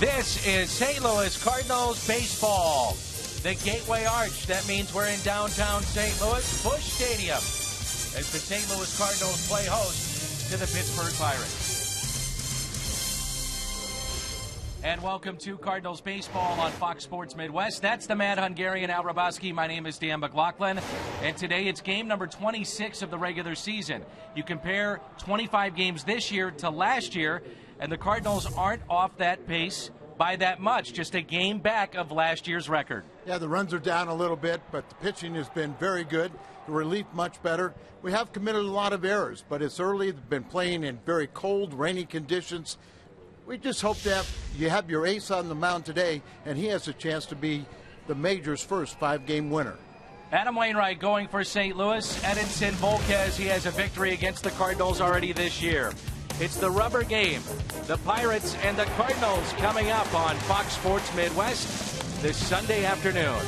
This is St. Louis Cardinals baseball. The Gateway Arch, that means we're in downtown St. Louis, Busch Stadium, as the St. Louis Cardinals play host to the Pittsburgh Pirates. And welcome to Cardinals baseball on Fox Sports Midwest. That's the Mad Hungarian Al Raboski. My name is Dan McLaughlin, and today it's game number 26 of the regular season. You compare 25 games this year to last year, and the Cardinals aren't off that pace by that much, just a game back of last year's record. Yeah, the runs are down a little bit, but the pitching has been very good. The relief much better. We have committed a lot of errors, but it's early. They've been playing in very cold, rainy conditions. We just hope that you have your ace on the mound today, and he has a chance to be the Major's first 5-game winner. Adam Wainwright going for St. Louis. Edinson Volquez, he has a victory against the Cardinals already this year. It's the rubber game. The Pirates and the Cardinals coming up on Fox Sports Midwest this Sunday afternoon.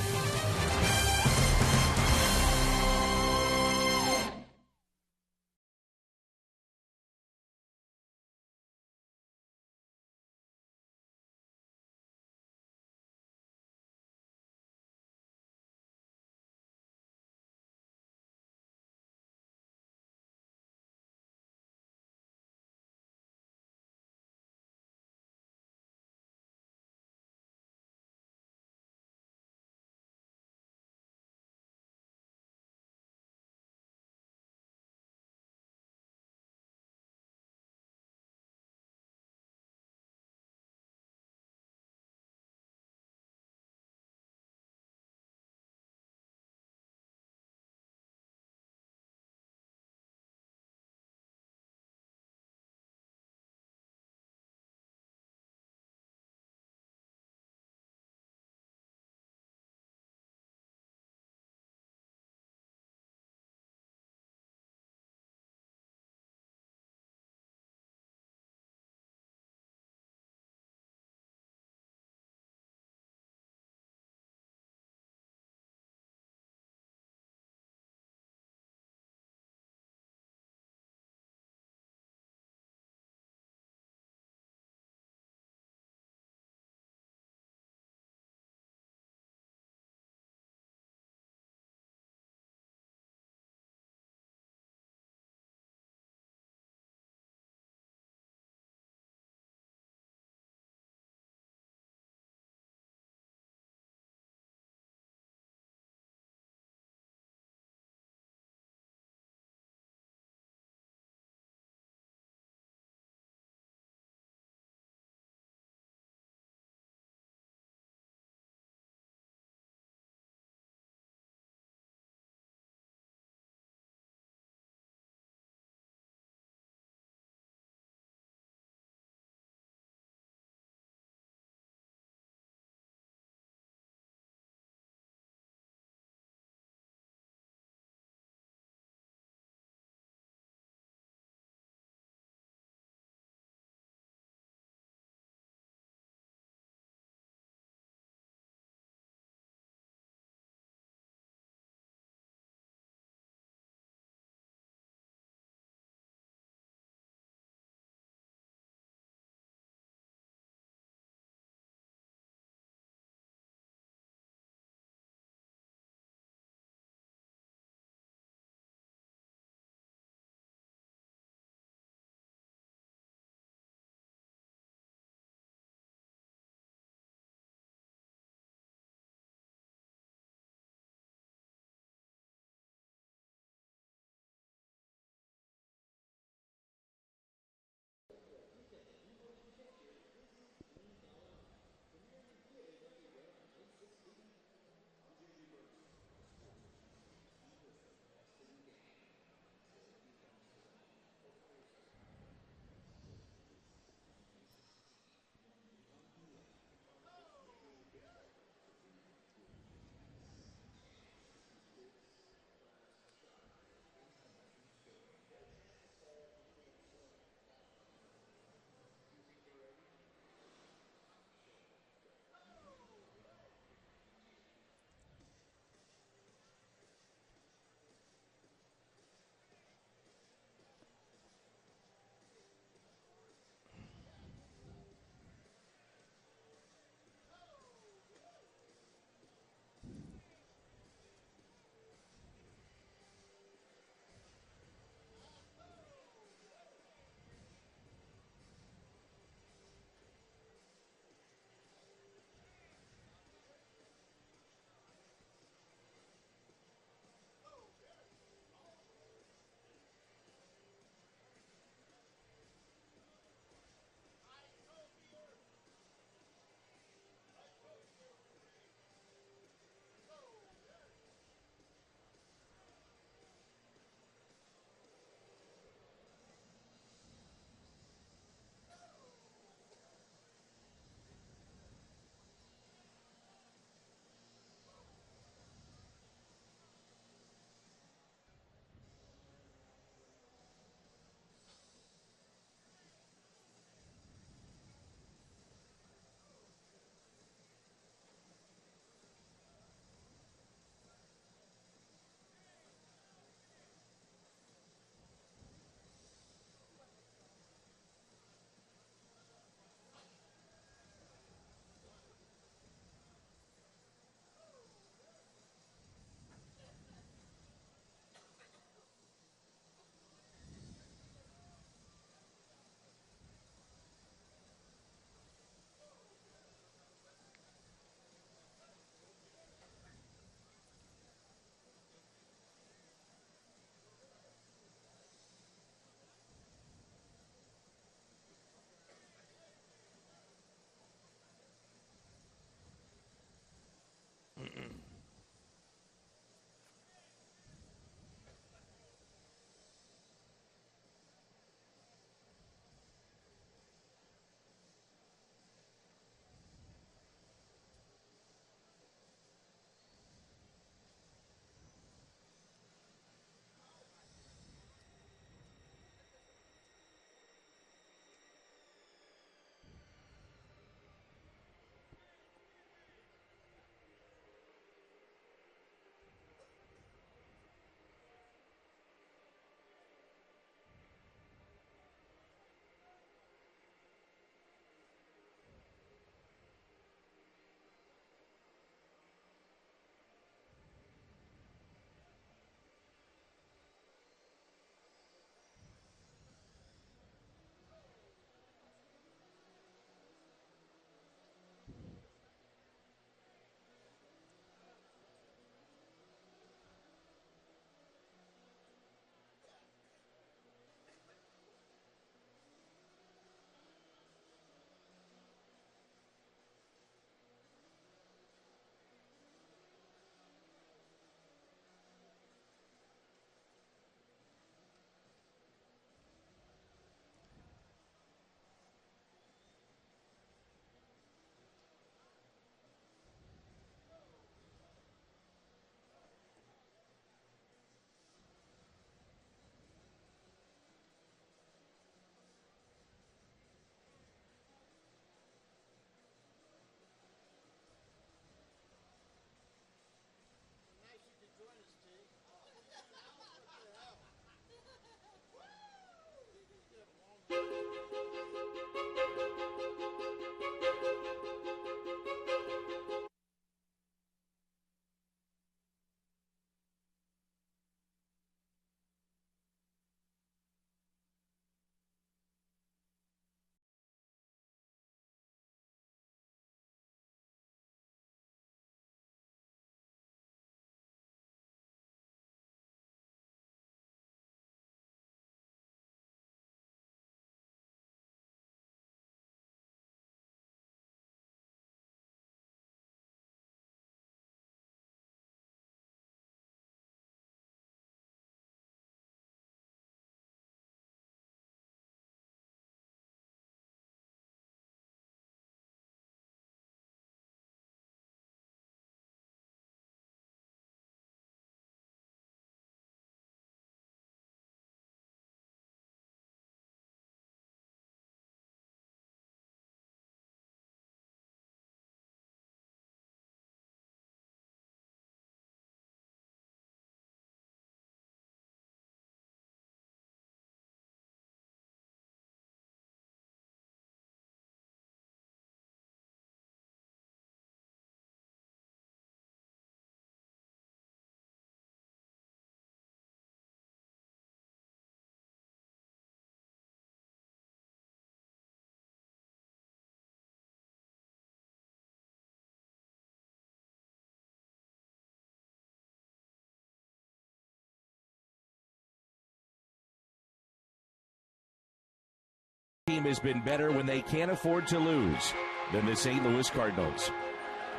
team has been better when they can't afford to lose than the St. Louis Cardinals.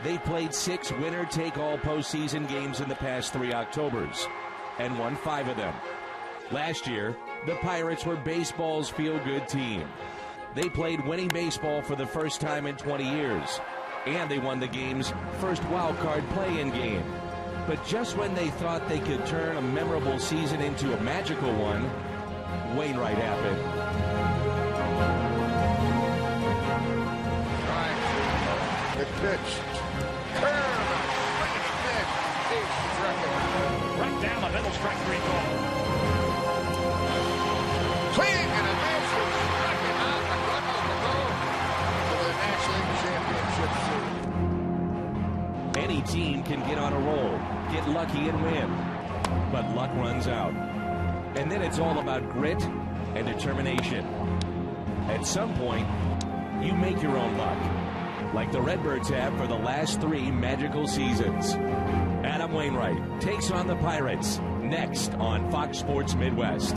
They've played 6 winner-take-all postseason games in the past 3 Octobers and won 5 of them. Last year, the Pirates were baseball's feel-good team. They played winning baseball for the first time in 20 years, and they won the game's first wild-card play-in game. But just when they thought they could turn a memorable season into a magical one, Wainwright happened. Good pitch. Curve. Right down the middle, strike 3 ball. Swing and a nice strike him out. The Cardinals to go to the National League Championship Series. Any team can get on a roll, get lucky and win. But luck runs out. And then it's all about grit and determination. At some point, you make your own luck. Like the Redbirds have for the last 3 magical seasons. Adam Wainwright takes on the Pirates next on Fox Sports Midwest.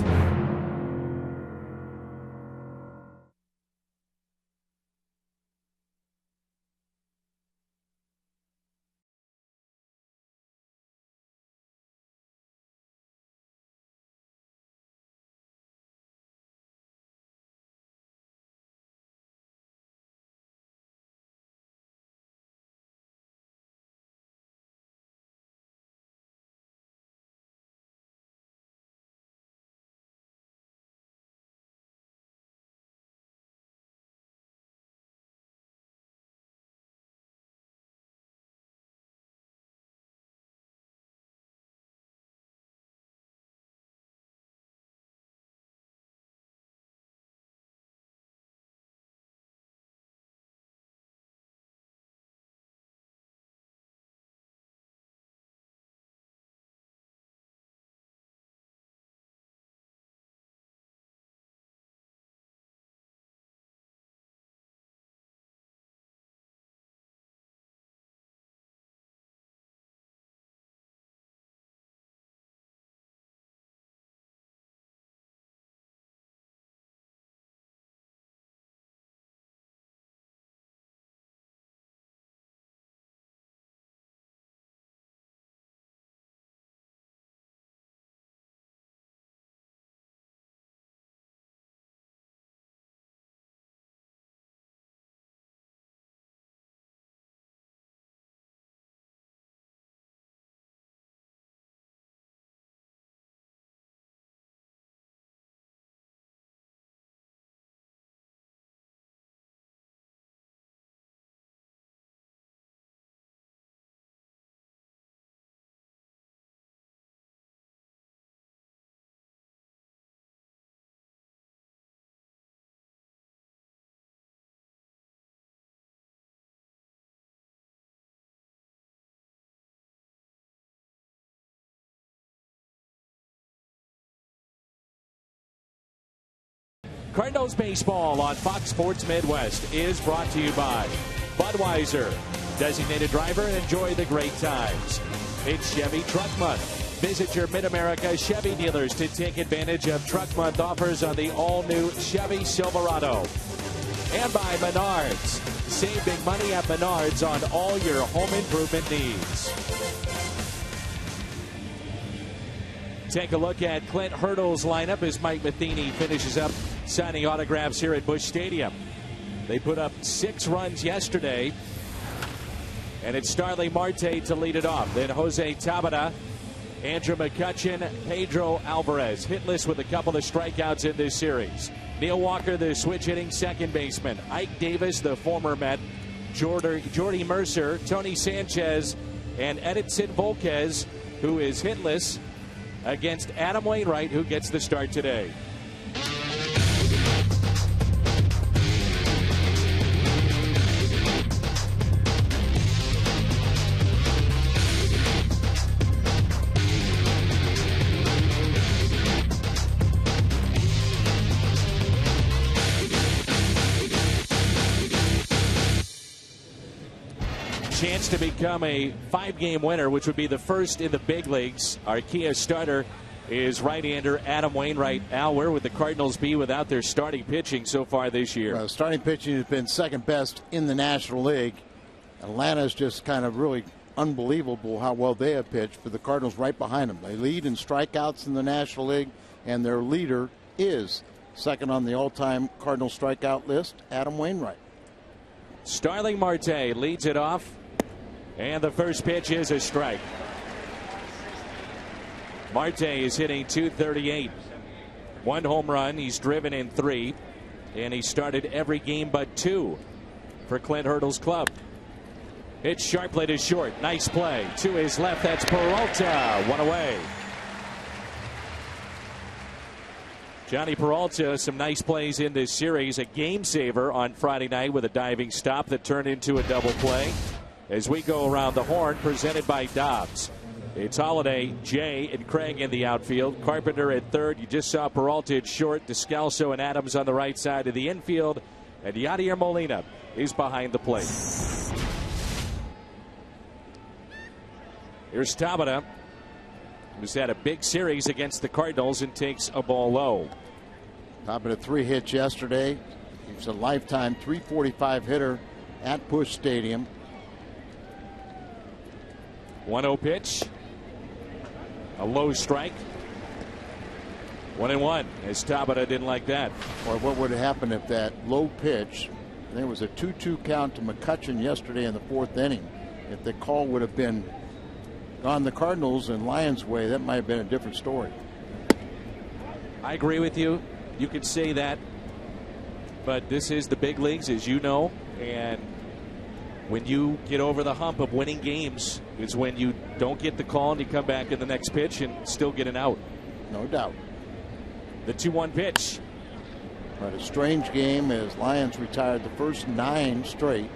Cardinals baseball on Fox Sports Midwest is brought to you by Budweiser. Designated driver, enjoy the great times. It's Chevy Truck Month. Visit your Mid-America Chevy dealers to take advantage of Truck Month offers on the all-new Chevy Silverado. And by Menards. Save big money at Menards on all your home improvement needs. Take a look at Clint Hurdle's lineup as Mike Matheny finishes up signing autographs here at Busch Stadium. They put up 6 runs yesterday, and it's Starling Marte to lead it off. Then Jose Tabata, Andrew McCutchen, Pedro Alvarez, hitless with a couple of strikeouts in this series. Neil Walker, the switch-hitting second baseman. Ike Davis, the former Met. Jordy Mercer, Tony Sanchez, and Edinson Volquez, who is hitless, against Adam Wainwright, who gets the start today. Chance to become a 5-game winner, which would be the first in the big leagues. Our Kia starter is right-hander Adam Wainwright. Al, where would the Cardinals be without their starting pitching so far this year? Well, starting pitching has been second best in the National League. Atlanta's just kind of really unbelievable how well they have pitched, but the Cardinals right behind them. They lead in strikeouts in the National League, and their leader is second on the all-time Cardinal strikeout list, Adam Wainwright. Starling Marte leads it off, and the first pitch is a strike. Marte is hitting .238. 1 home run. He's driven in 3, and he started every game but 2 for Clint Hurdle's club. Hit sharply to short. Nice play. To his left, that's Peralta. 1 away. Johnny Peralta, some nice plays in this series. A game saver on Friday night with a diving stop that turned into a double play. As we go around the horn, presented by Dobbs. It's Holliday, Jay, and Craig in the outfield. Carpenter at third. You just saw Peralta at short. DESCALSO and Adams on the right side of the infield. And Yadier Molina is behind the plate. Here's Tabata, who's had a big series against the Cardinals and takes a ball low. Tabata 3 hits yesterday. He's a lifetime .345 hitter at Busch Stadium. 1-0 pitch. A low strike. 1-1 as Tabata didn't like that. Or what would have happened if that low pitch, there was a 2-2 count to McCutchen yesterday in the 4th inning. If the call would have been gone the Cardinals and Lions way, that might have been a different story. I agree with you. You could say that. But this is the big leagues, as you know. And when you get over the hump of winning games is when you don't get the call and you come back in the next pitch and still get an out. No doubt. The 2-1 pitch. But a strange game as Lions retired the first 9 straight.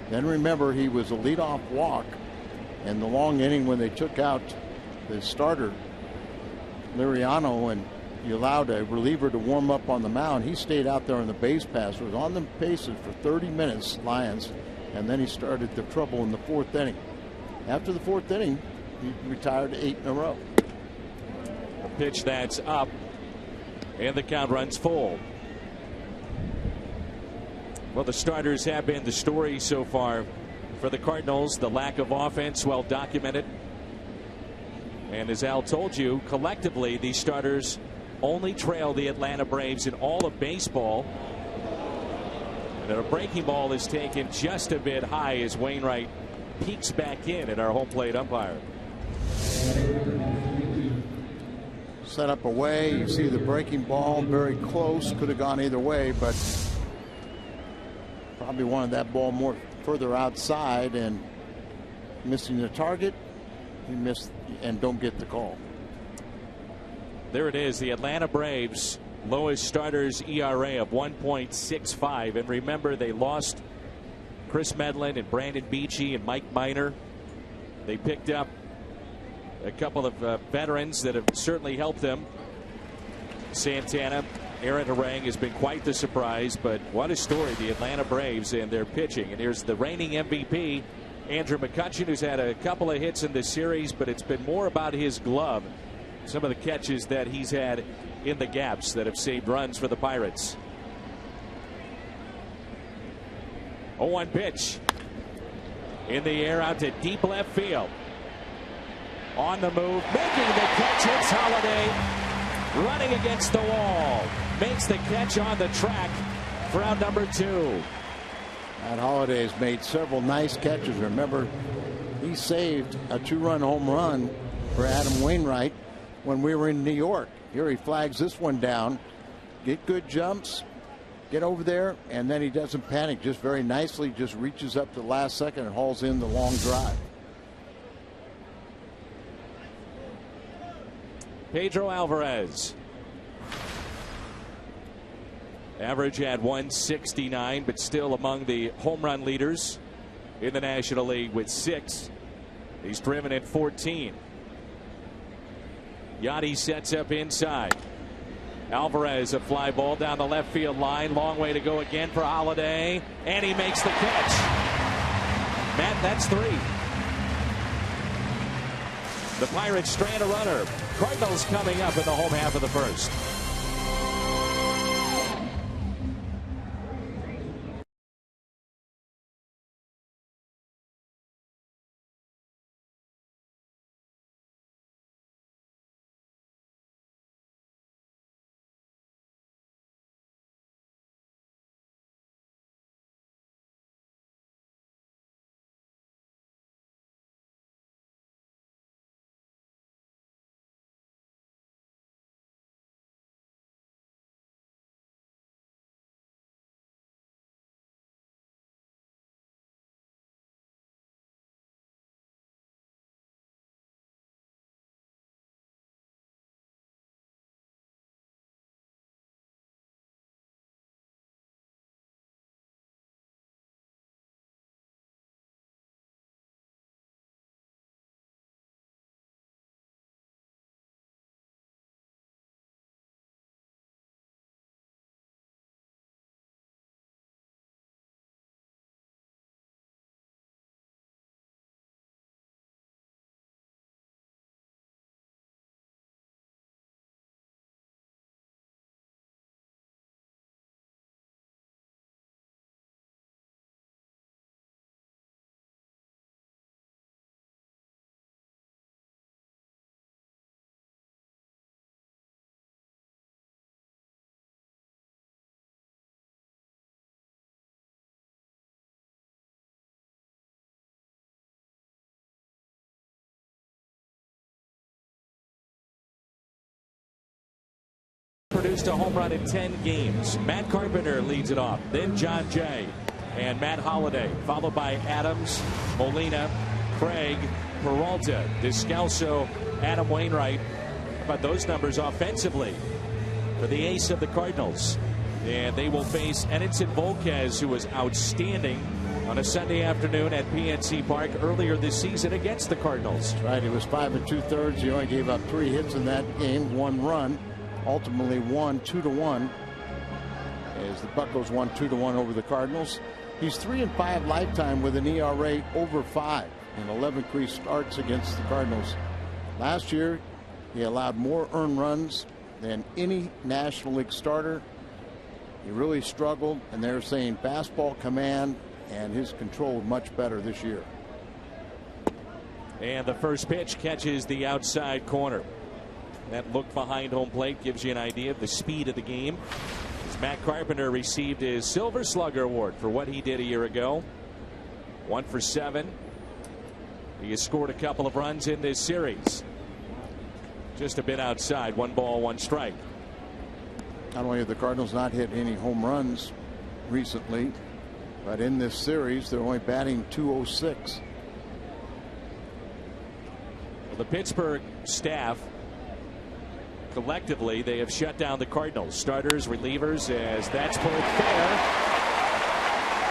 Then remember, he was a leadoff walk in the long inning when they took out the starter, Liriano, and you allowed a reliever to warm up on the mound. He stayed out there on the base pass, was on the bases for 30 minutes, Lions, and then he started the trouble in the 4th inning. After the 4th inning, he retired 8 in a row. A pitch that's up, and the count runs full. Well, the starters have been the story so far for the Cardinals. The lack of offense, well documented. And as Al told you, collectively, these starters only trail the Atlanta Braves in all of baseball. And a breaking ball is taken just a bit high as Wainwright peeks back in at our home plate umpire. Set up away. You see the breaking ball very close. Could have gone either way, but probably wanted that ball more further outside, and missing the target. He missed and don't get the call. There it is. The Atlanta Braves lowest starters ERA of 1.65. And remember, they lost Chris Medlin and Brandon Beachy and Mike Minor. They picked up a couple of veterans that have certainly helped them. Santana, Aaron Harang has been quite the surprise, but what a story, the Atlanta Braves and their pitching. And here's the reigning MVP, Andrew McCutchen, who's had a couple of hits in this series, but it's been more about his glove. Some of the catches that he's had in the gaps that have saved runs for the Pirates. 0-1 pitch. In the air out to deep left field. On the move, making the catch. It's Holliday running against the wall. Makes the catch on the track for out number 2. And Holliday has made several nice catches. Remember, he saved a 2-run home run for Adam Wainwright when we were in New York. Here he flags this one down. Get good jumps, get over there, and then he doesn't panic. Just very nicely just reaches up to the last second and hauls in the long drive. Pedro Alvarez. Average at 169, but still among the home run leaders in the National League with 6. He's driven at 14. Yachty sets up inside. Alvarez, a fly ball down the left field line. Long way to go again for Holliday. And he makes the catch. Matt, that's 3. The Pirates strand a runner. Cardinals coming up in the home half of the first. Produced a home run in 10 games. Matt Carpenter leads it off. Then John Jay and Matt Holliday, followed by Adams, Molina, Craig, Peralta, Descalso, Adam Wainwright. How about those numbers offensively for the ace of the Cardinals? And they will face Edinson Volquez, who was outstanding on a Sunday afternoon at PNC Park earlier this season against the Cardinals. That's right. He was 5 2/3. He only gave up 3 hits in that game, 1 run. Ultimately won 2-1 as the Buccos won 2-1 over the Cardinals. He's 3-5 lifetime with an ERA over 5 in 11 career starts against the Cardinals. Last year he allowed more earned runs than any National League starter. He really struggled, and they're saying fastball command and his control much better this year. And the first pitch catches the outside corner. That look behind home plate gives you an idea of the speed of the game. As Matt Carpenter received his Silver Slugger Award for what he did a year ago. 1 for 7. He has scored a couple of runs in this series. Just a bit outside. 1 ball, 1 strike. Not only have the Cardinals not hit any home runs recently, but in this series they're only batting .206. Well, the Pittsburgh staff, collectively, they have shut down the Cardinals. Starters, relievers, as that's pulled fair.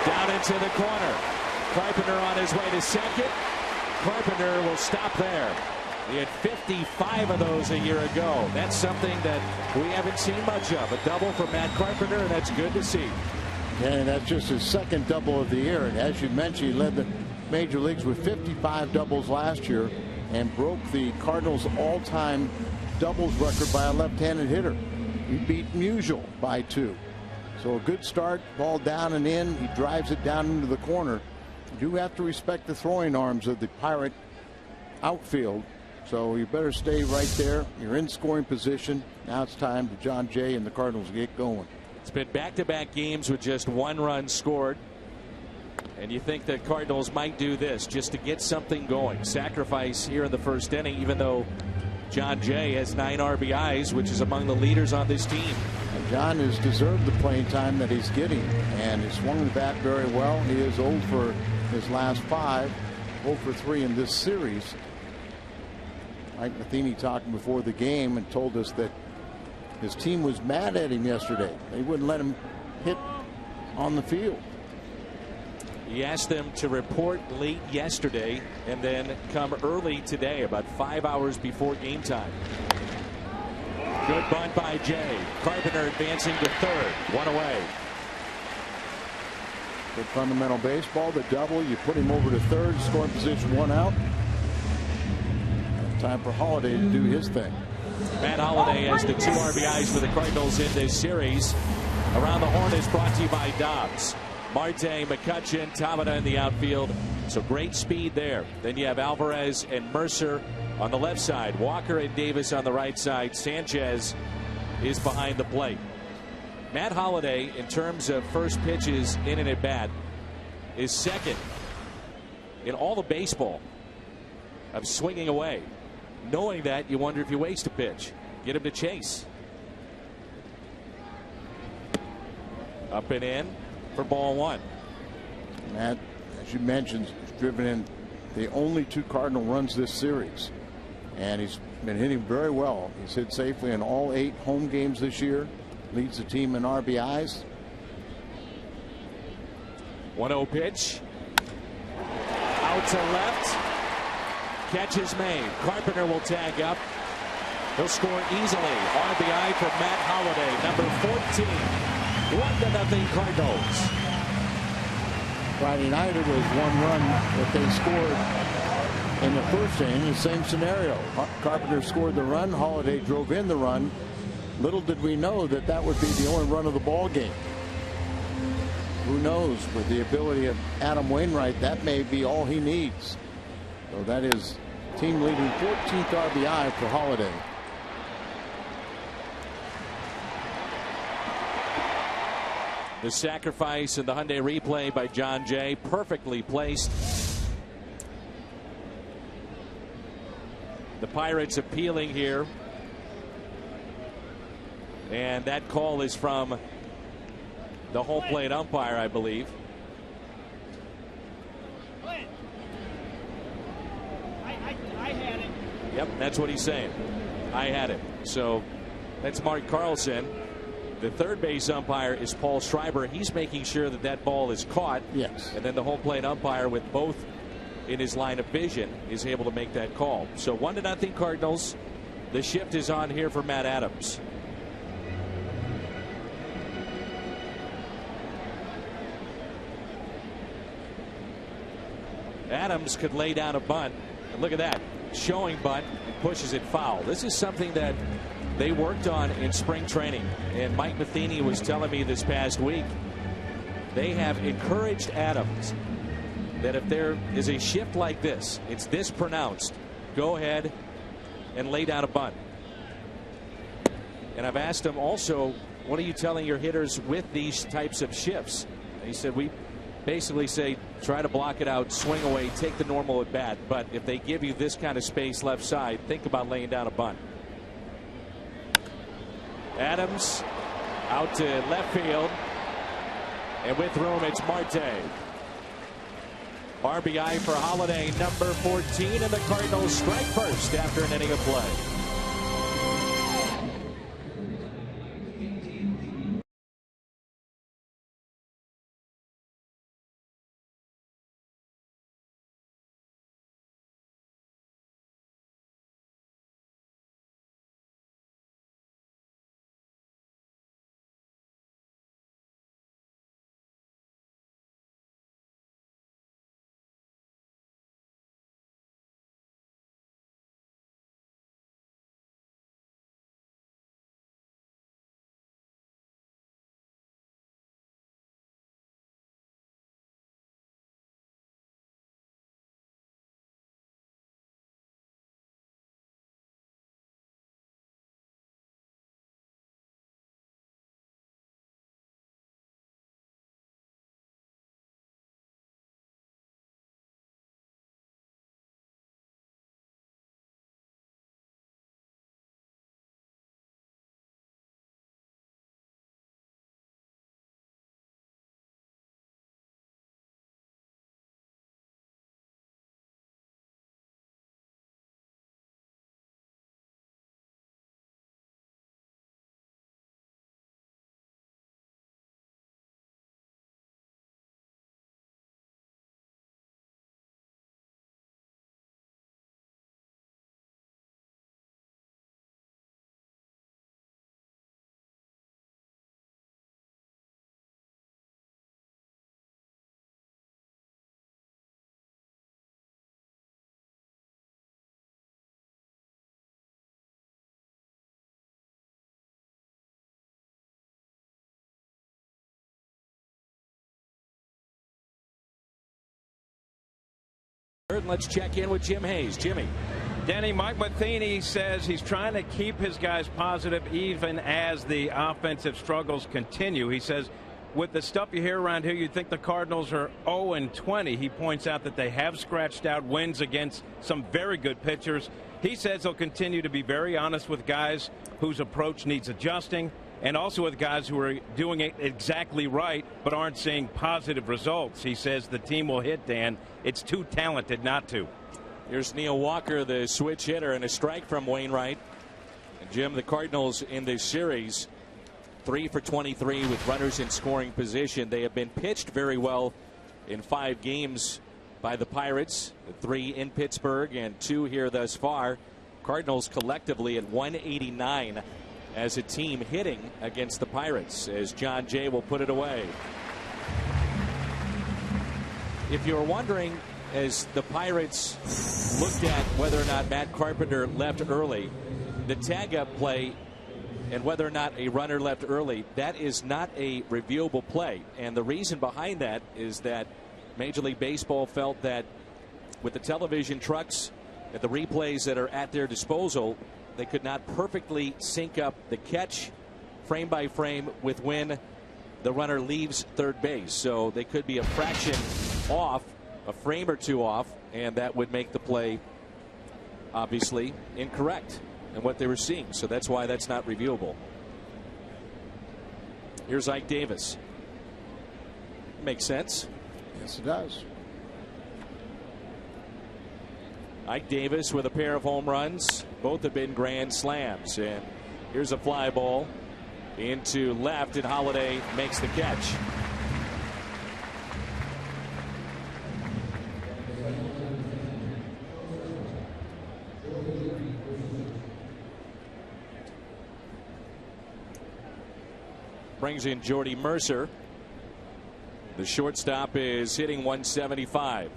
Down into the corner. Carpenter on his way to second. Carpenter will stop there. He had 55 of those a year ago. That's something that we haven't seen much of. A double for Matt Carpenter, and that's good to see. And that's just his second double of the year. And as you mentioned, he led the major leagues with 55 doubles last year and broke the Cardinals' all-time doubles record by a left-handed hitter. He beat Musial by 2. So a good start, ball down and in. He drives it down into the corner. You do have to respect the throwing arms of the Pirate outfield. So you better stay right there. You're in scoring position. Now it's time to John Jay and the Cardinals get going. It's been back-to-back games with just 1 run scored. And you think the Cardinals might do this just to get something going. Sacrifice here in the first inning, even though John Jay has 9 RBIs, which is among the leaders on this team. And John has deserved the playing time that he's getting, and he swung the bat very well. He is 0 for his last 5, 0 for 3 in this series. Mike Matheny talking before the game and told us that his team was mad at him yesterday. They wouldn't let him hit on the field. He asked them to report late yesterday and then come early today, about 5 hours before game time. Good bunt by Jay. Carpenter advancing to third. 1 away. Good fundamental baseball. The double, you put him over to third, scoring position, 1 out. Time for Holliday to do his thing. Matt Holliday has the 2 RBIs for the Cardinals in this series. Around the Horn is brought to you by Dobbs. Marte, McCutchen, Tamina in the outfield. So great speed there. Then you have Alvarez and Mercer on the left side. Walker and Davis on the right side. Sanchez is behind the plate. Matt Holliday, in terms of first pitches in and at bat, is second in all of baseball of swinging away. Knowing that, you wonder if you waste a pitch. Get him to chase. Up and in for ball 1. Matt, as you mentioned, has driven in the only 2 Cardinal runs this series. And he's been hitting very well. He's hit safely in all 8 home games this year. Leads the team in RBIs. 1-0 pitch. Out to left. Catch is made. Carpenter will tag up. He'll score easily. RBI for Matt Holliday, number 14. 1-0 Cardinals. Friday night it was 1 run that they scored in the first inning. The same scenario. Carpenter scored the run. Holliday drove in the run. Little did we know that that would be the only run of the ball game. Who knows, with the ability of Adam Wainwright, that may be all he needs. So that is team leading 14th RBI for Holliday. The sacrifice and the Hyundai replay by John Jay, perfectly placed. The Pirates appealing here. And that call is from the home plate umpire, I believe. I had it. Yep, that's what he's saying. I had it. So that's Mark Carlson. The third base umpire is Paul Schreiber. He's making sure that that ball is caught. Yes. And then the home plate umpire, with both in his line of vision, is able to make that call. So 1-0 Cardinals. The shift is on here for Matt Adams. Adams could lay down a bunt. And look at that. Showing bunt and pushes it foul. This is something that they worked on in spring training. And Mike Matheny was telling me this past week, they have encouraged Adams that if there is a shift like this, it's this pronounced, go ahead and lay down a bunt. And I've asked him also, what are you telling your hitters with these types of shifts? And he said, we basically say, try to block it out, swing away, take the normal at bat. But if they give you this kind of space left side, think about laying down a bunt. Adams out to left field. And with room, it's Marte. RBI for Holliday, number 14, and the Cardinals strike first after an inning of play. Let's check in with Jim Hayes. Jimmy. Danny, Mike Matheny says he's trying to keep his guys positive even as the offensive struggles continue. He says, with the stuff you hear around here, you'd think the Cardinals are 0-20. He points out that they have scratched out wins against some very good pitchers. He says he'll continue to be very honest with guys whose approach needs adjusting, and also with guys who are doing it exactly right but aren't seeing positive results. He says the team will hit, Dan. It's too talented not to. Here's Neil Walker, the switch hitter, and a strike from Wainwright. And Jim, the Cardinals in this series, 3 for 23 with runners in scoring position. They have been pitched very well in 5 games by the Pirates, 3 in Pittsburgh and 2 here thus far. Cardinals collectively at 189 as a team hitting against the Pirates, as John Jay will put it away. If you're wondering, as the Pirates looked at whether or not Matt Carpenter left early, the tag-up play and whether or not a runner left early, that is not a reviewable play. And the reason behind that is that Major League Baseball felt that with the television trucks and the replays that are at their disposal, they could not perfectly sync up the catch frame by frame with when the runner leaves third base. So they could be a fraction off, a frame or two off, and that would make the play obviously incorrect in what they were seeing. So that's why that's not reviewable. Here's Ike Davis. Makes sense. Yes, it does. Ike Davis with a pair of home runs. Both have been grand slams. And here's a fly ball into left, and Holliday makes the catch. Brings in Jordy Mercer. The shortstop is hitting 175.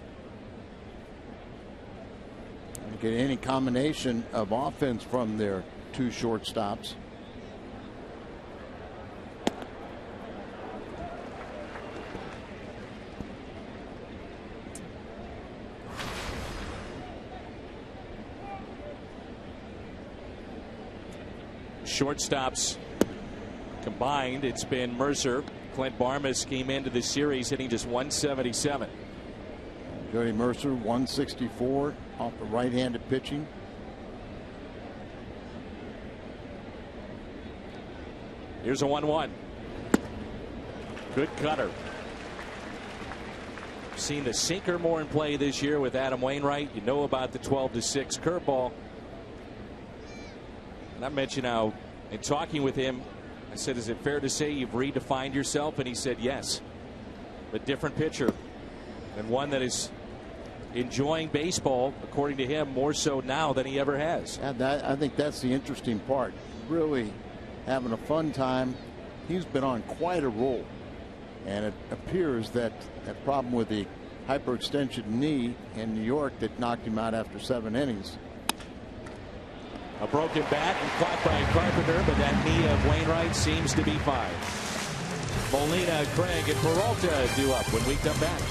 Get any combination of offense from their 2 shortstops. Shortstops combined, it's been Mercer. Clint Barmas came into the series hitting just 177. Jody Mercer, 164 off the right-handed pitching. Here's a 1-1. Good cutter. Seen the sinker more in play this year with Adam Wainwright. You know about the 12-6 curveball. And I mentioned how, in talking with him, I said, is it fair to say you've redefined yourself? And he said, yes. A different pitcher, and one that is enjoying baseball, according to him, more so now than he ever has. And I think that's the interesting part. Really having a fun time. He's been on quite a roll. And it appears that that problem with the hyperextension knee in New York that knocked him out after 7 innings. A broken bat and caught by Carpenter, but that knee of Wainwright seems to be fine. Molina, Craig, and Peralta due up when we come back.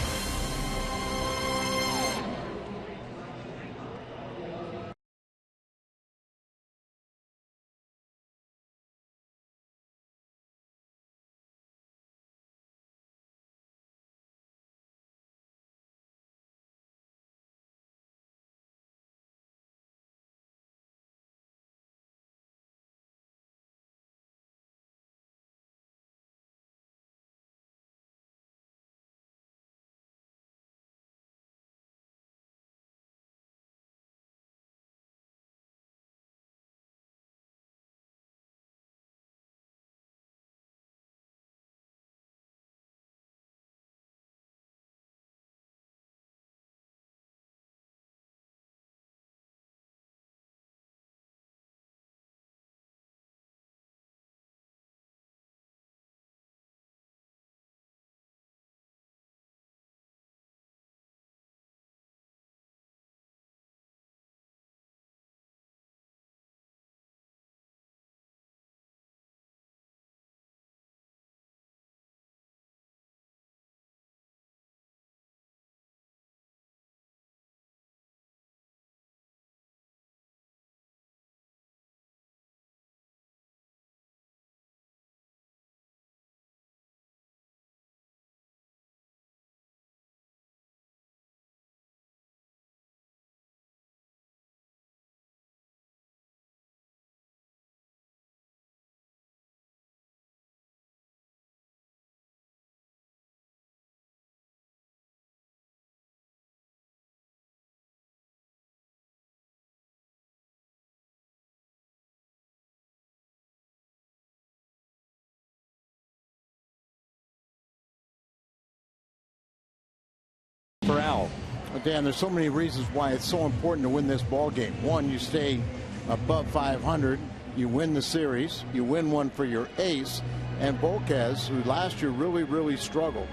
morale. But Dan, there's so many reasons why it's so important to win this ball game. One, you stay above 500. You win the series. You win one for your ace. And Volquez, who last year really struggled,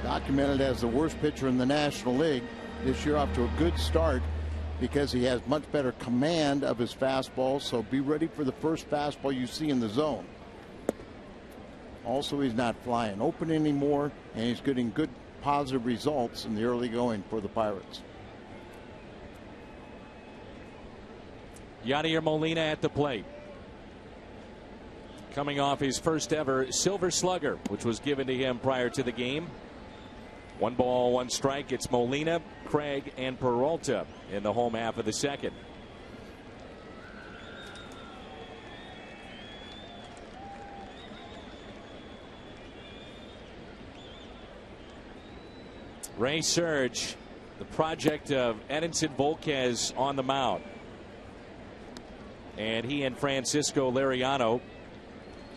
documented as the worst pitcher in the National League, this year off to a good start because he has much better command of his fastball. So be ready for the first fastball you see in the zone. Also, he's not flying open anymore, and he's getting good positive results in the early going for the Pirates. Yadier Molina at the plate. Coming off his first ever Silver Slugger, which was given to him prior to the game. 1 ball, 1 strike. It's Molina, Craig, and Peralta in the home half of the second. Ray Surge, the project of Edinson Volquez on the mound. And he and Francisco Liriano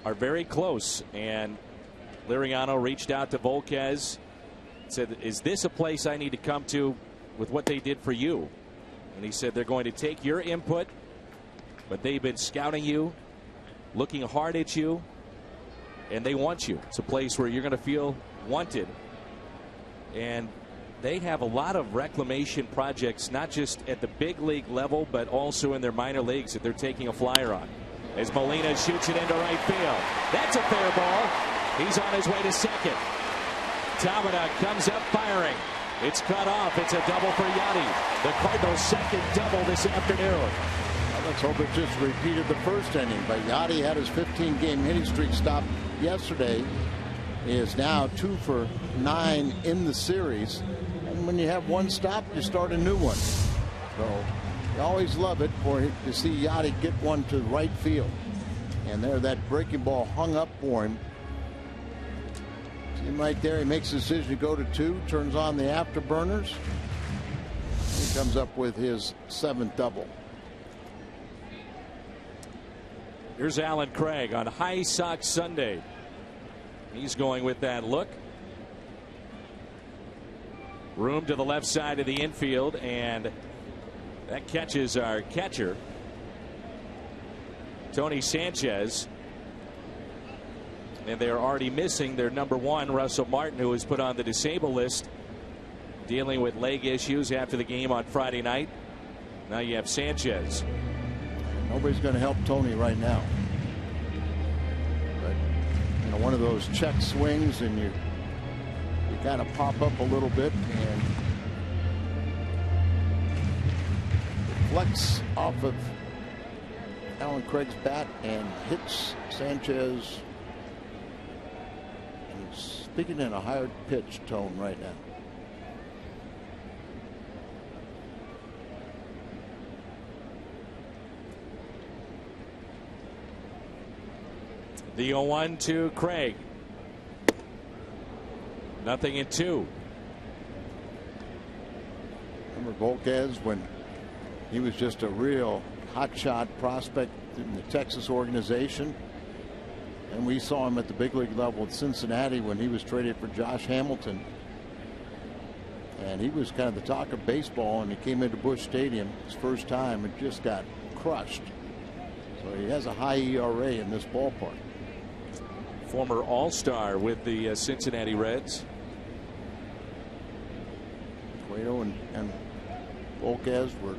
are very close. And Liriano reached out to Volquez, said, "Is this a place I need to come to with what they did for you?" And he said, "They're going to take your input, but they've been scouting you, looking hard at you, and they want you. It's a place where you're going to feel wanted." And they have a lot of reclamation projects, not just at the big league level, but also in their minor leagues that they're taking a flyer on. As Molina shoots it into right field. That's a fair ball. He's on his way to second. Tamina comes up firing. It's cut off. It's a double for Yadi. The Cardinals' second double this afternoon. Well, let's hope it just repeated the first inning. But Yadi had his 15-game hitting streak stopped yesterday. He is now 2 for 9 in the series. And when you have one stop, you start a new one. So you always love it to see Yadi get one to right field. And there, that breaking ball hung up for him. See him right there. He makes the decision to go to 2, turns on the afterburners. He comes up with his 7th double. Here's Alan Craig on High Sox Sunday. He's going with that look. Room to the left side of the infield, and that catches our catcher, Tony Sanchez. And they're already missing their number 1, Russell Martin, who was put on the disabled list, dealing with leg issues after the game on Friday night. Now you have Sanchez. Nobody's going to help Tony right now. But, you know, one of those check swings, and you kind of pop up a little bit and flex off of Alan Craig's bat and hits Sanchez. He's speaking in a higher pitch tone right now. The 0-1 to Craig. Nothing in 2. Remember Volquez when he was just a real hotshot prospect in the Texas organization, and we saw him at the big league level at Cincinnati when he was traded for Josh Hamilton, and he was kind of the talk of baseball, and he came into Busch Stadium his first time and just got crushed. So he has a high ERA in this ballpark. Former All-Star with the Cincinnati Reds. Cueto and Volquez were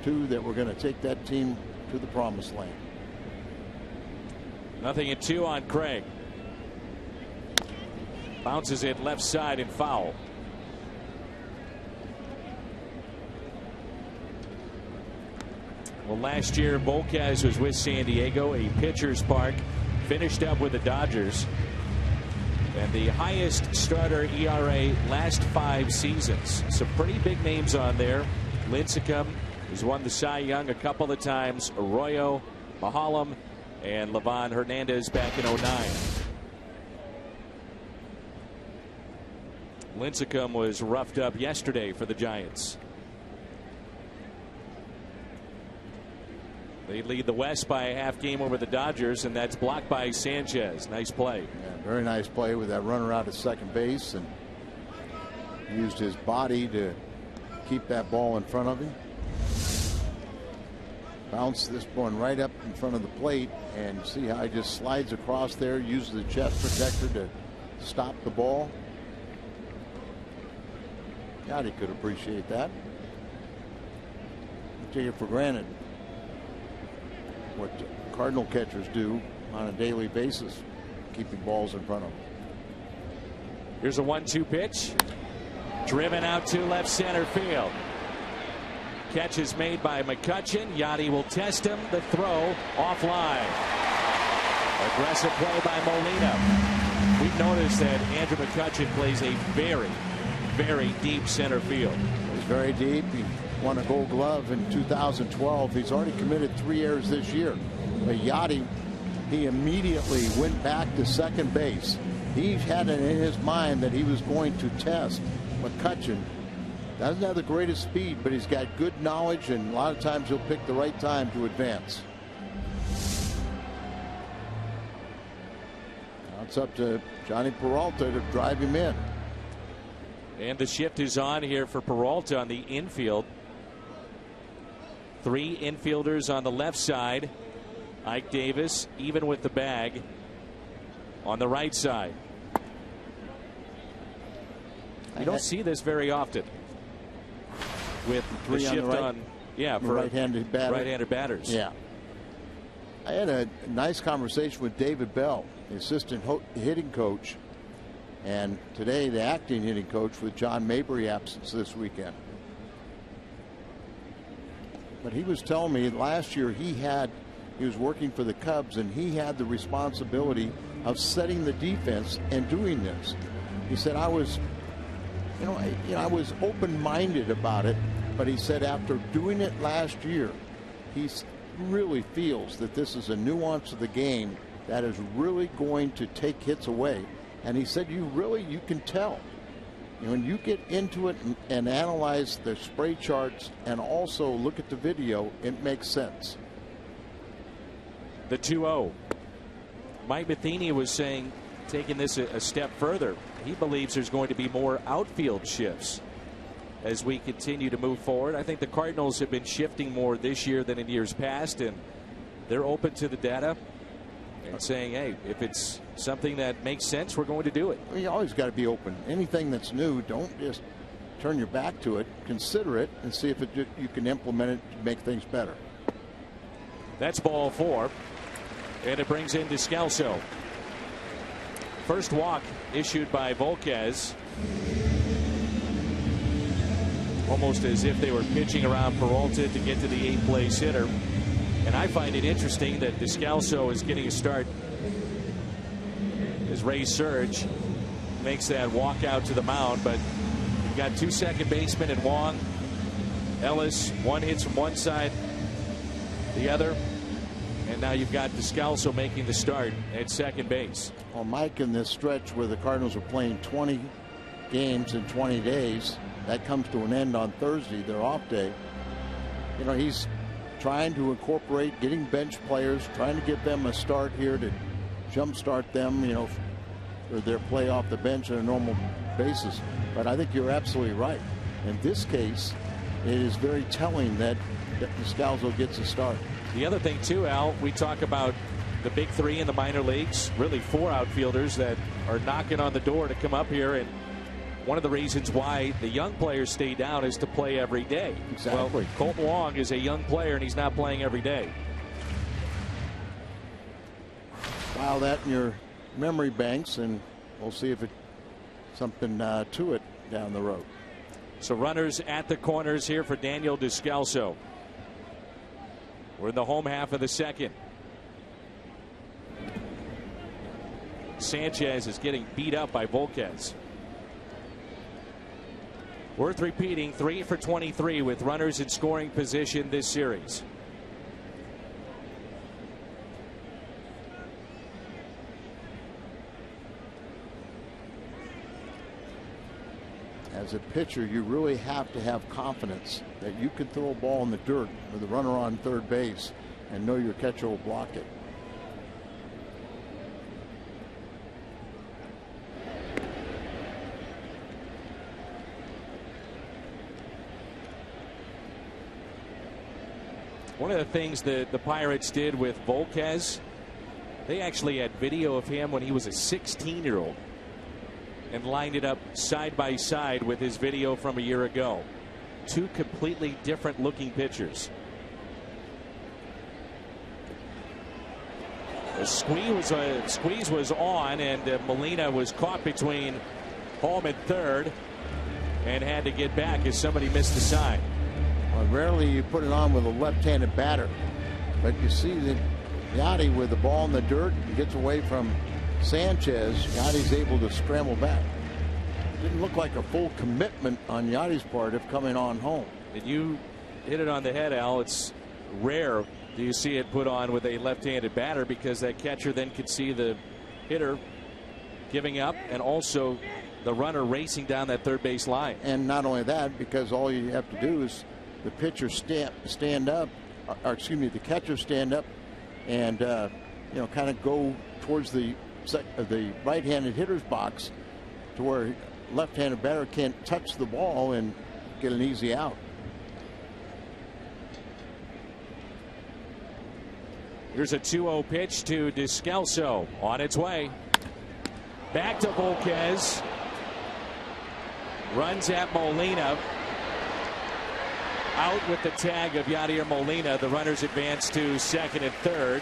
2 that were going to take that team to the promised land. Nothing in 2 on Craig. Bounces it left side and foul. Well, last year Volquez was with San Diego, a pitcher's park. Finished up with the Dodgers, and the highest starter ERA last 5 seasons. Some pretty big names on there. Lincecum, who's won the Cy Young a couple of times. Arroyo, Mahalam, and Livan Hernandez back in 09. Lincecum was roughed up yesterday for the Giants. They lead the West by a half game over the Dodgers, and that's blocked by Sanchez. Nice play. Yeah, very nice play with that runner out at second base. And He used his body to keep that ball in front of him. Bounce this one right up in front of the plate, and see how he just slides across there, uses the chest protector to stop the ball. God, he could appreciate that. I take it for granted what Cardinal catchers do on a daily basis, keeping balls in front of them. Here's a 1-2 pitch. Driven out to left center field. Catch is made by McCutchen. Yachty will test him. The throw offline. Aggressive play by Molina. We've noticed that Andrew McCutchen plays a very, very deep center field. He's very deep. He won a Gold Glove in 2012. He's already committed 3 errors this year. But Yachty, he immediately went back to second base. He had it in his mind that he was going to test McCutchen. Doesn't have the greatest speed, but he's got good knowledge, and a lot of times he'll pick the right time to advance. Now it's up to Johnny Peralta to drive him in. And the shift is on here for Peralta on the infield. 3 infielders on the left side. Ike Davis, even with the bag, on the right side. You don't see this very often with the shift on, for right-handed batters. Yeah. I had a nice conversation with David Bell, the assistant hitting coach, and today the acting hitting coach with John Mabry absence this weekend. But he was telling me last year he was working for the Cubs, and he had the responsibility of setting the defense and doing this. He said, I was open-minded about it, but he said after doing it last year, he really feels that this is a nuance of the game that is really going to take hits away. And he said you can tell. When you get into it and analyze the spray charts and also look at the video, it makes sense. The 2-0. Mike Matheny was saying, taking this a step further, he believes there's going to be more outfield shifts as we continue to move forward. I think the Cardinals have been shifting more this year than in years past, and they're open to the data and saying, hey, if it's something that makes sense, we're going to do it. Well, you always got to be open. Anything that's new, don't just turn your back to it. Consider it and see if you can implement it to make things better. That's ball 4, and it brings in DESCALSO. First walk issued by Volquez. Almost as if they were pitching around Peralta to get to the 8th place hitter. And I find it interesting that DESCALSO is getting a start as Ray Surge makes that walk out to the mound. But you've got 2 second basemen in Wong. Ellis, 1 hits from one side, the other. And now you've got DESCALSO making the start at second base. Well, Mike, in this stretch where the Cardinals are playing 20 games in 20 days, that comes to an end on Thursday, their off day. He's trying to incorporate getting bench players, trying to give them a start here to jumpstart them, for their play off the bench on a normal basis. But I think you're absolutely right. In this case, it is very telling that DESCALSO gets a start. The other thing, too, Al, we talk about the big 3 in the minor leagues, really 4 outfielders that are knocking on the door to come up here. And one of the reasons why the young players stay down is to play every day. Exactly. Well, Colton Wong is a young player, and he's not playing every day. File that in your memory banks, and we'll see if it's something to it down the road. So runners at the corners here for Daniel DESCALSO. We're in the home half of the second. Sanchez is getting beat up by Volquez. Worth repeating, 3 for 23 with runners in scoring position this series. As a pitcher, you really have to have confidence that you can throw a ball in the dirt with a runner on third base and know your catcher will block it. One of the things that the Pirates did with Volquez, they actually had video of him when he was a 16-year-old and lined it up side by side with his video from a year ago. Two completely different looking pitchers. The squeeze was on, and Molina was caught between home and third and had to get back as somebody missed a sign. Well, rarely you put it on with a left-handed batter, but you see that Yachty with the ball in the dirt gets away from Sanchez. Yachty's able to scramble back. Didn't look like a full commitment on Yachty's part of coming on home. And you hit it on the head, Al. It's rare do you see it put on with a left-handed batter, because that catcher then could see the hitter giving up and also the runner racing down that third base line. And not only that, because all you have to do is the pitcher stand up, or excuse me, the catcher stand up and kind of go towards the right-handed hitter's box to where left-handed batter can't touch the ball and get an easy out. Here's a 2-0 pitch to DESCALSO on its way. Back to Volquez. Runs at Molina. Out with the tag of Yadier Molina. The runners advance to second and third.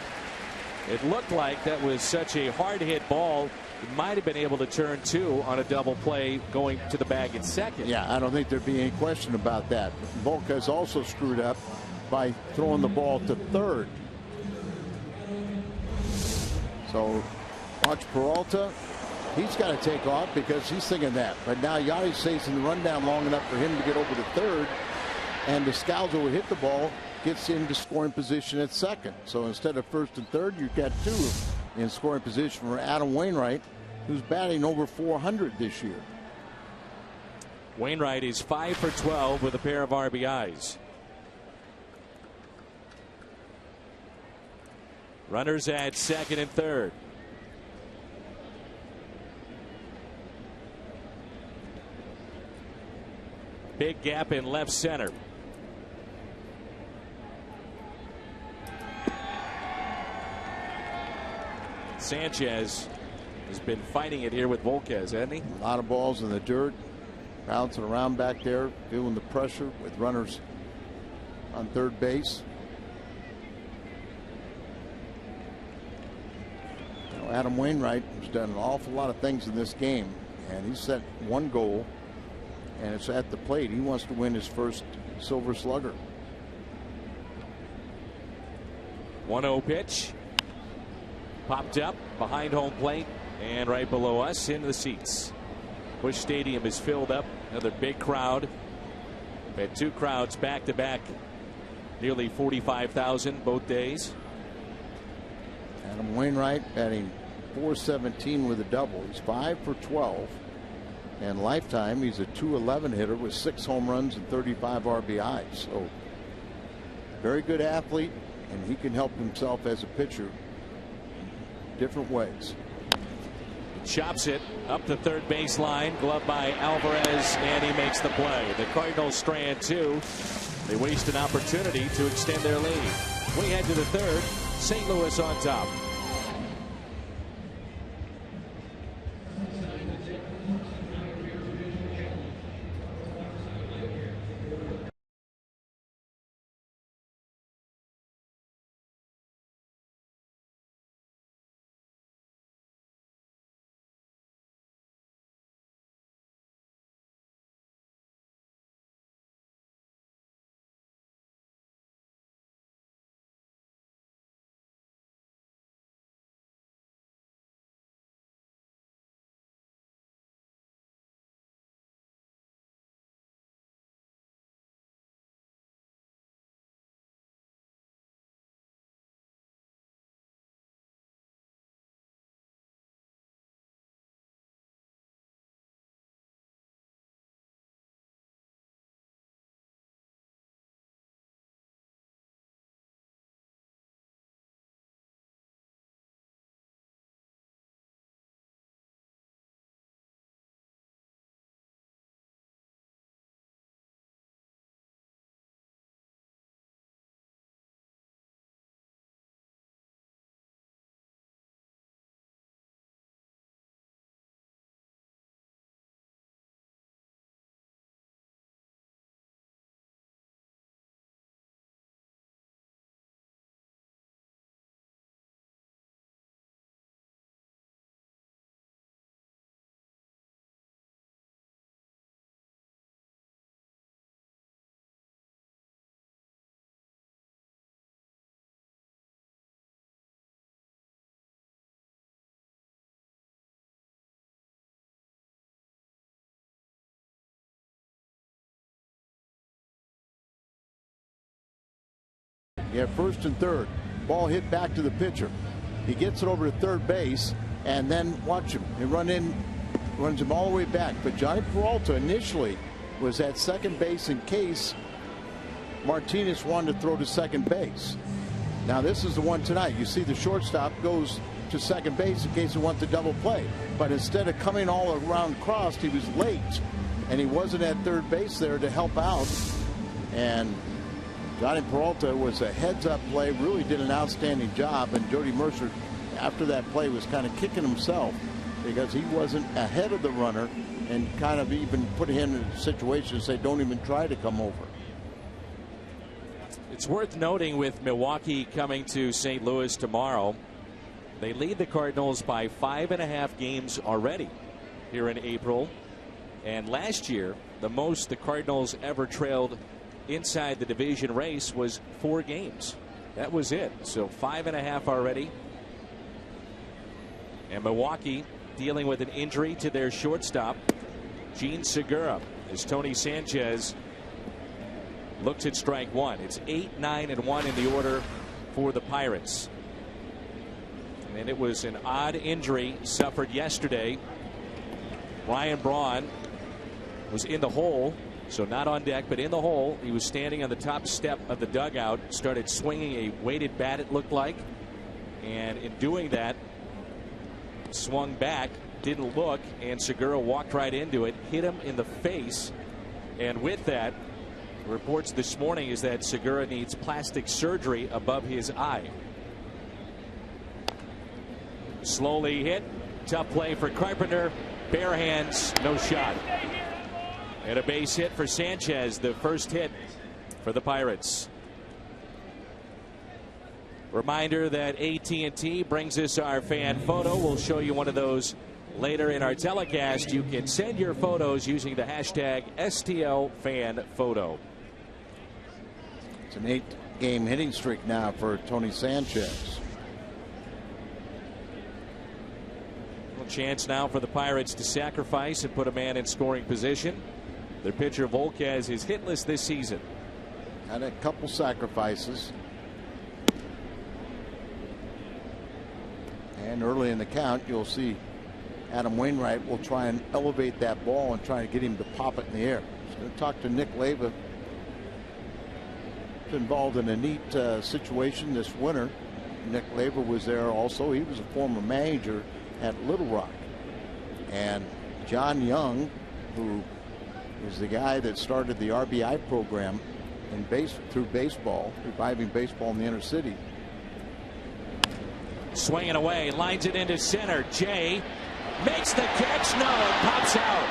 It looked like that was such a hard hit ball. He might have been able to turn two on a double play going to the bag at second. Yeah, I don't think there'd be any question about that. Volquez also screwed up by throwing the ball to third. So watch Peralta. He's got to take off because he's thinking that. But now Yachty's chasing the rundown long enough for him to get over to third. And DESCALSO will hit the ball, gets into scoring position at second. So instead of first and third, you've got two in scoring position for Adam Wainwright, who's batting over 400 this year. Wainwright is 5 for 12 with a pair of RBIs. Runners at second and third. Big gap in left center. Sanchez has been fighting it here with Volquez, hasn't he? A lot of balls in the dirt, bouncing around back there, feeling the pressure with runners on third base. Adam Wainwright has done an awful lot of things in this game, and he set one goal, and it's at the plate. He wants to win his first Silver Slugger. 1-0 pitch. Popped up behind home plate and right below us into the seats. Busch Stadium is filled up. Another big crowd. We've had two crowds back to back. Nearly 45,000 both days. Adam Wainwright batting .417 with a double. He's 5 for 12. And lifetime, he's a .211 hitter with 6 home runs and 35 RBIs. So very good athlete, and he can help himself as a pitcher different ways. Chops it up the third base line. Glove by Alvarez, and he makes the play. The Cardinals strand two. They waste an opportunity to extend their lead. We head to the third. St. Louis on top. You have first and third. Ball hit back to the pitcher. He gets it over to third base, and then watch him. He runs him all the way back. But Johnny Peralta initially was at second base in case Martinez wanted to throw to second base. Now this is the one tonight. You see the shortstop goes to second base in case he wants to double play. But instead of coming all around crossed, he was late. And he wasn't at third base there to help out. And Johnny Peralta was a heads-up play, really did an outstanding job. And Jody Mercer, after that play, was kind of kicking himself because he wasn't ahead of the runner and kind of even put him in a situation to say, don't even try to come over. It's worth noting with Milwaukee coming to St. Louis tomorrow, they lead the Cardinals by 5.5 games already here in April. And last year, the most the Cardinals ever trailed inside the division race was 4 games. That was it. So 5.5 already. And Milwaukee dealing with an injury to their shortstop, Gene Segura, as Tony Sanchez looks at strike one. It's 8, 9, and 1 in the order for the Pirates. And it was an odd injury suffered yesterday. Ryan Braun was in the hole, so not on deck, but in the hole. He was standing on the top step of the dugout, started swinging a weighted bat, it looked like. And in doing that, swung back, didn't look, and Segura walked right into it, hit him in the face. And with that, reports this morning is that Segura needs plastic surgery above his eye. Slowly hit. Tough play for Carpenter. Bare hands, no shot. And a base hit for Sanchez, the first hit for the Pirates. Reminder that AT&T brings us our fan photo. We'll show you one of those later in our telecast. You can send your photos using the hashtag STLFanPhoto. It's an 8-game hitting streak now for Tony Sanchez. Chance now for the Pirates to sacrifice and put a man in scoring position. Their pitcher Volquez is hitless this season. Had a couple sacrifices. And early in the count, you'll see Adam Wainwright will try and elevate that ball and try to get him to pop it in the air. He's going to talk to Nick Leyva. He's involved in a neat situation this winter. Nick Leyva was there also. He was a former manager at Little Rock. And John Young, who is the guy that started the RBI program through baseball, reviving baseball in the inner city. Swinging away, lines it into center. Jay makes the catch. No, it pops out.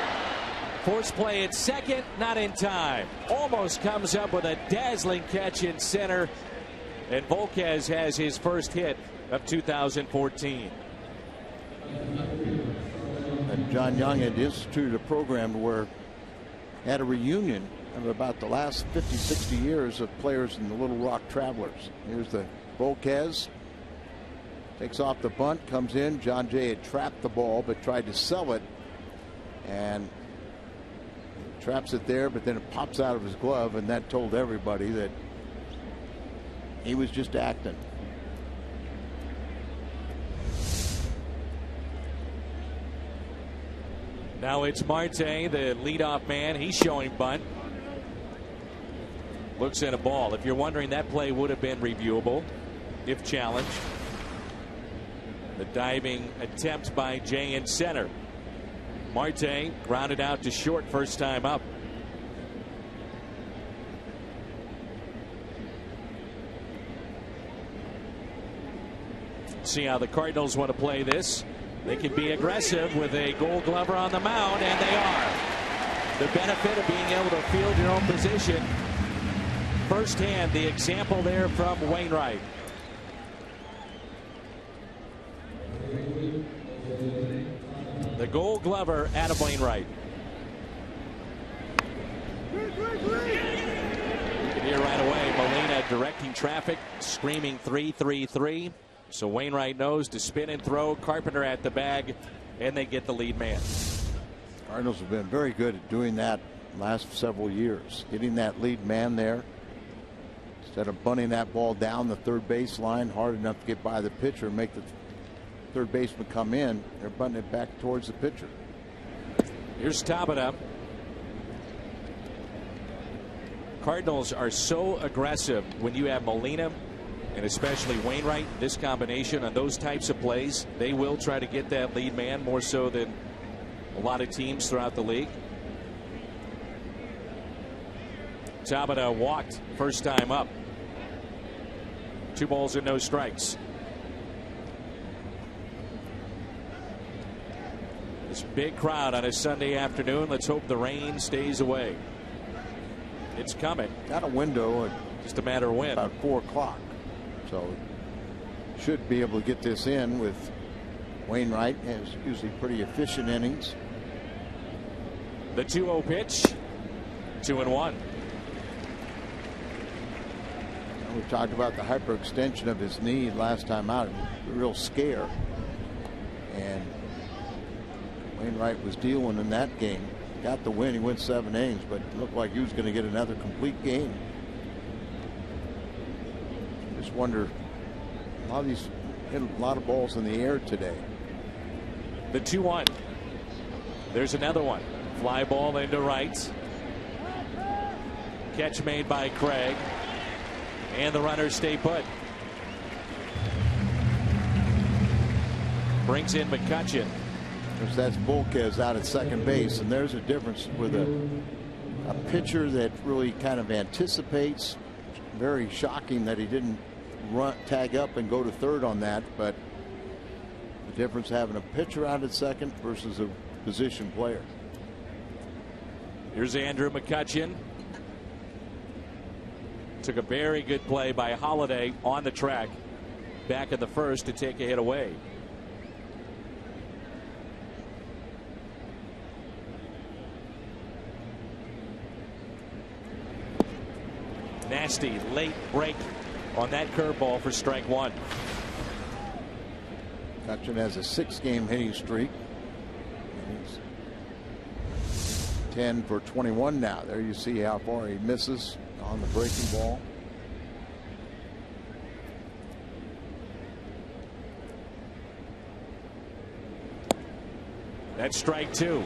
Force play at second, not in time. Almost comes up with a dazzling catch in center. And Volquez has his first hit of 2014. And John Young had instituted a program where had a reunion of about the last 50, 60 years of players in the Little Rock Travelers. Here's the Volquez. Takes off the bunt, comes in. John Jay had trapped the ball but tried to sell it. And traps it there, but then it pops out of his glove, and that told everybody that he was just acting. Now it's Marte, the leadoff man. He's showing bunt. Looks at a ball. If you're wondering, that play would have been reviewable if challenged. The diving attempt by Jay in center. Marte grounded out to short first time up. See how the Cardinals want to play this. They can be aggressive with a Gold Glover on the mound, and they are. The benefit of being able to field your own position. Firsthand, the example there from Wainwright. The Gold Glover, Adam Wainwright. You can hear right away Molina directing traffic, screaming 3-3-3. So Wainwright knows to spin and throw. Carpenter at the bag, and they get the lead man. Cardinals have been very good at doing that last several years. Getting that lead man there. Instead of bunting that ball down the third base line hard enough to get by the pitcher and make the third baseman come in, they're bunting it back towards the pitcher. Here's Tabata. Cardinals are so aggressive when you have Molina and especially Wainwright. This combination on those types of plays, they will try to get that lead man more so than a lot of teams throughout the league. Tabata walked first time up. 2 balls and no strikes. This big crowd on a Sunday afternoon. Let's hope the rain stays away. It's coming. Got a window. Just a matter of when. About 4 o'clock. So should be able to get this in with Wainwright. Has usually pretty efficient innings. The 2-0 pitch. 2-1. We talked about the hyperextension of his knee last time out. A real scare. And Wainwright was dealing in that game. Got the win. He went 7 innings, but it looked like he was going to get another complete game. Just wonder, a lot of these hit a lot of balls in the air today. The 2-1. There's another one. Fly ball into right. Catch made by Craig. And the runners stay put. Brings in McCutchen. That's Volquez out at second base, and there's a difference with a pitcher that really kind of anticipates. Very shocking that he didn't tag up and go to third on that, but the difference having a pitcher out at second versus a position player. Here's Andrew McCutchen. Took a very good play by Holliday on the track back in the first to take a hit away. Nasty late break on that curveball for strike 1. McCutchen has a 6-game hitting streak. He's 10 for 21 now. There you see how far he misses on the breaking ball. That's strike 2.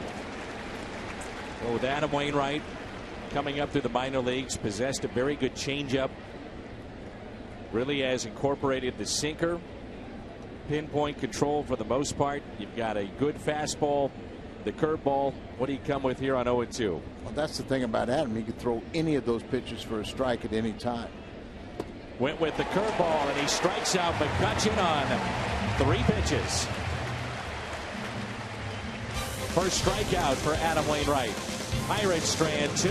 Well, with Adam Wainwright coming up through the minor leagues, possessed a very good changeup. Really has incorporated the sinker. Pinpoint control for the most part. You've got a good fastball. The curveball. What do you come with here on 0-2? Well, that's the thing about Adam. He could throw any of those pitches for a strike at any time. Went with the curveball, and he strikes out McCutchen on 3 pitches. First strikeout for Adam Wainwright. Pirates strand 2.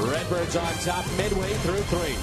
Redbirds on top midway through 3.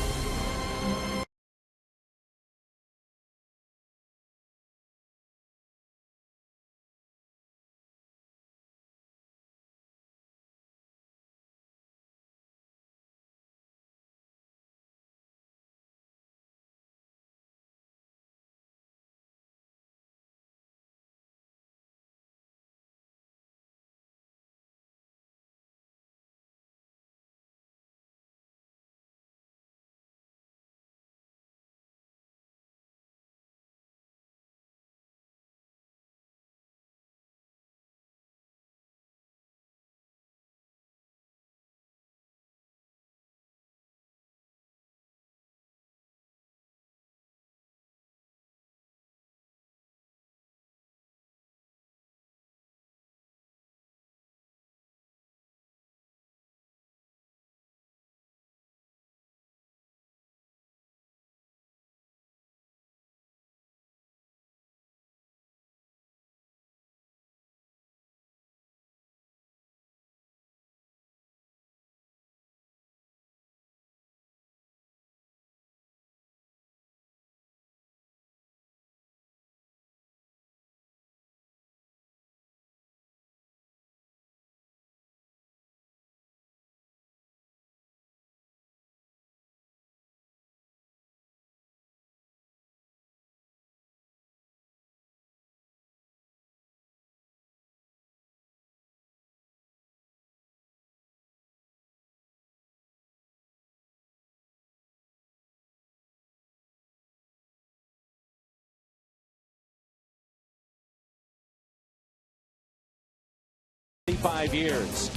25 years.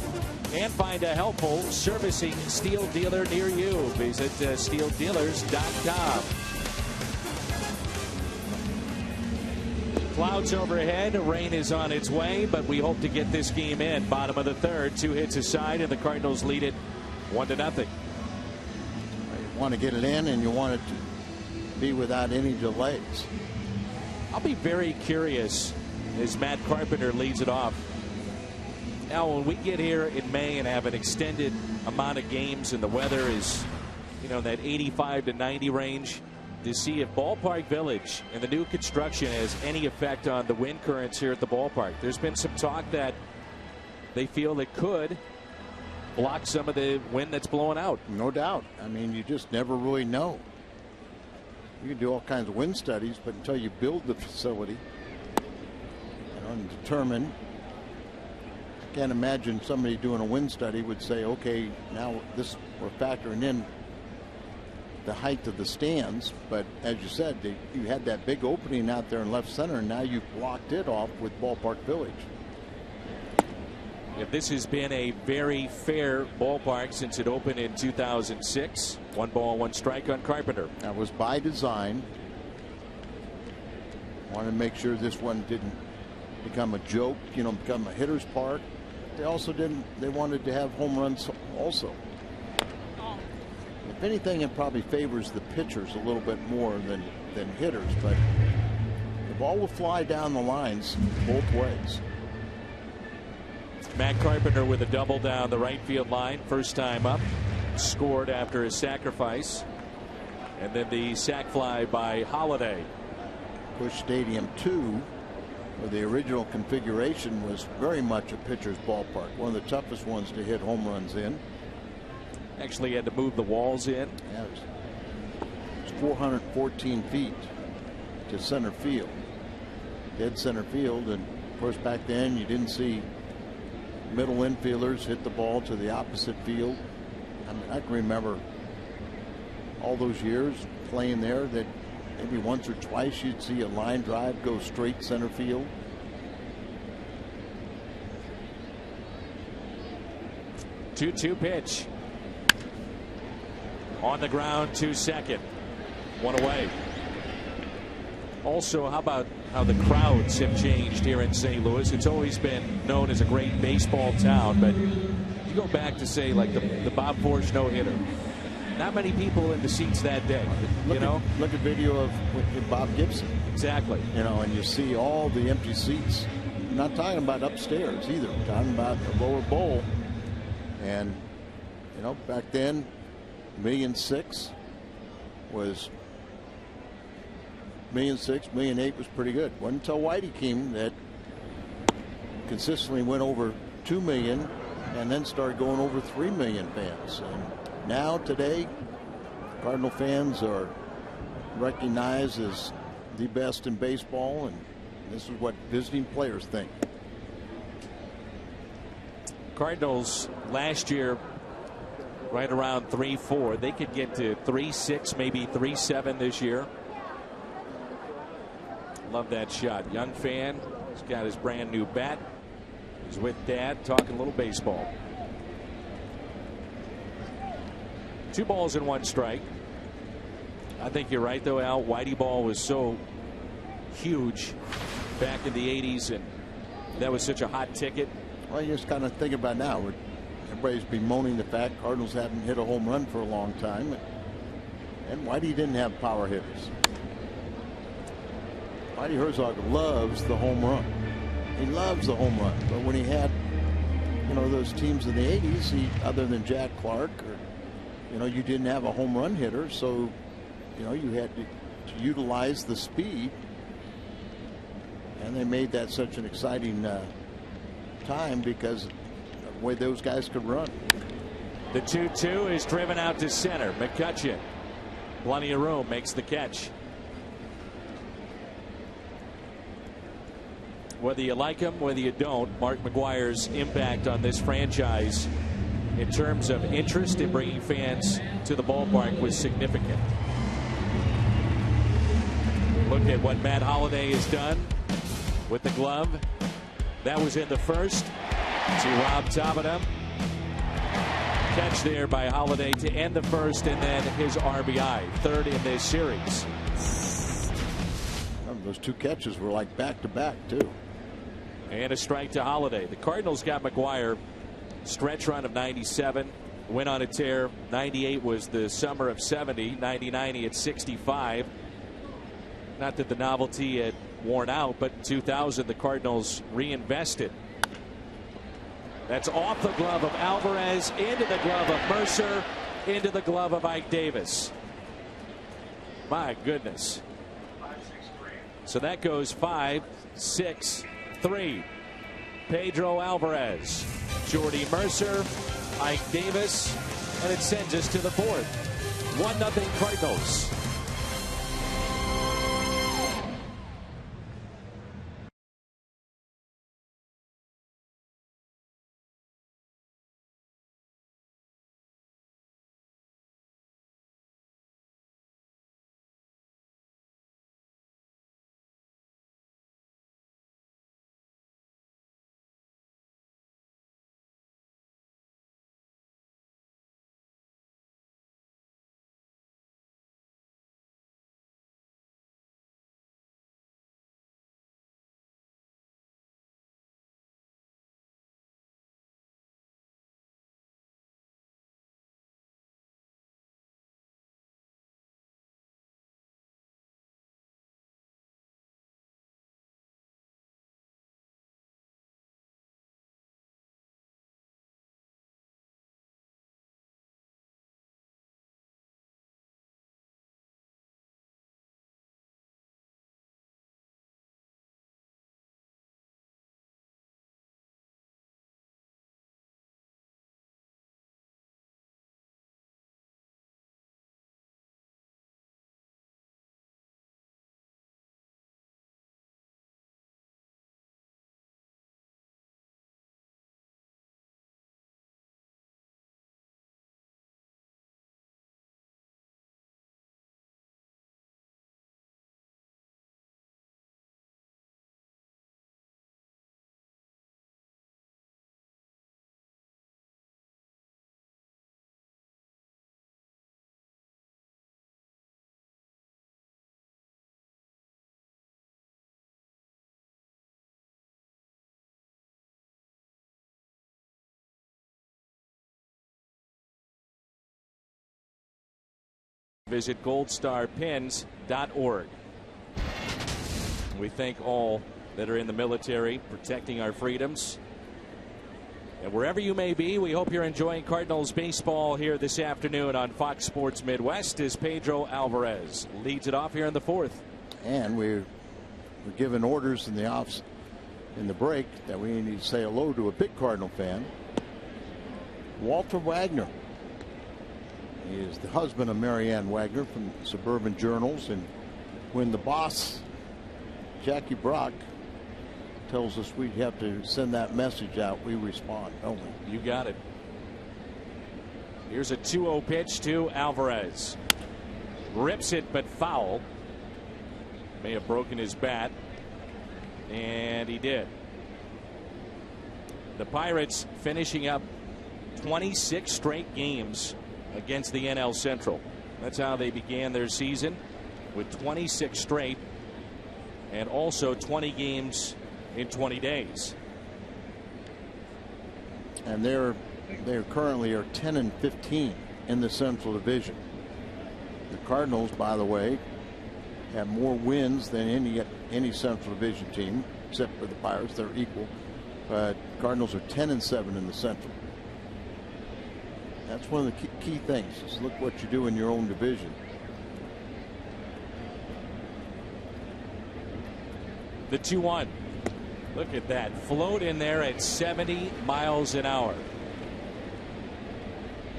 And find a helpful servicing steel dealer near you. Visit steeldealers.com. Clouds overhead, rain is on its way, but we hope to get this game in. Bottom of the third, 2 hits aside, and the Cardinals lead it 1-0. You want to get it in, and you want it to be without any delays. I'll be very curious as Matt Carpenter leads it off. Now, when we get here in May and have an extended amount of games and the weather is, that 85 to 90 range, to see if Ballpark Village and the new construction has any effect on the wind currents here at the ballpark. There's been some talk that they feel it could block some of the wind that's blowing out. No doubt. I mean, you just never really know. You can do all kinds of wind studies, but until you build the facility and determine, I can't imagine somebody doing a wind study would say, okay, now this we're factoring in the height of the stands, but as you said, you had that big opening out there in left center, and now you've blocked it off with Ballpark Village. If this has been a very fair ballpark since it opened in 2006. 1 ball, 1 strike on Carpenter. That was by design. Wanted to make sure this one didn't become a joke, become a hitter's park. They also they wanted to have home runs also. If anything, it probably favors the pitchers a little bit more than hitters, but the ball will fly down the lines both ways. Matt Carpenter with a double down the right field line. First time up. Scored after his sacrifice. And then the sac fly by Holliday. Busch Stadium 2, where the original configuration was very much a pitcher's ballpark. One of the toughest ones to hit home runs in. Actually had to move the walls in. Yeah, it's 414 feet to center field. Dead center field. And of course, back then you didn't see middle infielders hit the ball to the opposite field. I mean, I can remember all those years playing there that maybe once or twice you'd see a line drive go straight center field. Two pitch. On the ground to second. 1 away. Also, how about how the crowds have changed here in St. Louis? It's always been known as a great baseball town, but you go back to, say, like the Bob Forge no-hitter. Not many people in the seats that day. Look at video of Bob Gibson. Exactly. And you see all the empty seats. I'm not talking about upstairs either. I'm talking about the lower bowl. And back then, $1.6 million was $1.6 million, $1.8 million was pretty good. Wasn't until Whitey came that consistently went over $2 million and then started going over 3 million fans. And now today, Cardinal fans are recognized as the best in baseball, and this is what visiting players think. Cardinals last year right around 3-4. They could get to 3-6, maybe 3-7 this year. Love that shot. Young fan. He's got his brand new bat. He's with Dad talking a little baseball. 2 balls and 1 strike. I think you're right, though, Al. Whitey ball was so huge back in the 80s, and that was such a hot ticket. Well, you just kind of think about now. Everybody's bemoaning the fact Cardinals haven't hit a home run for a long time. And Whitey didn't have power hitters. Whitey Herzog loves the home run. He loves the home run. But when he had, those teams in the 80s, other than Jack Clark, you didn't have a home run hitter. So, you had to utilize the speed. And they made that such an exciting time because of the way those guys could run. The 2-2 is driven out to center. McCutcheon, plenty of room, makes the catch. Whether you like him, whether you don't, Mark McGwire's impact on this franchise in terms of interest in bringing fans to the ballpark was significant. Look at what Matt Holliday has done with the glove. That was in the first. To Rob Tabata. Catch there by Holliday to end the first, and then his RBI, third in this series. Those two catches were like back-to-back, too. And a strike to Holliday. The Cardinals got McGuire. Stretch run of 97. Went on a tear. 98 was the summer of 70. 99 he had 65. Not that the novelty had worn out, but in 2000 the Cardinals reinvested. That's off the glove of Alvarez, into the glove of Mercer, into the glove of Ike Davis. My goodness. So that goes 5-6-3. Pedro Alvarez, Jordy Mercer, Ike Davis, and it sends us to the fourth. 1-0 Cardinals. Visit goldstarpins.org. We thank all that are in the military protecting our freedoms. And wherever you may be, we hope you're enjoying Cardinals baseball here this afternoon on Fox Sports Midwest as Pedro Alvarez leads it off here in the fourth. And we're given orders in the break that we need to say hello to a big Cardinal fan, Walter Wagner. He is the husband of Marianne Wagner from Suburban Journals, and when the boss, Jackie Brock, tells us we have to send that message out, we respond, don't we? You got it. Here's a 2-0 pitch to Alvarez. Rips it, but foul. May have broken his bat, and he did. The Pirates finishing up 26 straight games against the NL Central. That's how they began their season, with 26 straight, and also 20 games in 20 days. And they're currently are 10-15 in the Central Division. The Cardinals, by the way, have more wins than any Central Division team, except for the Pirates. They're equal, but Cardinals are 10-7 in the Central. That's one of the key things, is look what you do in your own division. The 2-1. Look at that. Float in there at 70 miles an hour.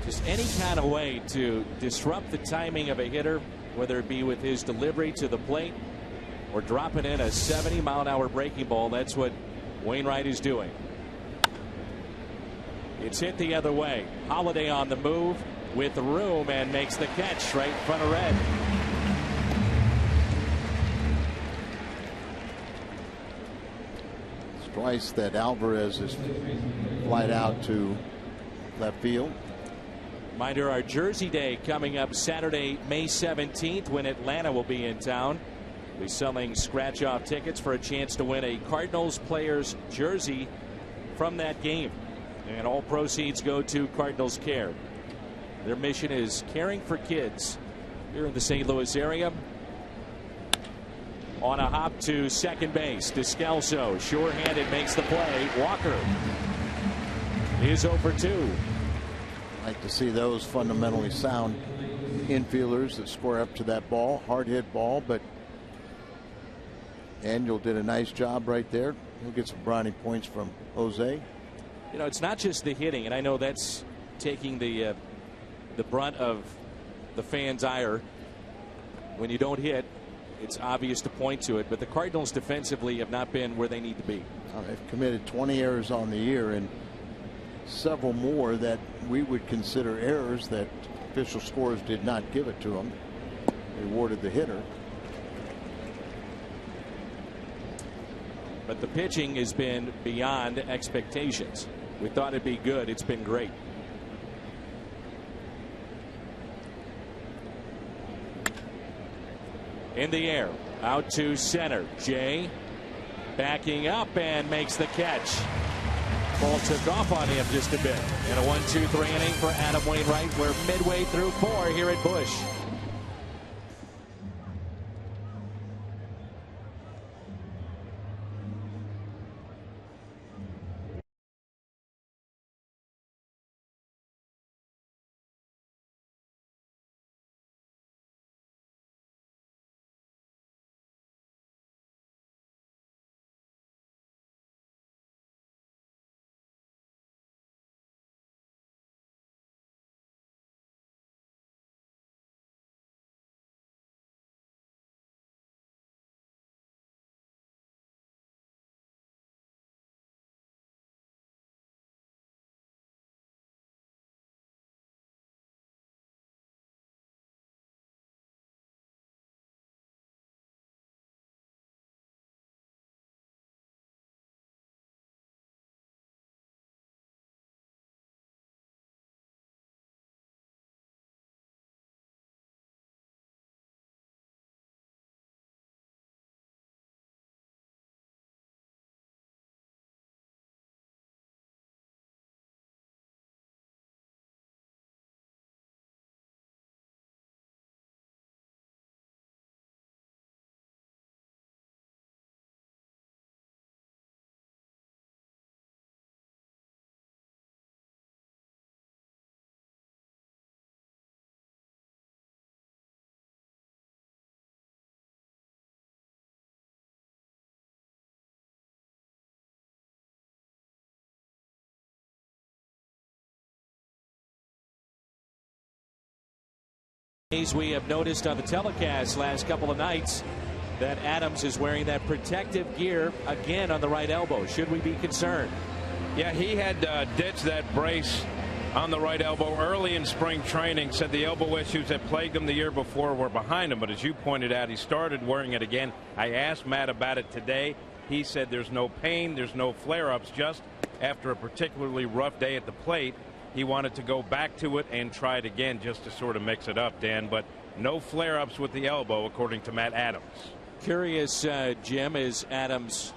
Just any kind of way to disrupt the timing of a hitter, whether it be with his delivery to the plate or dropping in a 70-mile-an-hour breaking ball. That's what Wainwright is doing. It's hit the other way. Holliday on the move with room and makes the catch right in front of Red. Twice that Alvarez is flied out to left field. Reminder, our Jersey Day coming up Saturday, May 17th, when Atlanta will be in town. We'll be selling scratch-off tickets for a chance to win a Cardinals player's jersey from that game. And all proceeds go to Cardinals Care. Their mission is caring for kids here in the St. Louis area. On a hop to second base, DESCALSO, sure-handed, makes the play. Walker is 0 for 2. Like to see those fundamentally sound infielders that square up to that ball. Hard hit ball, but Daniel did a nice job right there. He'll get some brownie points from Jose. You know, it's not just the hitting, and I know that's taking the brunt of the fans' ire. When you don't hit, it's obvious to point to it, but the Cardinals defensively have not been where they need to be. They've committed 20 errors on the year, and several more that we would consider errors that official scores did not give it to them. They awarded the hitter. But the pitching has been beyond expectations. We thought it'd be good. It's been great. In the air, out to center. Jay backing up and makes the catch. Ball took off on him just a bit. In a 1-2-3 inning for Adam Wainwright. We're midway through 4 here at Busch. We have noticed on the telecast last couple of nights that Adams is wearing that protective gear again on the right elbow. Should we be concerned? Yeah, he had ditched that brace on the right elbow early in spring training. Said the elbow issues that plagued him the year before were behind him, but as you pointed out, he started wearing it again. I asked Matt about it today. He said there's no pain, there's no flare-ups, just after a particularly rough day at the plate, he wanted to go back to it and try it again just to sort of mix it up, Dan, but no flare-ups with the elbow, according to Matt Adams. Curious, Jim, as Adams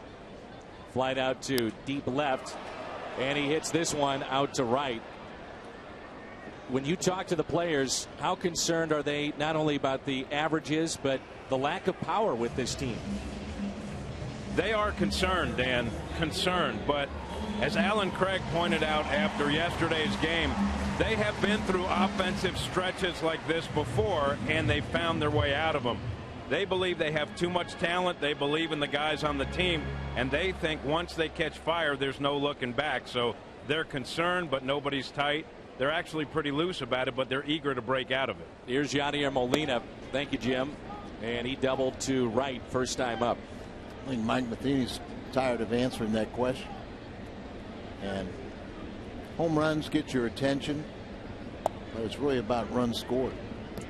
flied out to deep left, and he hits this one out to right. When you talk to the players, how concerned are they not only about the averages, but the lack of power with this team? They are concerned, Dan, concerned, but as Alan Craig pointed out after yesterday's game, they have been through offensive stretches like this before, and they found their way out of them. They believe they have too much talent. They believe in the guys on the team, and they think once they catch fire, there's no looking back. So they're concerned, but nobody's tight. They're actually pretty loose about it, but they're eager to break out of it. Here's Yadier Molina. Thank you, Jim. And he doubled to right first time up. I think Mike Matheny's tired of answering that question. And home runs get your attention, but it's really about runs scored.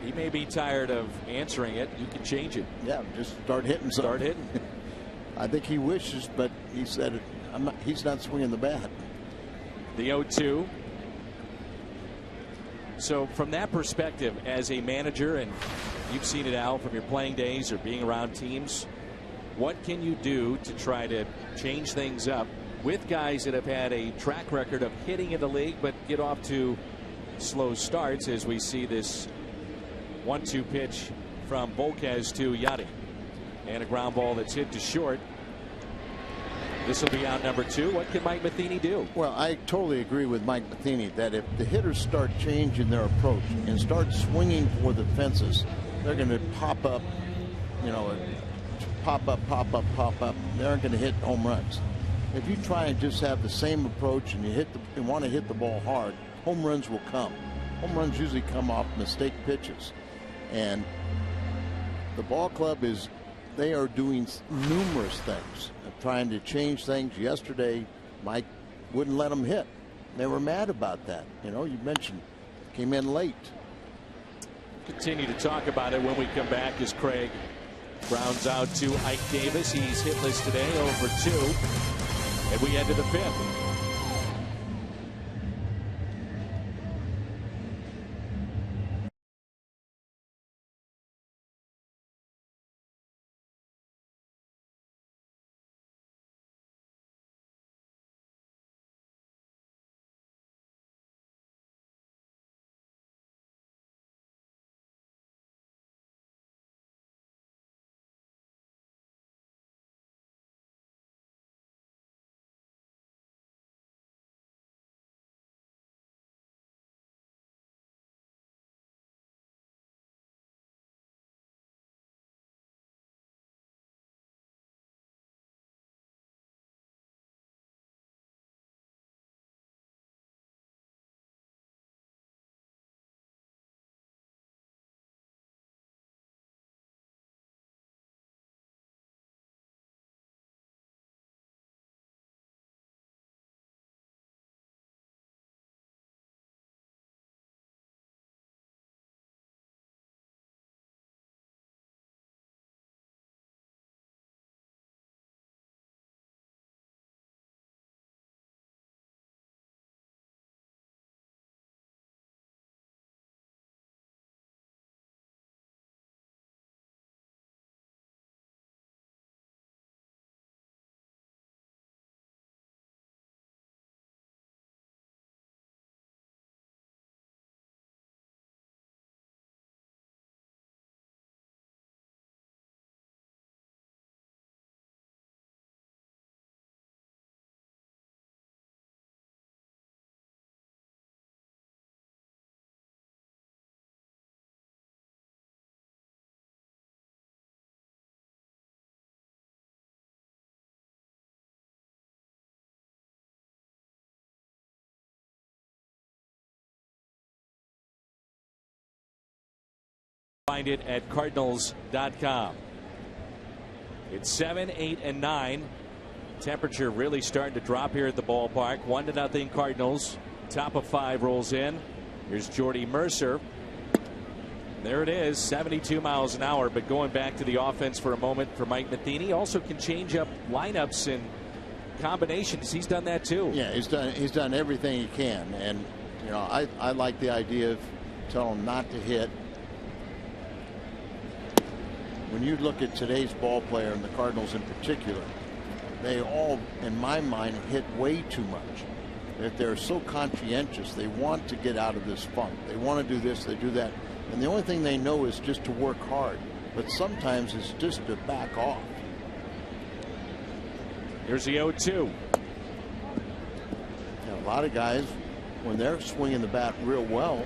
He may be tired of answering it. You can change it. Yeah, just start hitting something. Start hitting. I think he wishes, but he said it he's not swinging the bat. The 0-2. So from that perspective, as a manager, and you've seen it, Al, from your playing days or being around teams, what can you do to try to change things up with guys that have had a track record of hitting in the league but get off to slow starts, as we see this 1-2 pitch from Volquez to Yanni, and a ground ball that's hit to short. This will be out number 2. What can Mike Matheny do? Well, I totally agree with Mike Matheny that if the hitters start changing their approach and start swinging for the fences, they're going to pop up, you know, pop up. They aren't going to hit home runs. If you try and just have the same approach and you want to hit the ball hard, home runs will come. Home runs usually come off mistake pitches, and the ball club they are doing numerous things, trying to change things. Yesterday, Mike wouldn't let them hit. They were mad about that. You know, you mentioned came in late. Continue to talk about it when we come back as Craig grounds out to Ike Davis. He's hitless today, 0-2, and we head to the 5th. Find it at Cardinals.com. It's 7, 8, and 9. Temperature really starting to drop here at the ballpark. 1-0 Cardinals. Top of 5 rolls in. Here's Jordy Mercer. There it is, 72 miles an hour. But going back to the offense for a moment for Mike Matheny, also can change up lineups and combinations. He's done that too. Yeah, he's done everything he can, and you know, I like the idea of telling him not to hit. When you look at today's ball player, and the Cardinals in particular, they all, in my mind, hit way too much. That they're so conscientious. They want to get out of this funk. They want to do this, they do that. And the only thing they know is just to work hard. But sometimes it's just to back off. Here's the 0-2. A lot of guys, when they're swinging the bat real well,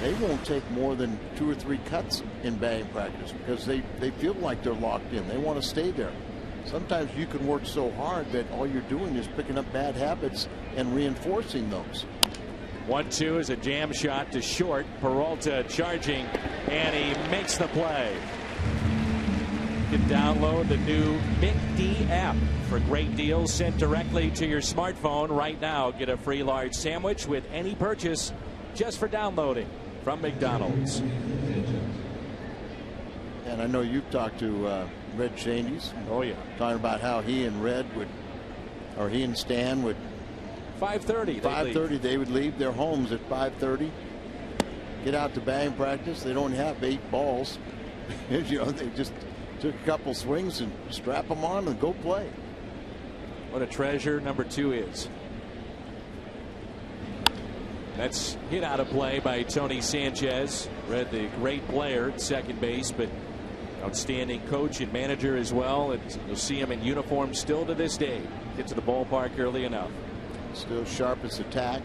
they won't take more than 2 or 3 cuts in batting practice because they feel like they're locked in. They want to stay there. Sometimes you can work so hard that all you're doing is picking up bad habits and reinforcing those. 1-2 is a jam shot to short. Peralta charging, and he makes the play. You can download the new McD app for great deals sent directly to your smartphone right now. Get a free large sandwich with any purchase just for downloading from McDonald's. And I know you've talked to Red Shaney's. Oh yeah. Talking about how he and Red would or he and Stan would 5:30. 5:30 they would leave their homes at 5:30, get out to batting practice. They don't have 8 balls. You know, they just took a couple swings and strap them on and go play. What a treasure number 2 is. That's hit out of play by Tony Sanchez. Read the great player at second base, but outstanding coach and manager as well. And you'll see him in uniform still to this day. Get to the ballpark early enough. Still sharpest attack,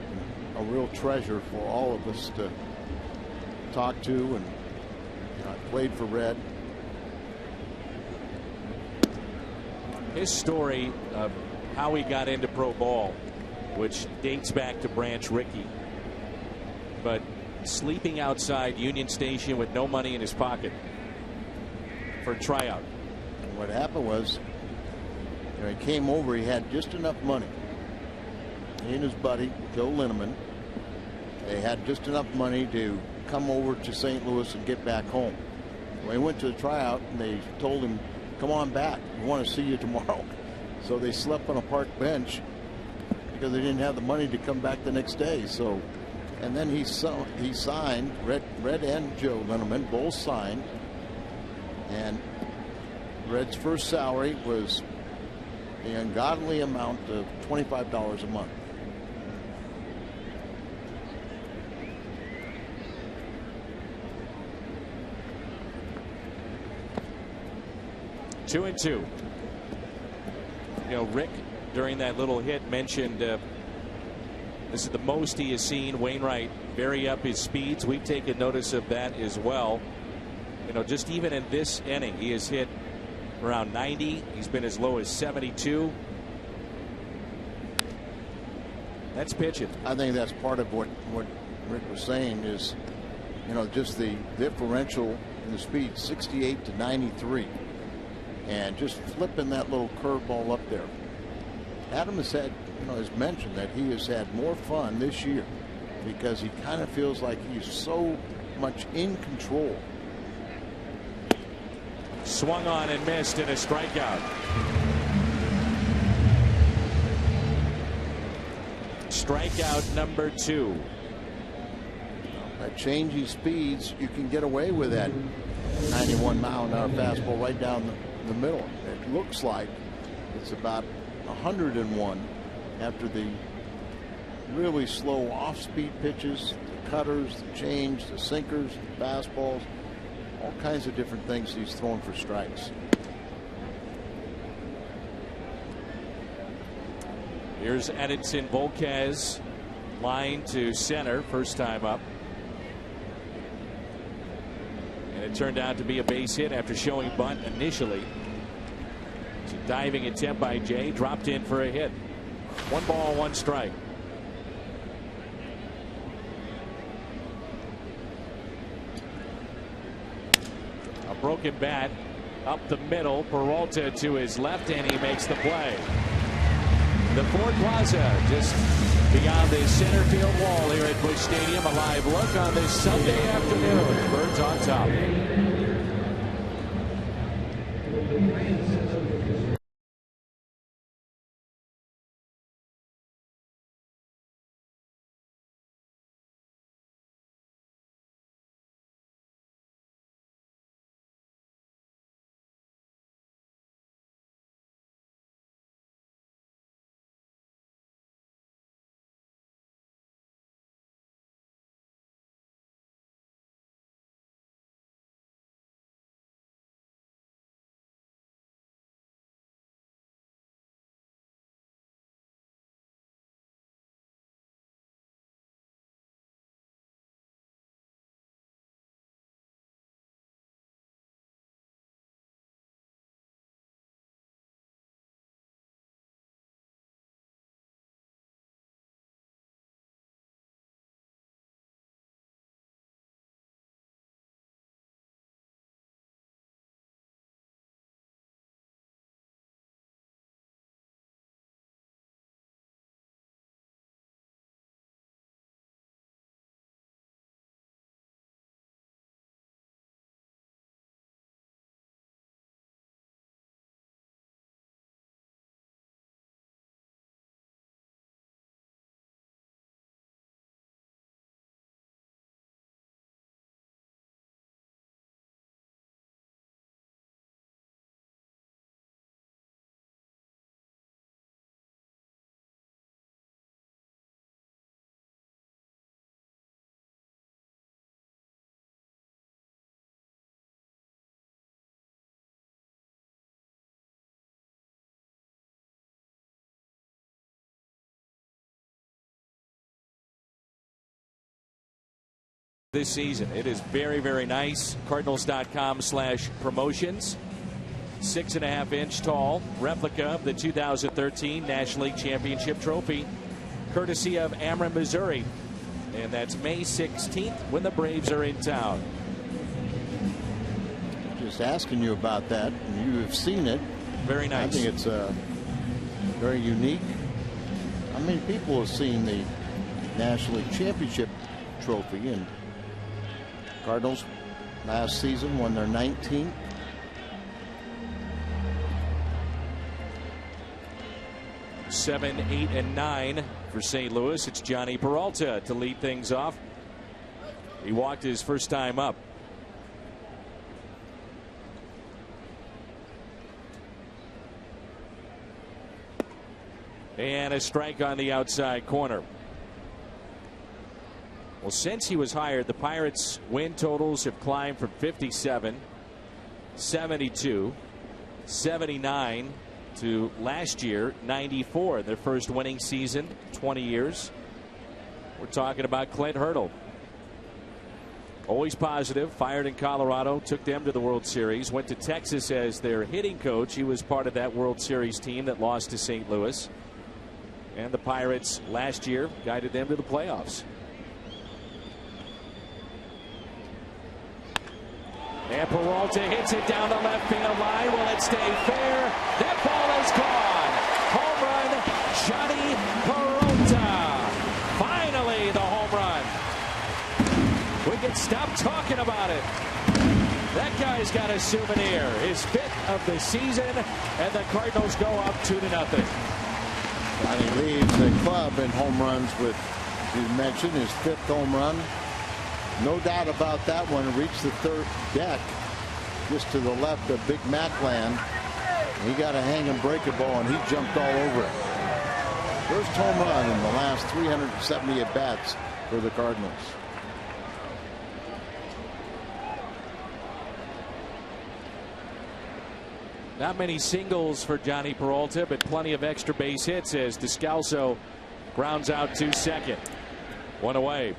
and a real treasure for all of us to talk to. And I played for Red. His story of how he got into pro ball, which dates back to Branch Rickey, but sleeping outside Union Station with no money in his pocket for a tryout. And what happened was, he came over, he had just enough money. He and his buddy Joe Linneman, they had just enough money to come over to St. Louis and get back home. When he went to the tryout, and they told him, come on back, we want to see you tomorrow. So they slept on a park bench because they didn't have the money to come back the next day. So, and then he signed, Red and Joe Linneman both signed, and Red's first salary was the ungodly amount of $25 a month. Two and two. You know, Rick during that little hit mentioned this is the most he has seen Wainwright vary up his speeds. We've taken notice of that as well. You know, just even in this inning, he has hit around 90. He's been as low as 72. That's pitching. I think that's part of what Rick was saying is, you know, just the differential in the speed, 68 to 93. And just flipping that little curveball up there. Adam has said, has mentioned that he has had more fun this year because he kind of feels like he's so much in control. Swung on and missed in a strikeout. Strikeout number 2. At changing speeds, you can get away with that 91-mile-an-hour fastball right down the middle. It looks like it's about 101 after the really slow off-speed pitches, the cutters, the change, the sinkers, the fastballs, all kinds of different things he's throwing for strikes. Here's Edinson Volquez, line to center, first time up. And it turned out to be a base hit after showing bunt initially. It's a diving attempt by Jay, dropped in for a hit. 1 ball, 1 strike. A broken bat up the middle. Peralta to his left, and he makes the play. The Ford Plaza just beyond the center field wall here at Busch Stadium. A live look on this Sunday afternoon. Birds on top. this season. It is very, very nice. Cardinals.com/promotions. 6.5-inch tall replica of the 2013 National League Championship trophy, courtesy of Ameren, Missouri. And that's May 16th when the Braves are in town. Just asking you about that, and you have seen it. Very nice. I think it's very unique. How many people have seen the National League Championship trophy? And Cardinals last season won their 19th. Seven, 8, and 9 for St. Louis. It's Johnny Peralta to lead things off. He walked his first time up. And a strike on the outside corner. Well, since he was hired, the Pirates' win totals have climbed from 57, 72, 79 to last year 94, their first winning season, 20 years. We're talking about Clint Hurdle. Always positive, fired in Colorado, took them to the World Series, went to Texas as their hitting coach. He was part of that World Series team that lost to St. Louis. And the Pirates last year guided them to the playoffs. And Peralta hits it down the left field line. Will it stay fair? That ball is gone. Home run, Johnny Peralta. Finally, the home run. We can stop talking about it. That guy's got a souvenir. His 5th of the season, and the Cardinals go up 2-0. Johnny leads the club in home runs with, you mentioned, his 5th home run. No doubt about that one. Reached the 3rd deck just to the left of Big Macland. He got a hang and break a ball, and he jumped all over it. First home run in the last 370 at bats for the Cardinals. Not many singles for Johnny Peralta, but plenty of extra base hits as DESCALSO grounds out to second. One away.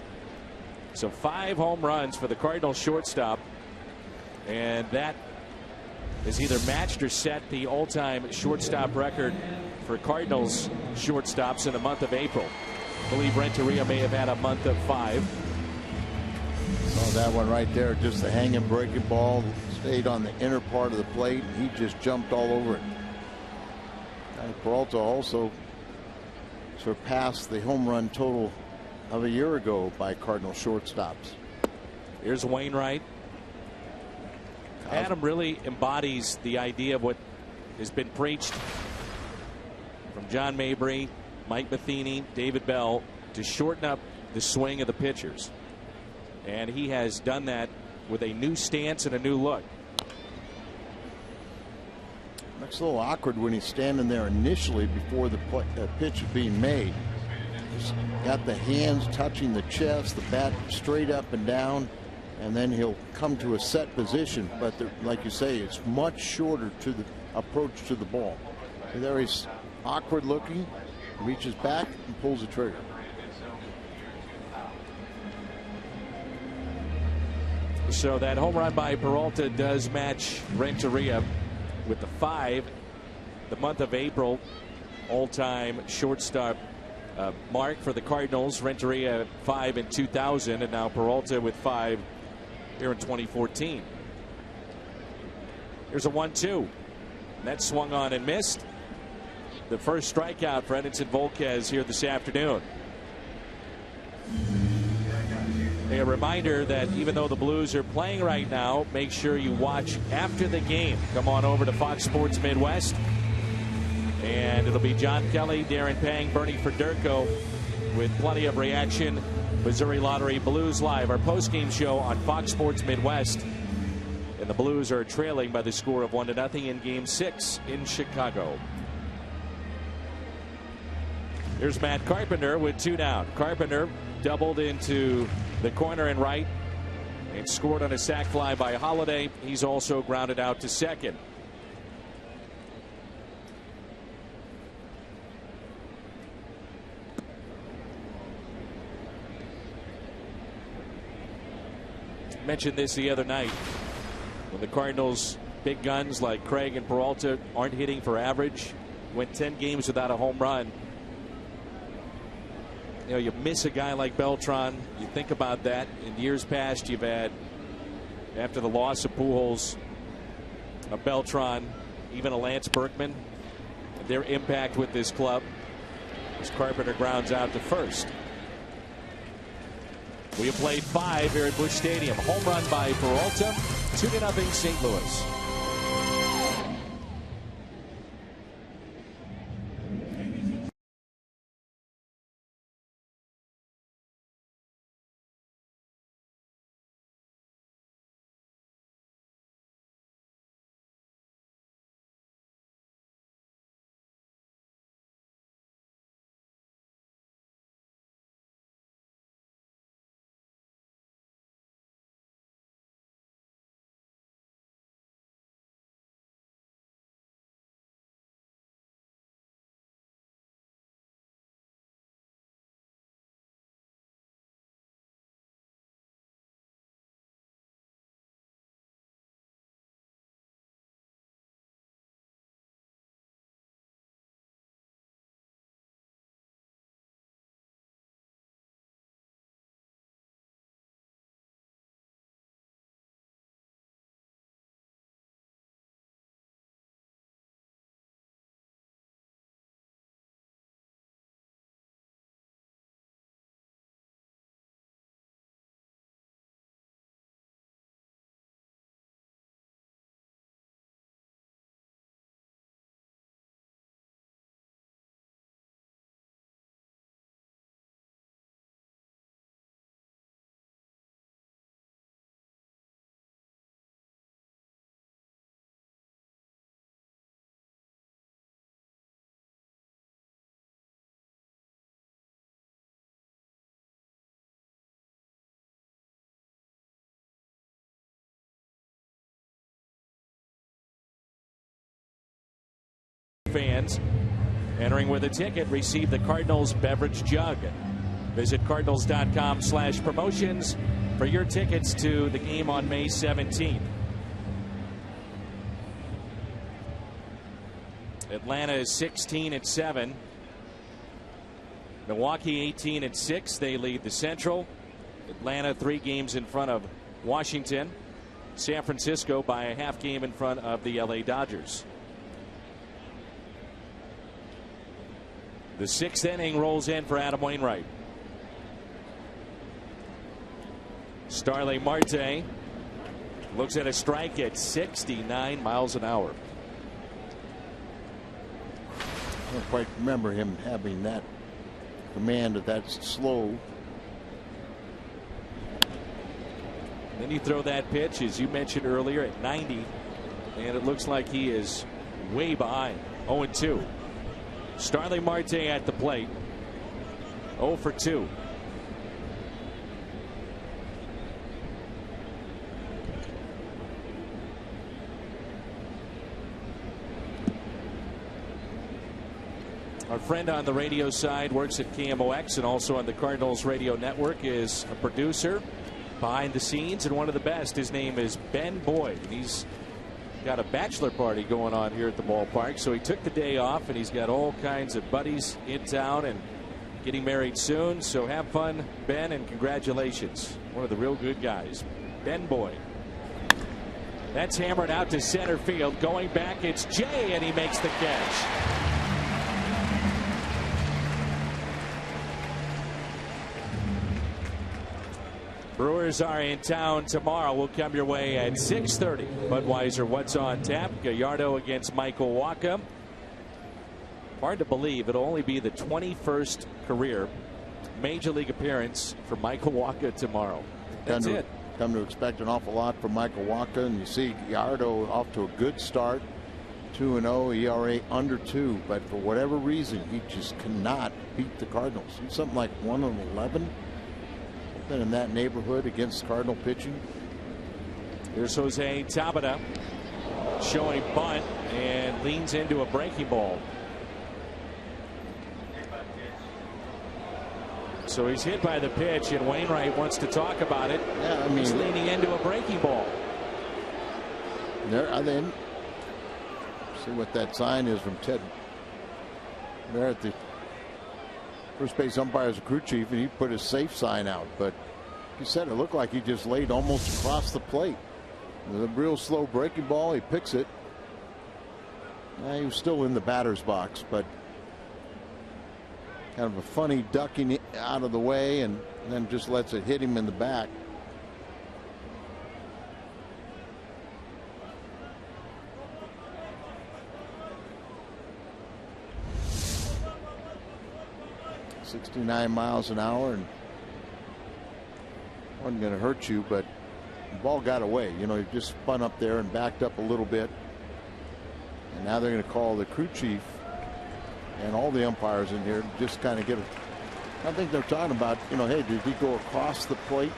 So 5 home runs for the Cardinals shortstop. And that is either matched or set the all-time shortstop record for Cardinals shortstops in the month of April. I believe Renteria may have had a month of 5. Oh, that one right there, just the hanging breaking ball, stayed on the inner part of the plate. He just jumped all over it. And Peralta also surpassed the home run total of a year ago by Cardinal shortstops. Here's Wainwright. Adam really embodies the idea of what has been preached from John Mabry, Mike Matheny, David Bell, to shorten up the swing of the pitchers. And he has done that with a new stance and a new look. Looks a little awkward when he's standing there initially before the pitch is being made. He's got the hands touching the chest, the bat straight up and down, and then he'll come to a set position. But like you say, it's much shorter to the approach to the ball. So there he's awkward looking, reaches back and pulls the trigger. So that home run by Peralta does match Renteria with the 5. The month of April all-time shortstop mark for the Cardinals. Renteria 5 in 2000, and now Peralta with 5 here in 2014. Here's a 1-2. That swung on and missed. The first strikeout for Edinson Volquez here this afternoon. A reminder that even though the Blues are playing right now, make sure you watch after the game. Come on over to Fox Sports Midwest. And it'll be John Kelly, Darren Pang, Bernie Federko with plenty of reaction. Missouri Lottery Blues Live, our postgame show on Fox Sports Midwest. And the Blues are trailing by the score of 1-0 in Game 6 in Chicago. Here's Matt Carpenter with 2 down. Carpenter doubled into the corner and right and scored on a sac fly by Holliday. He's also grounded out to second. mentioned this the other night. When the Cardinals' big guns like Craig and Peralta aren't hitting for average, went 10 games without a home run. You know, you miss a guy like Beltran. You think about that. In years past, you've had, after the loss of Pujols, a Beltran, even a Lance Berkman, their impact with this club as Carpenter grounds out to first. We have played 5 here at Busch Stadium. Home run by Peralta, 2-0 St. Louis. Fans entering with a ticket receive the Cardinals beverage jug. Visit cardinals.com/promotions for your tickets to the game on May 17th. Atlanta is 16-7. Milwaukee 18-6. They lead the Central. Atlanta 3 games in front of Washington. San Francisco by a half game in front of the LA Dodgers. The 6th inning rolls in for Adam Wainwright. Starling Marte looks at a strike at 69 miles an hour. I don't quite remember him having that command of that slow. Then you throw that pitch, as you mentioned earlier, at 90, and it looks like he is way behind. 0-2. Starling Marte at the plate. 0 for 2. Our friend on the radio side works at KMOX and also on the Cardinals radio network, is a producer behind the scenes and one of the best. His name is Ben Boyd. He's got a bachelor party going on here at the ballpark, so he took the day off, and he's got all kinds of buddies in town and getting married soon. So have fun, Ben, and congratulations. One of the real good guys, Ben Boyd. That's hammered out to center field. Going back, it's Jay, and he makes the catch. Brewers are in town tomorrow. We'll come your way at 6:30. Budweiser, what's on tap? Gallardo against Michael Wacha. Hard to believe it'll only be the 21st career Major League appearance for Michael Wacha tomorrow. That's it. Come to expect an awful lot from Michael Wacha, and you see Gallardo off to a good start. 2-0, ERA under 2, but for whatever reason, he just cannot beat the Cardinals. He's something like 1-11. Been in that neighborhood against Cardinal pitching. Here's Jose Tabata showing bunt and leans into a breaking ball. So he's hit by the pitch, and Wainwright wants to talk about it. Yeah, I mean, he's leaning into a breaking ball. There, then see what that sign is from Ted. There at the first base umpire's crew chief, and he put his safe sign out. But he said it looked like he just laid almost across the plate. It was a real slow breaking ball. He picks it. He was still in the batter's box, but kind of a funny ducking out of the way, and then just lets it hit him in the back. .69 miles an hour, and wasn't going to hurt you, but the ball got away. You know, he just spun up there and backed up a little bit. And now they're going to call the crew chief and all the umpires in here to just kind of get I think they're talking about, you know, hey, did he go across the plate?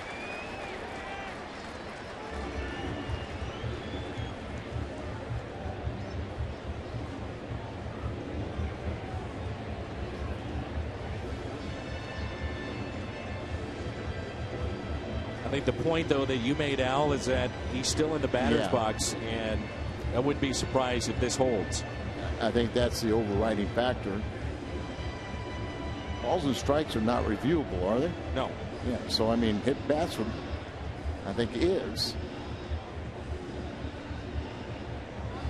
I think the point, though, that you made, Al, is that he's still in the batter's box, and I wouldn't be surprised if this holds. I think that's the overriding factor. Balls and strikes are not reviewable, are they? No. Yeah, so I mean, hit bats would, I think, is.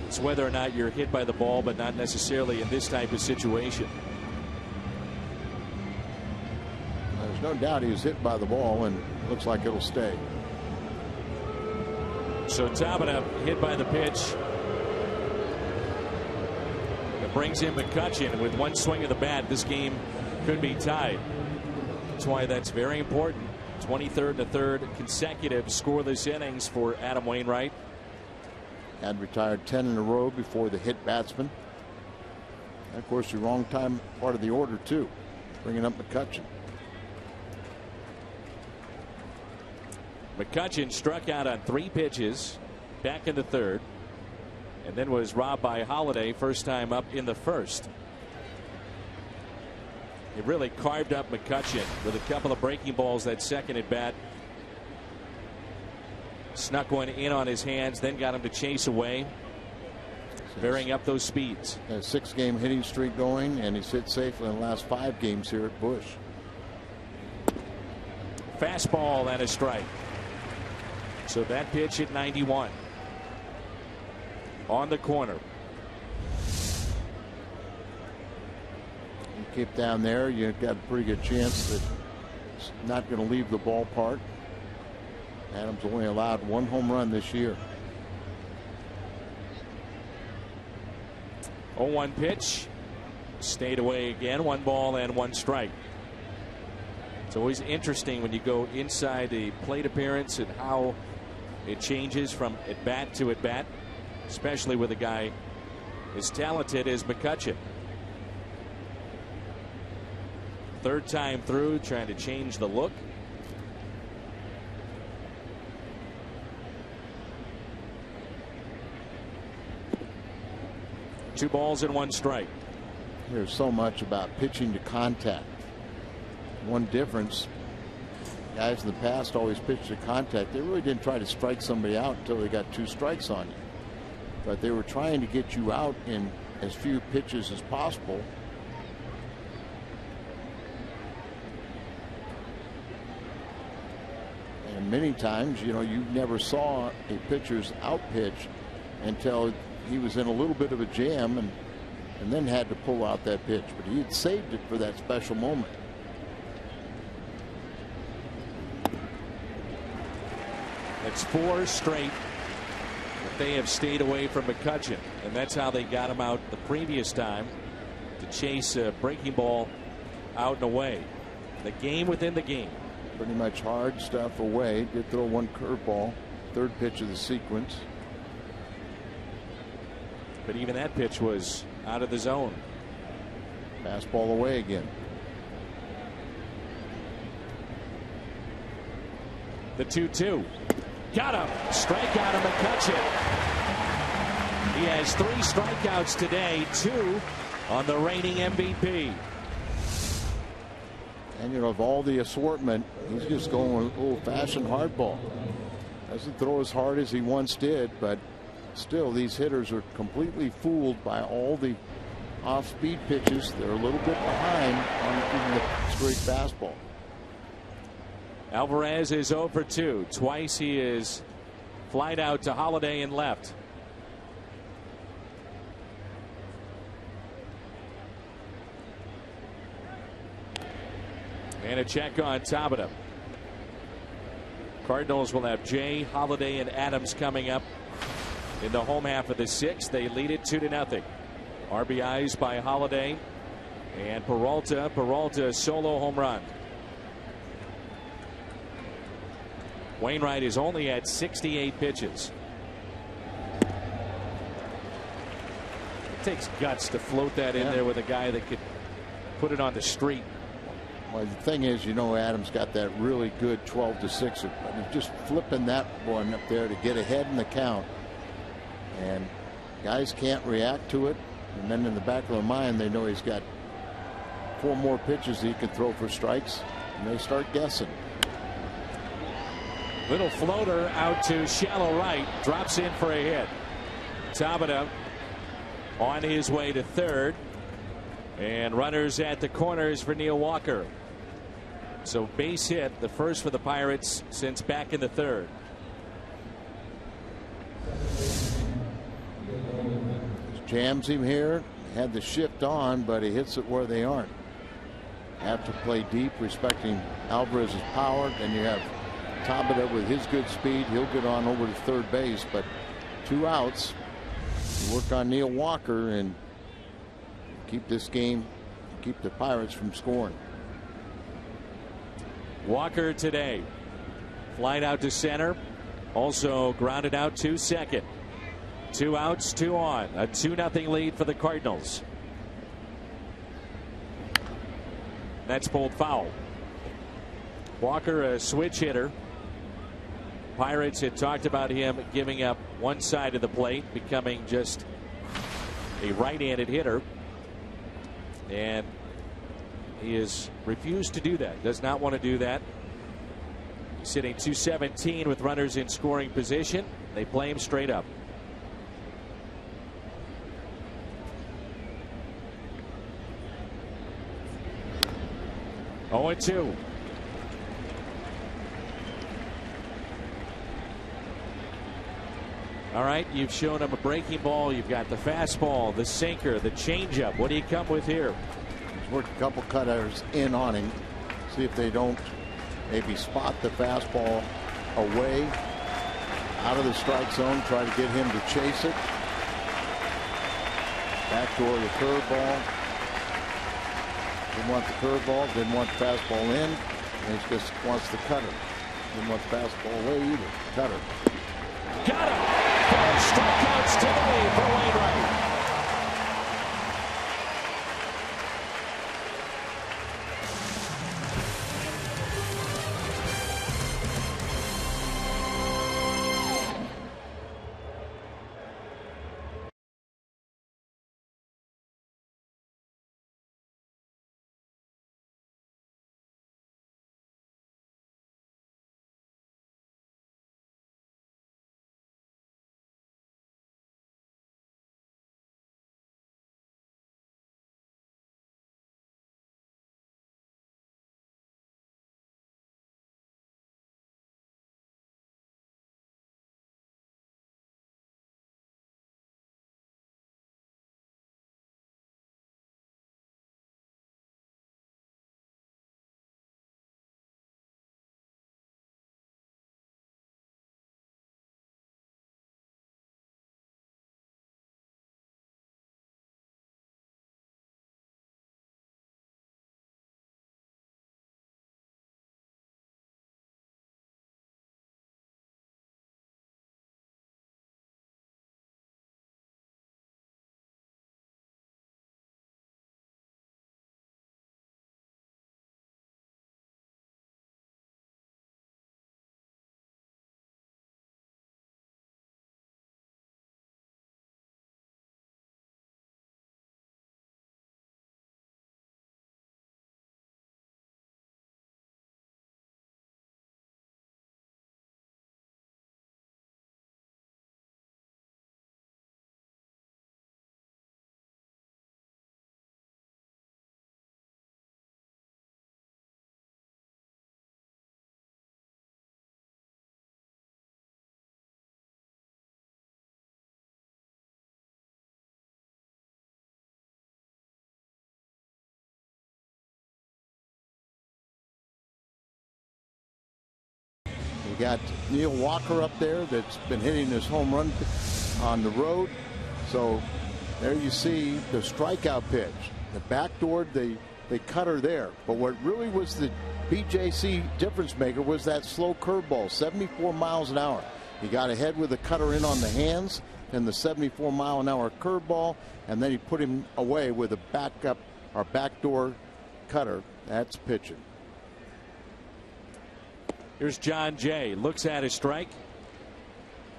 It's whether or not you're hit by the ball, but not necessarily in this type of situation. There's no doubt he was hit by the ball, and looks like it'll stay. So Tabata hit by the pitch. It brings in McCutchen. With one swing of the bat, this game could be tied. That's why that's very important. 23rd to 3rd consecutive scoreless innings for Adam Wainwright. Had retired 10 in a row before the hit batsman. And of course, the wrong time part of the order too, bringing up McCutchen. McCutchen struck out on 3 pitches back in the 3rd, and then was robbed by Holliday first time up in the 1st. It really carved up McCutchen with a couple of breaking balls that second at bat. Snuck one in on his hands, then got him to chase away, varying up those speeds. A 6-game hitting streak going, and he's hit safely in the last 5 games here at Busch. Fastball and a strike. So that pitch at 91. On the corner. You keep down there, you've got a pretty good chance that it's not going to leave the ballpark. Adams only allowed 1 home run this year. 0-1 pitch. Stayed away again. 1 ball and 1 strike. It's always interesting when you go inside the plate appearance and how it changes from at bat to at bat, especially with a guy as talented as McCutchen. 3rd time through, trying to change the look. Two balls and 1 strike. There's so much about pitching to contact. One difference, guys in the past always pitched to contact. They really didn't try to strike somebody out until they got 2 strikes on you. But they were trying to get you out in as few pitches as possible. And many times, you know, you never saw a pitcher's out pitch until he was in a little bit of a jam and then had to pull out that pitch. But he had saved it for that special moment. It's 4 straight that they have stayed away from McCutchen, and that's how they got him out the previous time, to chase a breaking ball out and away. The game within the game. Pretty much hard stuff away. Did throw 1 curveball, 3rd pitch of the sequence. But even that pitch was out of the zone. Fastball away again. The 2-2. Got him. Strikeout of McCutchen. He has 3 strikeouts today, 2 on the reigning MVP. And, of all the assortment, he's just going with old-fashioned hardball. Doesn't throw as hard as he once did, but still, these hitters are completely fooled by all the off-speed pitches. They're a little bit behind on even the straight fastball. Alvarez is 0 for 2. Twice he is flied out to Holliday and left. And a check on top of him. Cardinals will have Jay, Holliday, and Adams coming up in the home half of the 6th. They lead it 2-0. RBIs by Holliday and Peralta. Peralta solo home run. Wainwright is only at 68 pitches. It takes guts to float that in there with a guy that could put it on the street. Well, the thing is, Adams got that really good 12-6. But he's just flipping that one up there to get ahead in the count. And guys can't react to it. And then in the back of their mind, they know he's got 4 more pitches that he can throw for strikes. And they start guessing. Little floater out to shallow right. Drops in for a hit. Tabata on his way to third. And runners at the corners for Neil Walker. So base hit, the first for the Pirates since back in the 3rd. Jams him here. Had the shift on, but he hits it where they aren't. Have to play deep, respecting Alvarez's power. Then you have Tabata with his good speed. He'll get on over to third base, but 2 outs. You work on Neil Walker and keep this game, keep the Pirates from scoring. Walker today flied out to center, also grounded out to second. 2 outs, 2 on. A 2-0 lead for the Cardinals. That's pulled foul. Walker, a switch hitter. Pirates had talked about him giving up one side of the plate, becoming just a right-handed hitter. And he has refused to do that. Does not want to do that. He's sitting 217 with runners in scoring position. They play him straight up. Oh, 0-2. All right, you've shown him a breaking ball. You've got the fastball, the sinker, the changeup. What do you come with here? He's worked a couple cutters in on him. See if they don't maybe spot the fastball away out of the strike zone. Try to get him to chase it. Backdoor the curveball. Didn't want the curveball. Didn't want the fastball in. And he just wants the cutter. Didn't want the fastball away either. Cutter. Got him. 4 strikeouts to the lead for Wainwright. got Neil Walker up there that's been hitting his home run on the road. So there you see the strikeout pitch. The backdoor, they cut her there. But what really was the BJC difference maker was that slow curveball, 74 miles an hour. He got ahead with the cutter in on the hands and the 74-mile-an-hour curveball, and then he put him away with a backdoor cutter. That's pitching. Here's John Jay. Looks at his strike.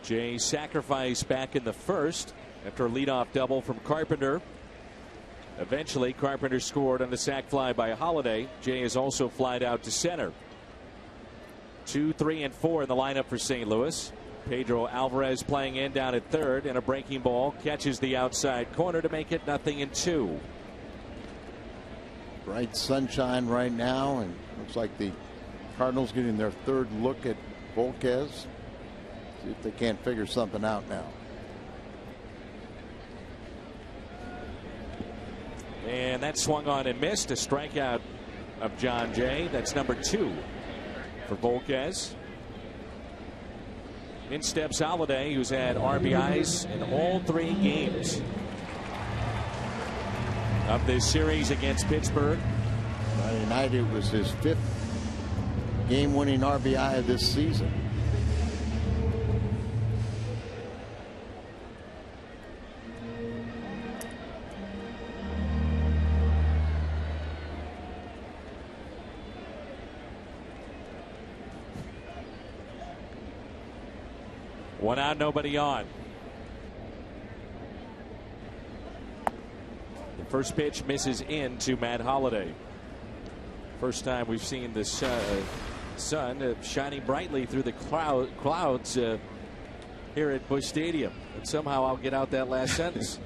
Jay sacrificed back in the first after a leadoff double from Carpenter. Eventually, Carpenter scored on the sac fly by Holliday. Jay is also flied out to center. 2, 3, and 4 in the lineup for St. Louis. Pedro Alvarez playing in down at third, and a breaking ball catches the outside corner to make it 0-2. Bright sunshine right now, and looks like the Cardinals getting their third look at Volquez. See if they can't figure something out now. And that swung on and missed. A strikeout of John Jay. That's number 2 for Volquez. In steps Holliday, who's had RBIs in all 3 games of this series against Pittsburgh. Friday night it was his 5th game-winning RBI of this season. One out, nobody on. The first pitch misses in to Matt Holliday. First time we've seen the sun shining brightly through the clouds here at Busch Stadium. And somehow I'll get out that last sentence.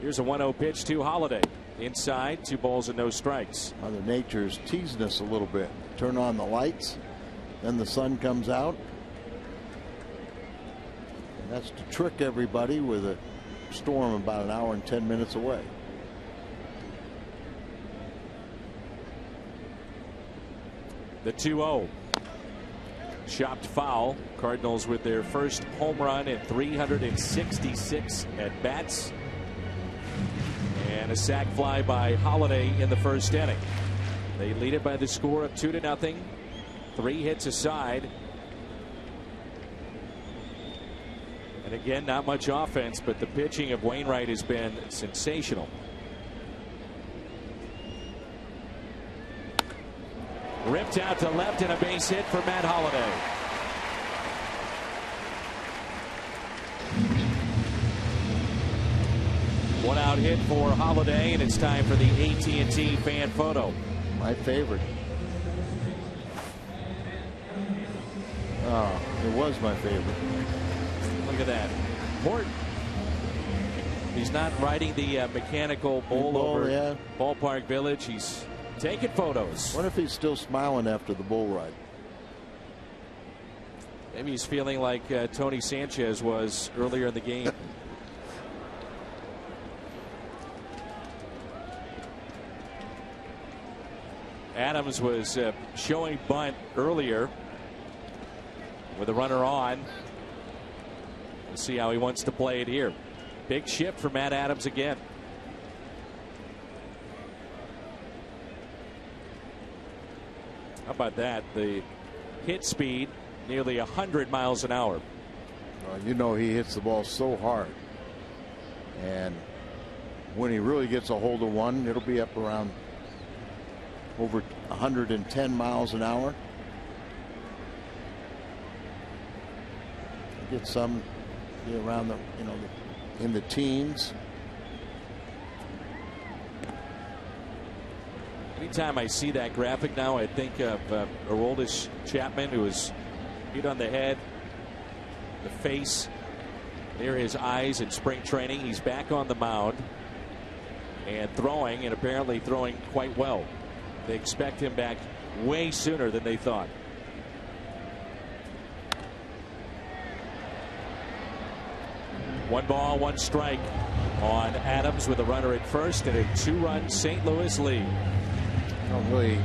Here's a 1-0 pitch to Holliday. Inside, 2 balls and no strikes. Mother Nature's teasing us a little bit. Turn on the lights, then the sun comes out. That's to trick everybody with a storm about an hour and 10 minutes away. The 2-0. Chopped foul. Cardinals with their first home run in 366 at bats. And a sac fly by Holliday in the first inning. They lead it by the score of 2-0. 3 hits aside. And again, not much offense, but the pitching of Wainwright has been sensational. Ripped out to left and a base hit for Matt Holliday. One out hit for Holliday, and it's time for the AT fan photo. My favorite. Oh, it was my favorite. Look at that. Morton. He's not riding the mechanical bull over Ballpark Village. He's taking photos. What if he's still smiling after the bull ride? Maybe he's feeling like Tony Sanchez was earlier in the game. Adams was showing bunt earlier with a runner on. We'll see how he wants to play it here. Big shift for Matt Adams again. How about that? The hit speed nearly 100 miles an hour. You know he hits the ball so hard. And when he really gets a hold of one, it'll be up around over 110 miles an hour. Get some around the, in the teens. Anytime I see that graphic now, I think of Aroldis Chapman, who was hit on the head, the face, near his eyes in spring training. He's back on the mound and throwing, and apparently throwing quite well. They expect him back way sooner than they thought. One ball, one strike on Adams with a runner at first and a 2-run St. Louis lead. Really,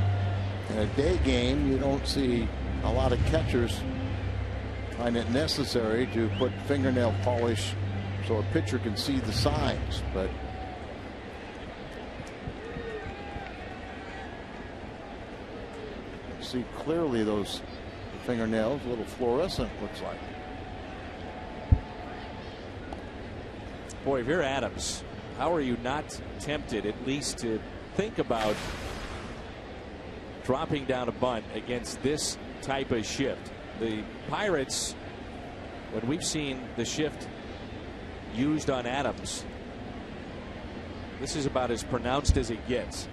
in a day game, you don't see a lot of catchers find it necessary to put fingernail polish so a pitcher can see the signs, but see clearly those fingernails, a little fluorescent, looks like. Boy, if you're Adams, how are you not tempted at least to think about dropping down a bunt against this type of shift? The Pirates, when we've seen the shift used on Adams, this is about as pronounced as it gets.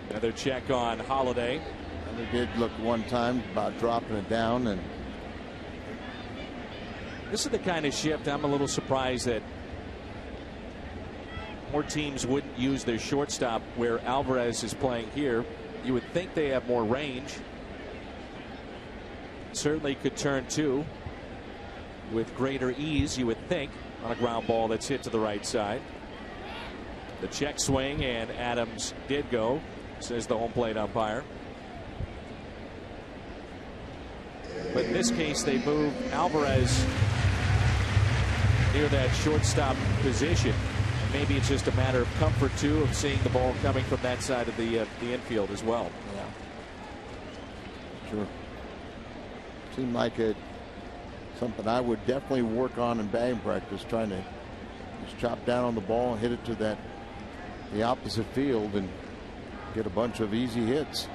Another check on Holliday. And they did look one time about dropping it down, and this is the kind of shift I'm a little surprised that more teams wouldn't use their shortstop where Alvarez is playing here. You would think they have more range. Certainly could turn two with greater ease, you would think, on a ground ball that's hit to the right side. The check swing, and Adams did go, says the home plate umpire. But in this case, they move Alvarez near that shortstop position. And maybe it's just a matter of comfort, too, of seeing the ball coming from that side of the infield as well. Yeah. Sure. Seemed like something I would definitely work on in batting practice, trying to just chop down on the ball and hit it to the opposite field and get a bunch of easy hits.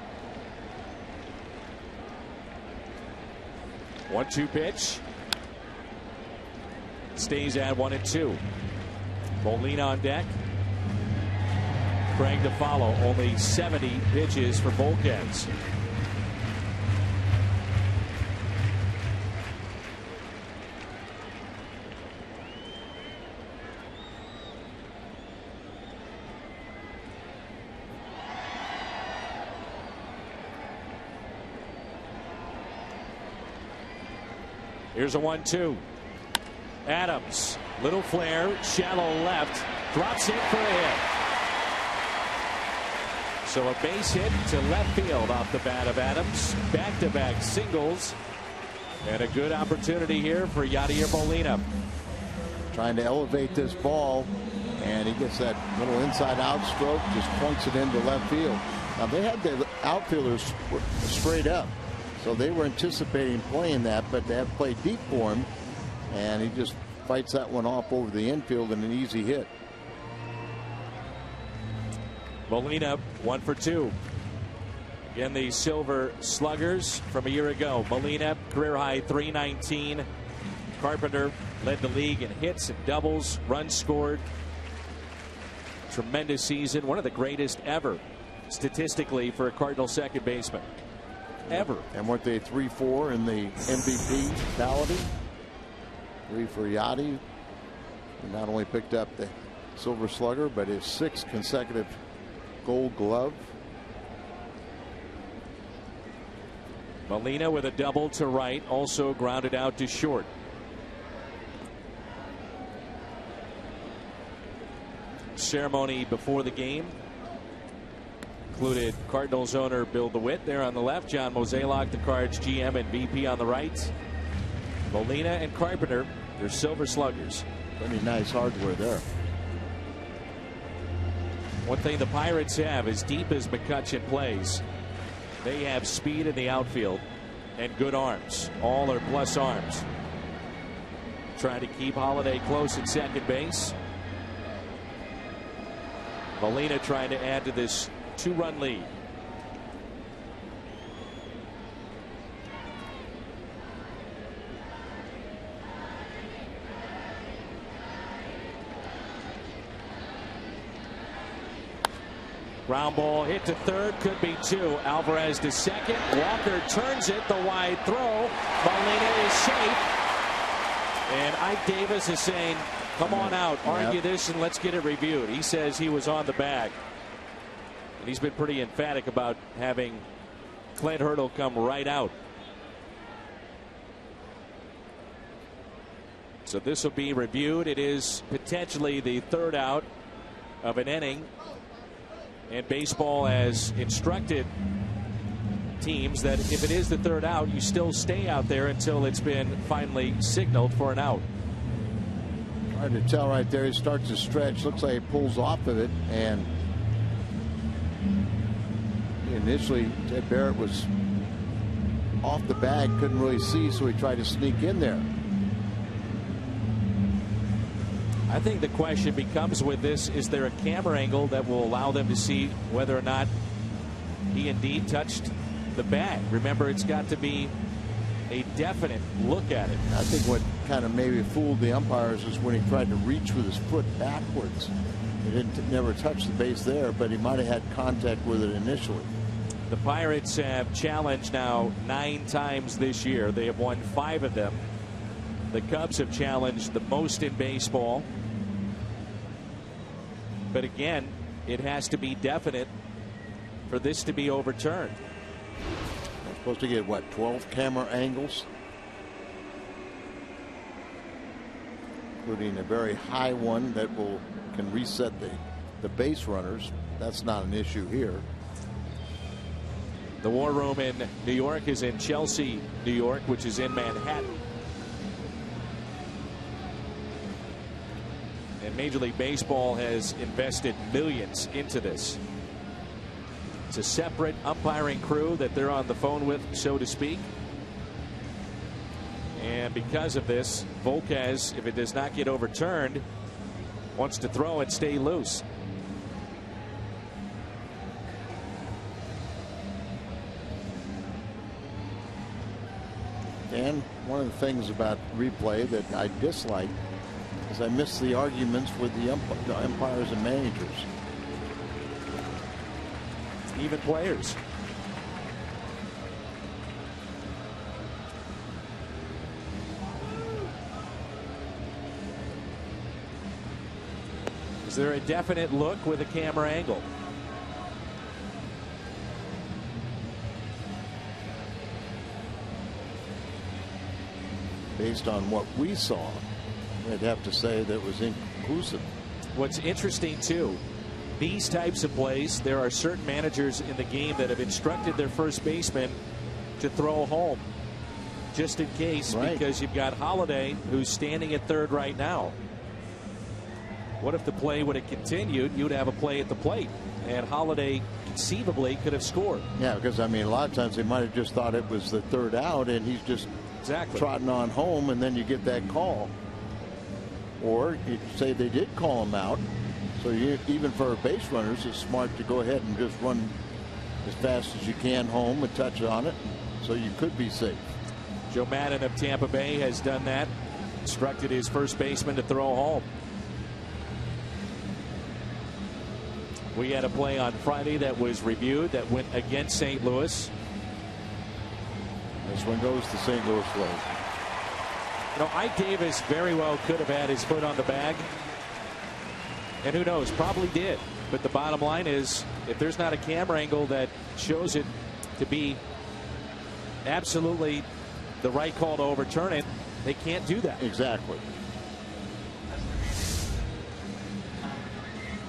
1-2 pitch. Stays at 1-2. Molina on deck. Craig to follow. Only 70 pitches for Volquez. Here's a 1-2. Adams, little flare, shallow left, drops it for a hit. So a base hit to left field off the bat of Adams. Back-to-back singles, and a good opportunity here for Yadier Molina. Trying to elevate this ball, and he gets that little inside-out stroke, just points it into left field. Now they had the outfielders straight up, so they were anticipating playing that, but they have played deep for him, and he just fights that one off over the infield in an easy hit. Molina 1 for 2. Again, the Silver Sluggers from a year ago. Molina, career high 319. Carpenter led the league in hits and doubles, runs scored. Tremendous season, one of the greatest ever statistically for a Cardinal second baseman. Ever. And weren't they 3-4 in the MVP tality? 3 for Yachty. He not only picked up the Silver Slugger, but his 6th consecutive Gold Glove. Molina with a double to right, also grounded out to short. Ceremony before the game included Cardinals owner Bill DeWitt there on the left, John Mozeliak, the Cards GM and VP, on the right. Molina and Carpenter, they're Silver Sluggers. Pretty nice hardware there. One thing the Pirates have, as deep as McCutchen plays, they have speed in the outfield and good arms. All are plus arms. Trying to keep Holliday close at second base. Molina trying to add to this 2-run lead. Ground ball hit to third, could be 2. Alvarez to second. Walker turns it, the wide throw. Molina is safe. And Ike Davis is saying, come on out, argue this, and let's get it reviewed. He says he was on the bag. And he's been pretty emphatic about having Clint Hurdle come right out. So this will be reviewed. It is potentially the third out of an inning. And baseball has instructed teams that if it is the third out, you still stay out there until it's been finally signaled for an out. Hard to tell right there. He starts to stretch. Looks like he pulls off of it. And initially, Ted Barrett was off the bag, couldn't really see, so he tried to sneak in there. I think the question becomes with this, is there a camera angle that will allow them to see whether or not he indeed touched the bag? Remember, it's got to be a definite look at it. I think what kind of maybe fooled the umpires is when he tried to reach with his foot backwards. He never touched the base there, but he might have had contact with it initially. The Pirates have challenged now 9 times this year. They have won 5 of them. The Cubs have challenged the most in baseball. But again, it has to be definite for this to be overturned. They're supposed to get, what, 12 camera angles? Including a very high one that can reset the base runners. That's not an issue here. The War Room in New York is in Chelsea, New York, which is in Manhattan. And Major League Baseball has invested millions into this. It's a separate umpiring crew that they're on the phone with, so to speak. And because of this, Volquez, if it does not get overturned, wants to throw and stay loose. And one of the things about replay that I dislike is I miss the arguments with the umpires and managers. Even players. Is there a definite look with a camera angle? Based on what we saw, I'd have to say that was inconclusive. What's interesting too, these types of plays, there are certain managers in the game that have instructed their first baseman to throw home just in case, right, because you've got Holliday who's standing at third right now. What if the play would have continued? You'd have a play at the plate, and Holliday conceivably could have scored. Yeah, because I mean, a lot of times they might have just thought it was the third out and he's just trotting on home, and then you get that call. Or you say they did call him out, so even for base runners, it's smart to go ahead and just run as fast as you can home and touch on it, so you could be safe. Joe Maddon of Tampa Bay has done that, instructed his first baseman to throw home. We had a play on Friday that was reviewed that went against St. Louis. This one goes the St. Louis way. You know, Ike Davis very well could have had his foot on the bag. And who knows, probably did. But the bottom line is, if there's not a camera angle that shows it to be absolutely the right call to overturn it, they can't do that. Exactly.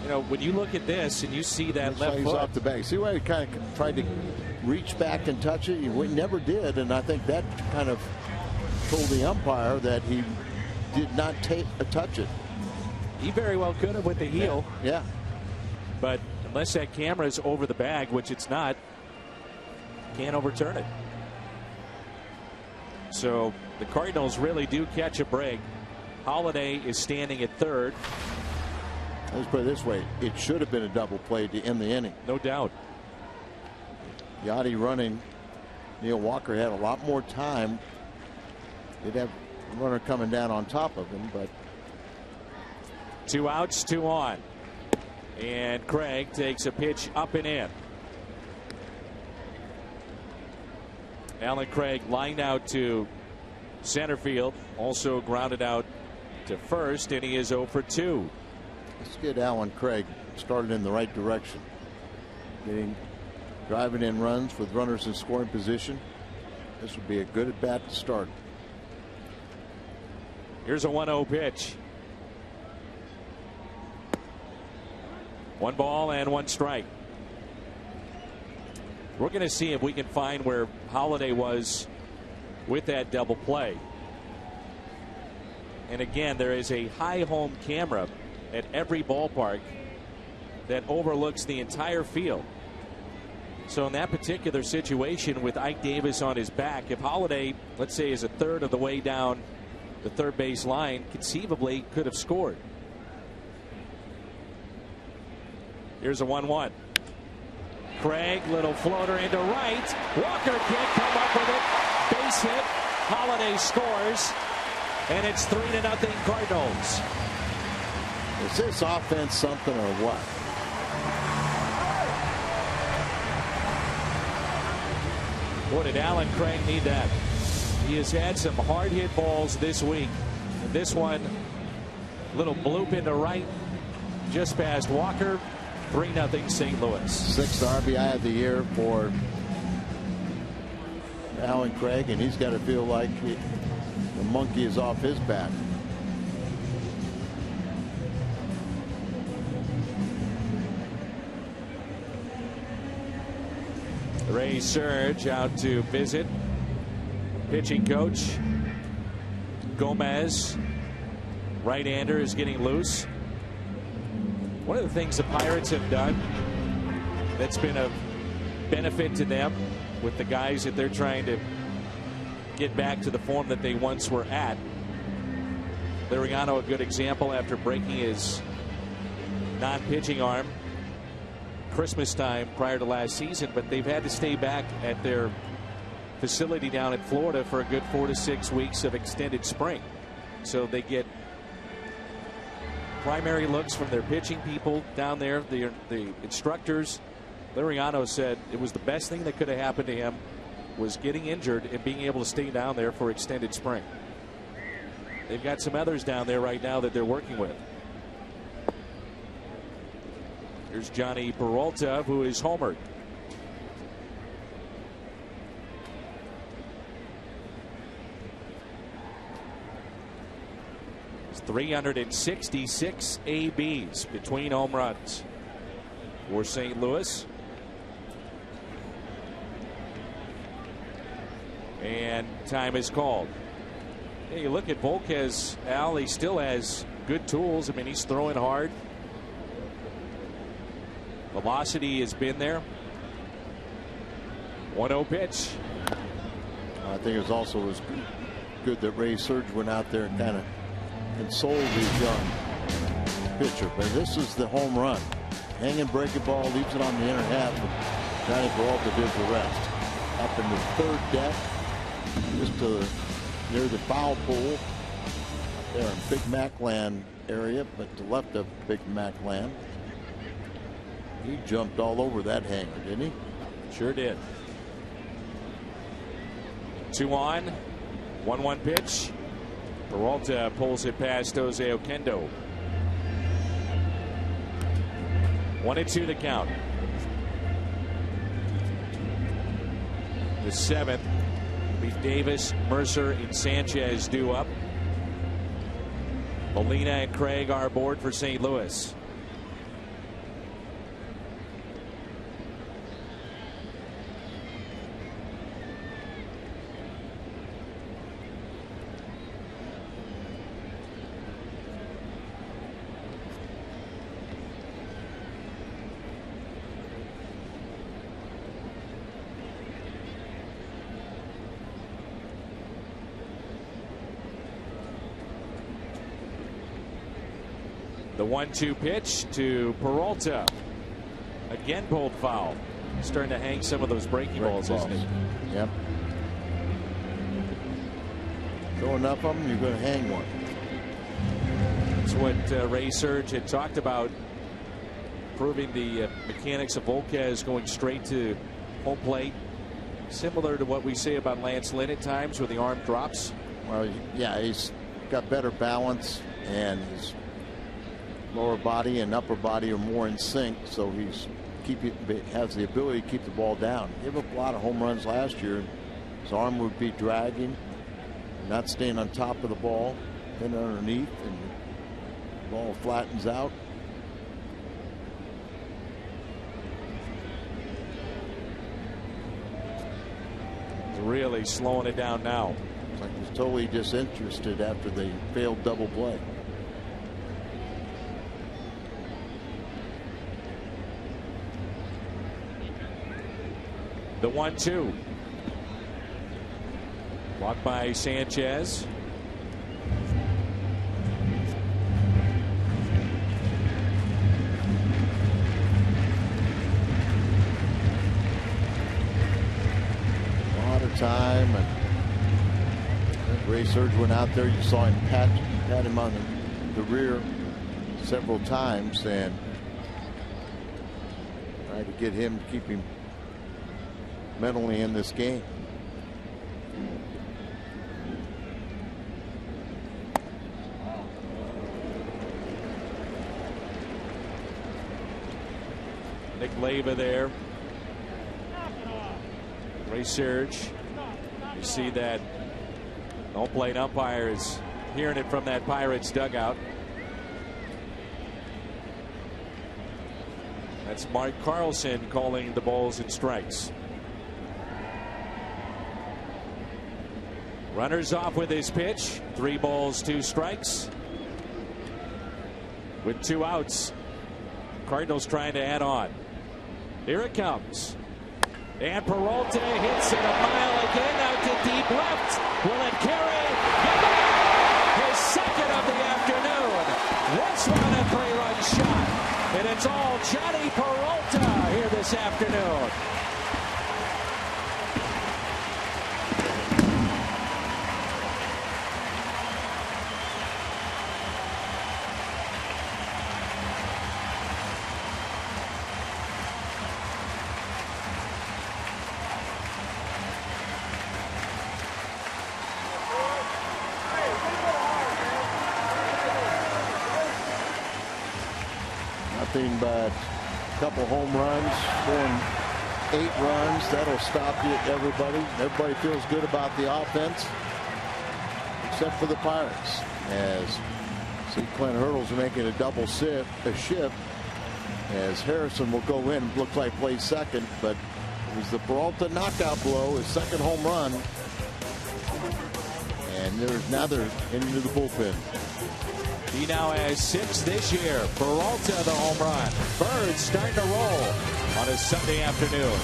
You know, when you look at this and you see that left foot off the bag, see why he kind of tried to reach back and touch it? He never did, and I think that kind of told the umpire that he did not touch it. He very well could have with the heel. Yeah. But unless that camera is over the bag, which it's not, can't overturn it. So the Cardinals really do catch a break. Holliday is standing at third. Let's put it this way. It should have been a double play to end the inning. No doubt. Yachty running. Neil Walker had a lot more time. Did have a runner coming down on top of him, but 2 outs, 2 on. And Craig takes a pitch up and in. Alan Craig lined out to center field, also grounded out to first, and he is 0 for 2. Let's get Alan Craig started in the right direction. Driving in runs with runners in scoring position. This would be a good at bat to start. Here's a 1-0 pitch. 1 ball and 1 strike. We're going to see if we can find where Holliday was with that double play. And again, there is a high home camera at every ballpark that overlooks the entire field. So in that particular situation with Ike Davis on his back, if Holliday, let's say, is a third of the way down the third base line, conceivably could have scored. Here's a 1-1. Craig, little floater into right. Walker can't come up with it. Base hit. Holliday scores. And it's 3-0 Cardinals. Is this offense something or what? Boy, did Alan Craig need that. He has had some hard hit balls this week. And this one, little bloop into right, just past Walker. 3-0 St. Louis. 6th RBI of the year for Alan Craig, and he's got to feel like the monkey is off his back. Ray Surge out to visit pitching coach. Gomez, right-hander, is getting loose. One of the things the Pirates have done that's been a benefit to them with the guys that they're trying to get back to the form that they once were at. Liriano, a good example, after breaking his non-pitching arm Christmas time prior to last season, but they've had to stay back at their facility down in Florida for a good 4 to 6 weeks of extended spring. So they get primary looks from their pitching people down there, the instructors. Liriano said it was the best thing that could have happened to him was getting injured and being able to stay down there for extended spring. They've got some others down there right now that they're working with. Here's Johnny Peralta, who is homered. It's 366 ABs between home runs for St. Louis. And time is called. Hey, you look at Volquez, Al, he still has good tools. I mean, he's throwing hard. Velocity has been there. 1-0 pitch. I think it was good that Ray Surge went out there and kind of consoled his young pitcher. But this is the home run. Hanging breaking ball, leaves it on the inner half. And Johnny Peralta did the rest. Up in the third deck, just near the foul pole there in Big Mac Land area, but to the left of Big Mac Land. He jumped all over that hanger, didn't he? Sure did. 2 on, 1-1 pitch. Peralta pulls it past Jose Oquendo. 1-2 the count. The 7th will be Davis, Mercer, and Sanchez due up. Molina and Craig are aboard for St. Louis. The 1-2 pitch to Peralta. Again pulled foul. Starting to hang some of those breaking balls, isn't he? Yep. Throw enough of them, you're going to hang one. That's what Ray Surge had talked about, proving the mechanics of Volquez going straight to home plate. Similar to what we say about Lance Lynn at times where the arm drops. Well, yeah, he's got better balance, and his lower body and upper body are more in sync, so has the ability to keep the ball down. He gave up a lot of home runs last year. His arm would be dragging, not staying on top of the ball, then underneath, and the ball flattens out. really slowing it down now. It's like he's totally disinterested after the failed double play. The 1-2. Walked by Sanchez. A lot of time, and Ray Surge went out there. You saw him pat him on the rear several times and tried to get him to keep him mentally in this game. Nick Leyva there. Ray Surge. You see that home plate umpire is hearing it from that Pirates dugout. That's Mark Carlson calling the balls and strikes. Runners off with his pitch. 3 balls, 2 strikes. With 2 outs. Cardinals trying to add on. Here it comes. And Peralta hits it a mile again out to deep left. Will it carry? His second of the afternoon. This one a 3-run shot. And it's all Johnny Peralta here this afternoon. Nothing but a couple home runs, scoring 8 runs. That'll stop you, everybody. Everybody feels good about the offense, except for the Pirates. As see Clint Hurdle's making a double shift, as Harrison will go in. Looks like plays second, but it was the Peralta knockout blow, his second home run. And now they're into the bullpen. He now has 6 this year. Peralta the home run. Birds starting to roll on a Sunday afternoon.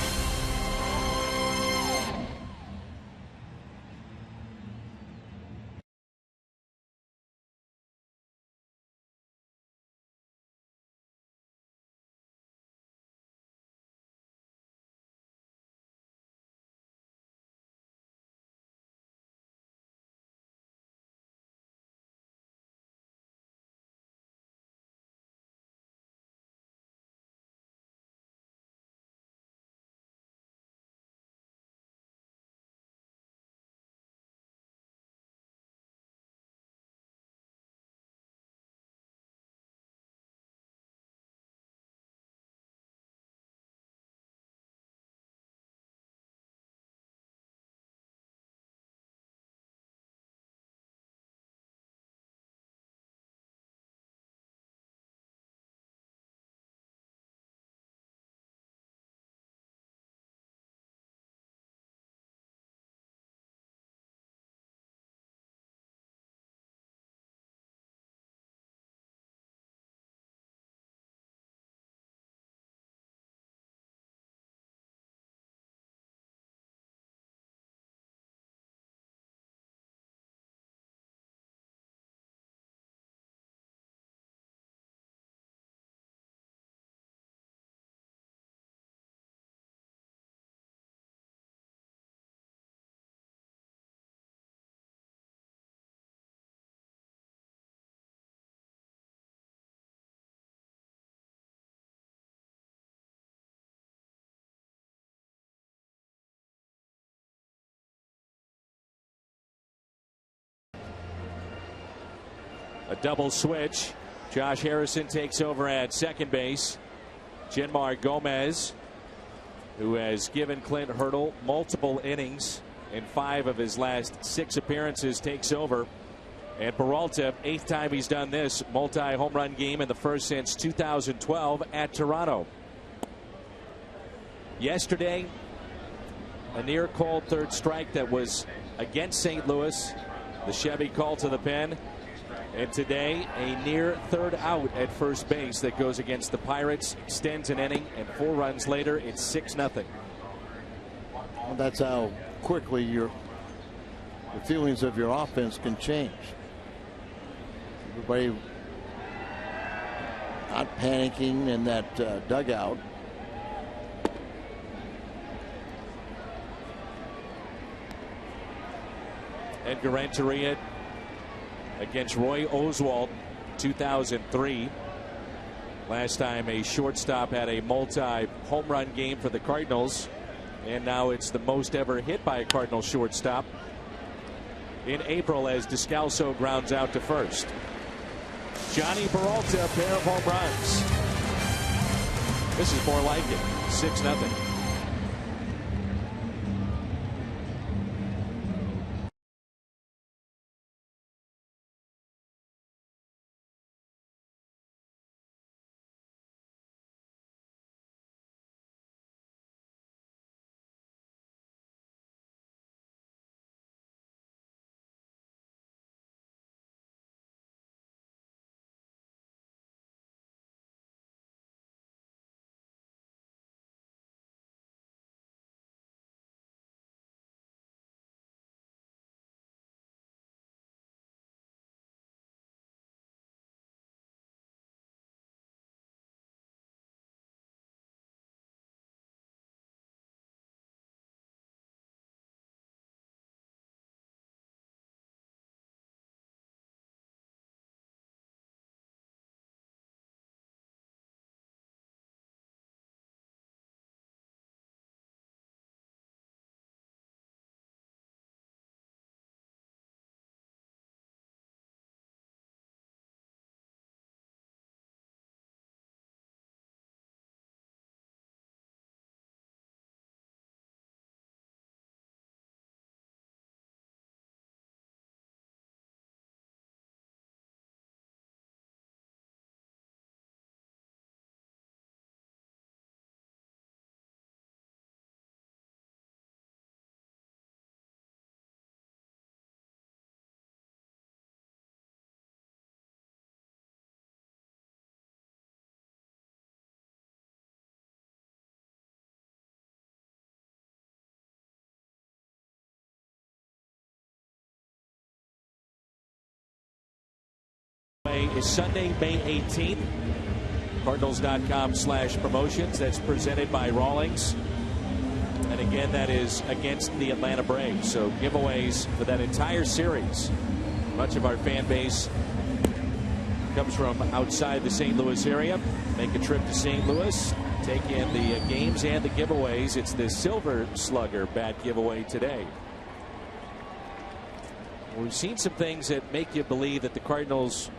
A double switch. Josh Harrison takes over at second base. Jenmar Gomez, who has given Clint Hurdle multiple innings in 5 of his last 6 appearances, takes over. And Peralta, 8th time he's done this, multi-home run game in the first since 2012 at Toronto. Yesterday, a near called third strike that was against St. Louis. The Chevy call to the pen. And today, a near third out at first base that goes against the Pirates, extends an inning, and 4 runs later, it's 6-0. Well, that's how quickly the feelings of your offense can change. Everybody not panicking in that dugout. Edgar Renteria against Roy Oswalt, 2003. Last time a shortstop had a multi-home run game for the Cardinals, and now it's the most ever hit by a Cardinal shortstop in April as DESCALSO grounds out to first. Johnny Peralta, a pair of home runs. This is more like it. 6-0. Is Sunday, May 18th. Cardinals.com/promotions. That's presented by Rawlings. And again, that is against the Atlanta Braves. So giveaways for that entire series. Much of our fan base comes from outside the St. Louis area. Make a trip to St. Louis. Take in the games and the giveaways. It's the Silver Slugger bat giveaway today. We've seen some things that make you believe that the Cardinals,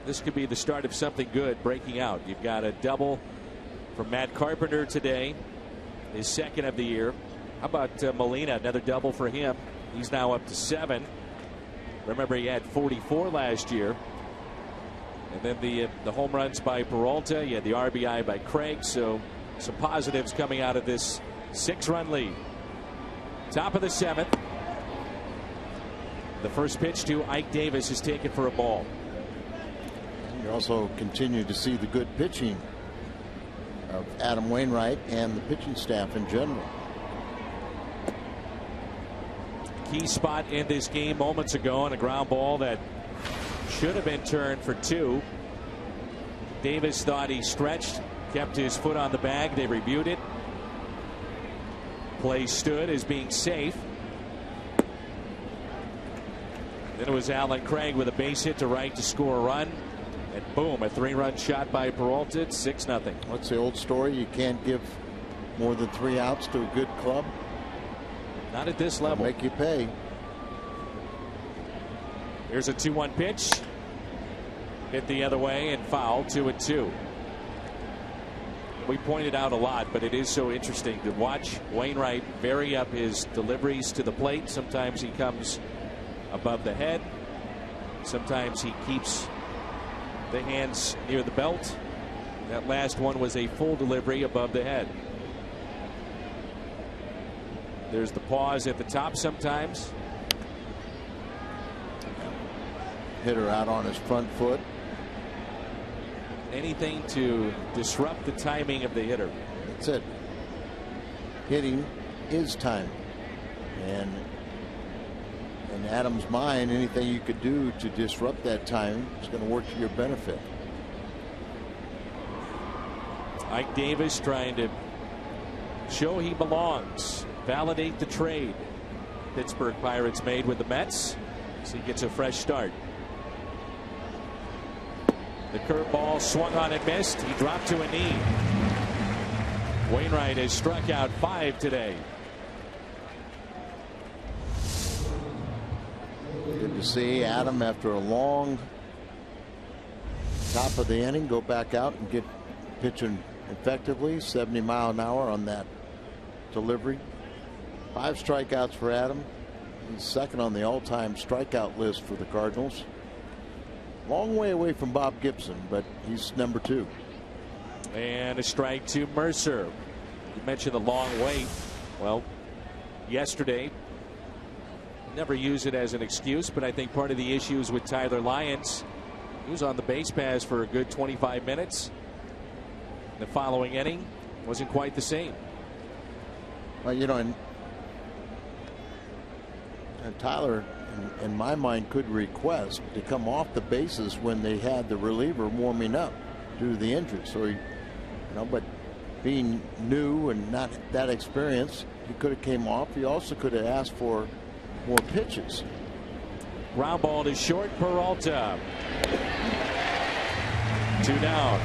this could be the start of something good breaking out. You've got a double from Matt Carpenter today, his second of the year. How about Molina? Another double for him. He's now up to 7. Remember, he had 44 last year. And then the home runs by Peralta. You had the RBI by Craig. So some positives coming out of this 6-run lead. Top of the 7th. The first pitch to Ike Davis is taken for a ball. You also continue to see the good pitching of Adam Wainwright and the pitching staff in general. Key spot in this game moments ago on a ground ball that should have been turned for 2. Davis thought he stretched, kept his foot on the bag. They reviewed it. Play stood as being safe. Then it was Alan Craig with a base hit to right to score a run. And boom, a 3-run shot by Peralta. 6-0. What's the old story? You can't give more than 3 outs to a good club. Not at this level. They'll make you pay. Here's a 2-1 pitch. Hit the other way and foul. 2-2. We pointed out a lot, but it is so interesting to watch Wainwright vary up his deliveries to the plate. Sometimes he comes above the head. Sometimes he keeps the hands near the belt. That last one was a full delivery above the head. There's the pause at the top sometimes. Hitter out on his front foot. Anything to disrupt the timing of the hitter. That's it. Hitting is time. And in Adams' mind, anything you could do to disrupt that time is going to work to your benefit. Ike Davis trying to show he belongs. Validate the trade Pittsburgh Pirates made with the Mets. So he gets a fresh start. The curveball swung on and missed. He dropped to a knee. Wainwright has struck out 5 today. Good to see Adam, after a long top of the inning, go back out and get pitching effectively. 70-mile-an-hour on that delivery. 5 strikeouts for Adam. He's second on the all-time strikeout list for the Cardinals. Long way away from Bob Gibson, but he's number 2. And a strike to Mercer. You mentioned the long wait. Well, yesterday, never use it as an excuse, but I think part of the issues with Tyler Lyons, he was on the base paths for a good 25 minutes. The following inning wasn't quite the same. Well, you know, and Tyler, in my mind, could request to come off the bases when they had the reliever warming up due to the injury. So, he, but being new and not that experienced, he could have came off. He also could have asked for more pitches. Ground ball to short. Peralta. 2 down.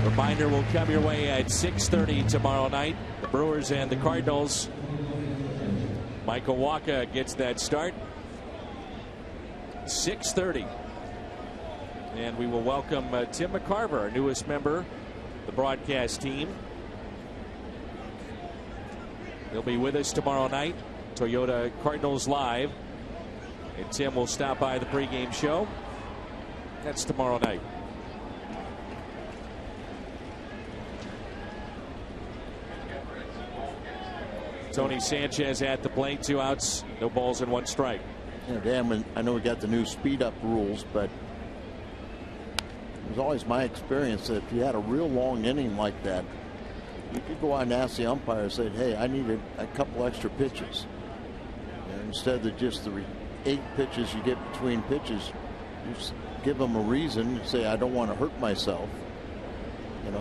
Reminder will come your way at 6:30 tomorrow night. The Brewers and the Cardinals. Michael Wacha gets that start. 6:30. And we will welcome Tim McCarver, our newest member of the broadcast team. He'll be with us tomorrow night. Toyota Cardinals Live. And Tim will stop by the pregame show. That's tomorrow night. Tony Sanchez at the plate. 2 outs, no balls and 1 strike. Dan, I know we got the new speed up rules, but it was always my experience that if you had a real long inning like that, you could go out and ask the umpire and say, hey, I needed a couple extra pitches. And instead of just the 8 pitches you get between pitches, you just give them a reason and say, I don't want to hurt myself.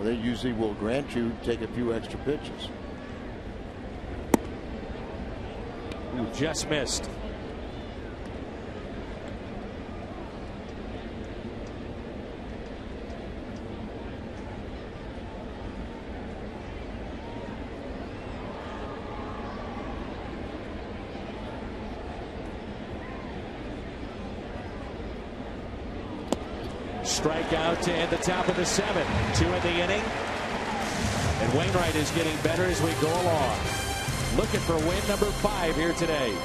They usually will grant you take a few extra pitches. Ooh, just missed. Strikeout to end the top of the 7th. 2 in the inning. And Wainwright is getting better as we go along. Looking for win number 5 here today.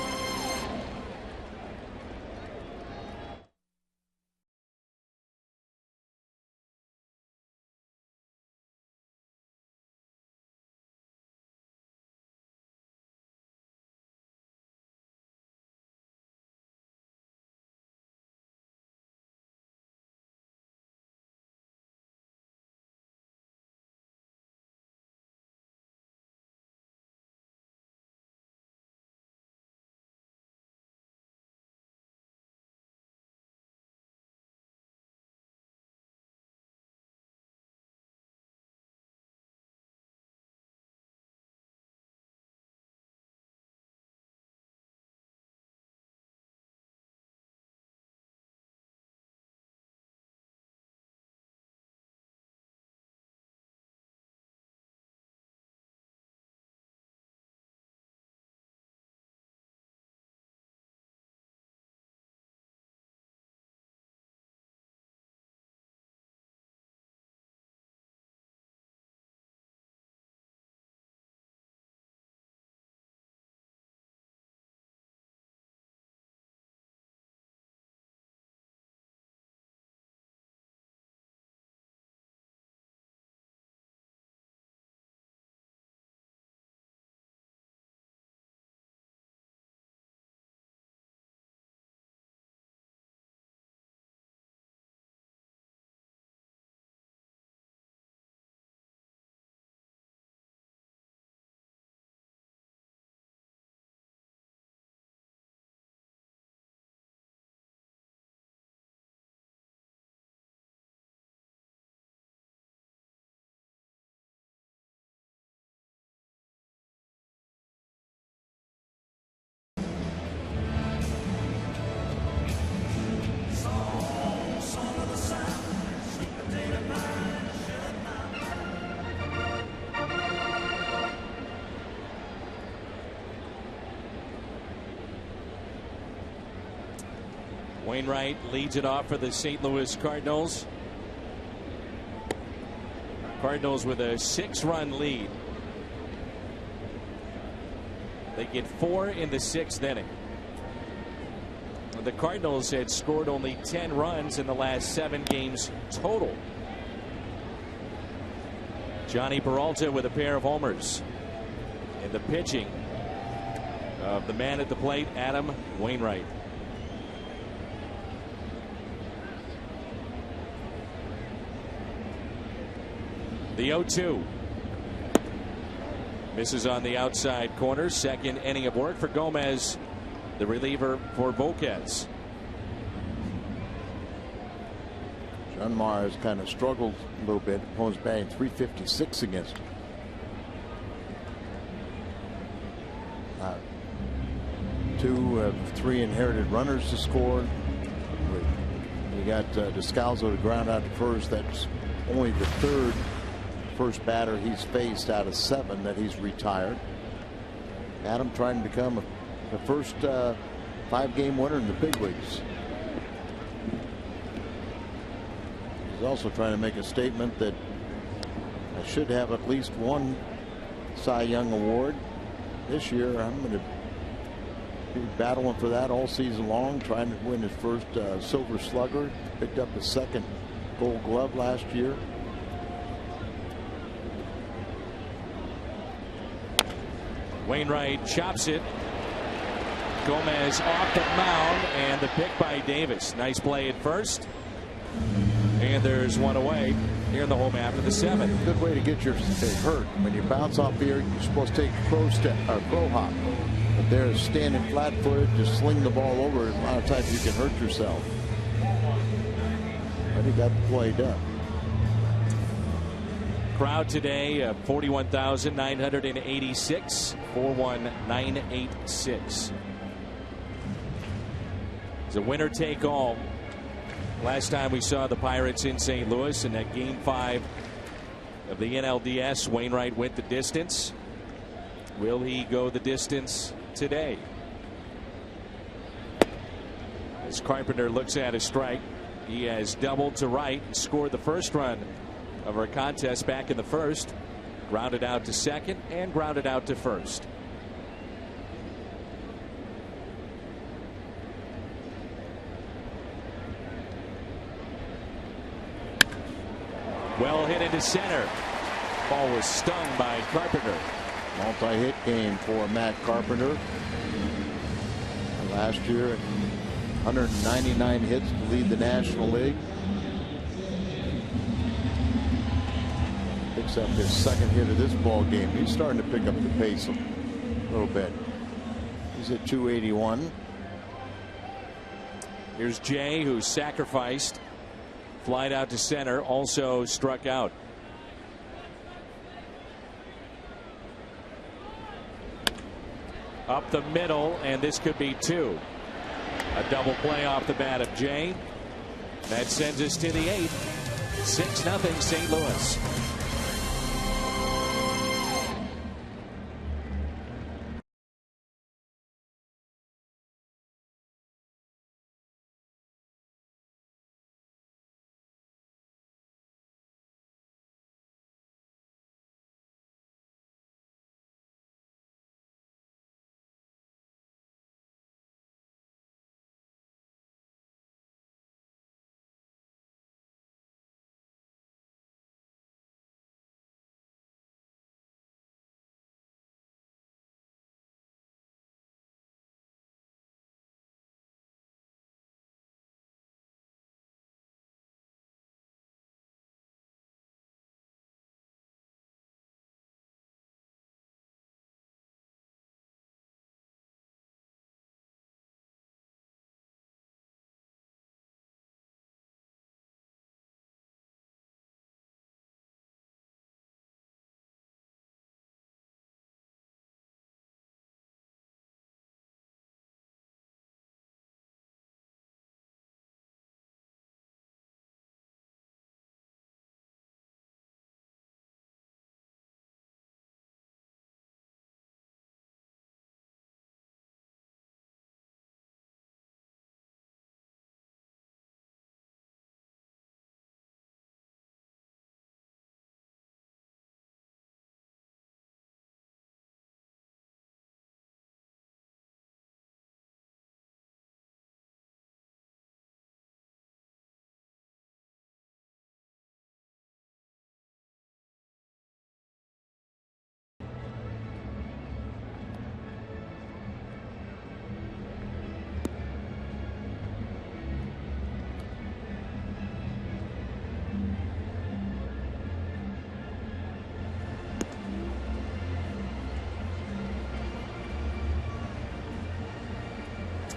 Wainwright leads it off for the St. Louis Cardinals. Cardinals with a 6-run lead. They get 4 in the 6th inning. The Cardinals had scored only 10 runs in the last 7 games total. Johnny Peralta with a pair of homers. And the pitching of the man at the plate, Adam Wainwright. The 0-2. Misses on the outside corner. Second inning of work for Gomez, the reliever for Volquez. John Mars kind of struggled a little bit. Opponent's batting .356 against him. 2 of 3 inherited runners to score. We got DESCALSO to ground out to first. That's only the 3rd first batter he's faced out of 7 that he's retired. Adam trying to become the first 5-game winner in the big leagues. He's also trying to make a statement that I should have at least one Cy Young award this year. I'm going to be battling for that all season long, trying to win his first Silver Slugger. Picked up his 2nd Gold Glove last year. Wainwright chops it. Gomez off the mound, and the pick by Davis. Nice play at first. And there's one away here in the home half of the 7th. Good way to get your hurt. When you bounce off here, you're supposed to take a crow step or crow hop. But there, standing flat-footed, just sling the ball over. A lot of times you can hurt yourself. But he got the play done. Crowd today 41,986, 41986. It's a winner take all. Last time we saw the Pirates in St. Louis in that game 5 of the NLDS, Wainwright went the distance. Will he go the distance today? As Carpenter looks at a strike, he has doubled to right and scored the first run of our contest back in the 1st. Grounded out to 2nd and grounded out to 1st. Well hit into center. Ball was stung by Carpenter. Multi-hit game for Matt Carpenter. Last year, 199 hits to lead the National League. Picks up his 2nd hit of this ball game. He's starting to pick up the pace a little bit. He's at 281. Here's Jay, who sacrificed. Flied out to center, also struck out. Up the middle, and this could be 2. A double play off the bat of Jay. That sends us to the 8th. 6-0 St. Louis.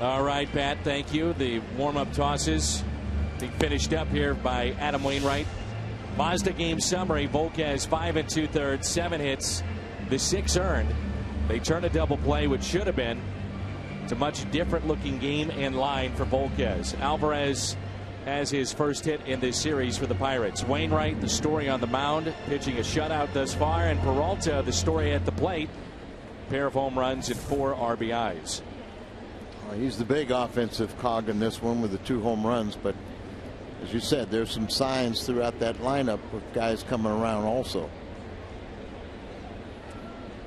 All right, Pat, thank you. The warm-up tosses being finished up here by Adam Wainwright. Mazda game summary: Volquez 5 2/3, 7 hits, the 6 earned. They turn a double play, which should have been. It's a much different looking game and line for Volquez. Alvarez has his first hit in this series for the Pirates. Wainwright, the story on the mound, pitching a shutout thus far, and Peralta, the story at the plate. A pair of home runs and 4 RBIs. He's the big offensive cog in this one with the 2 home runs, but as you said, there's some signs throughout that lineup with guys coming around also.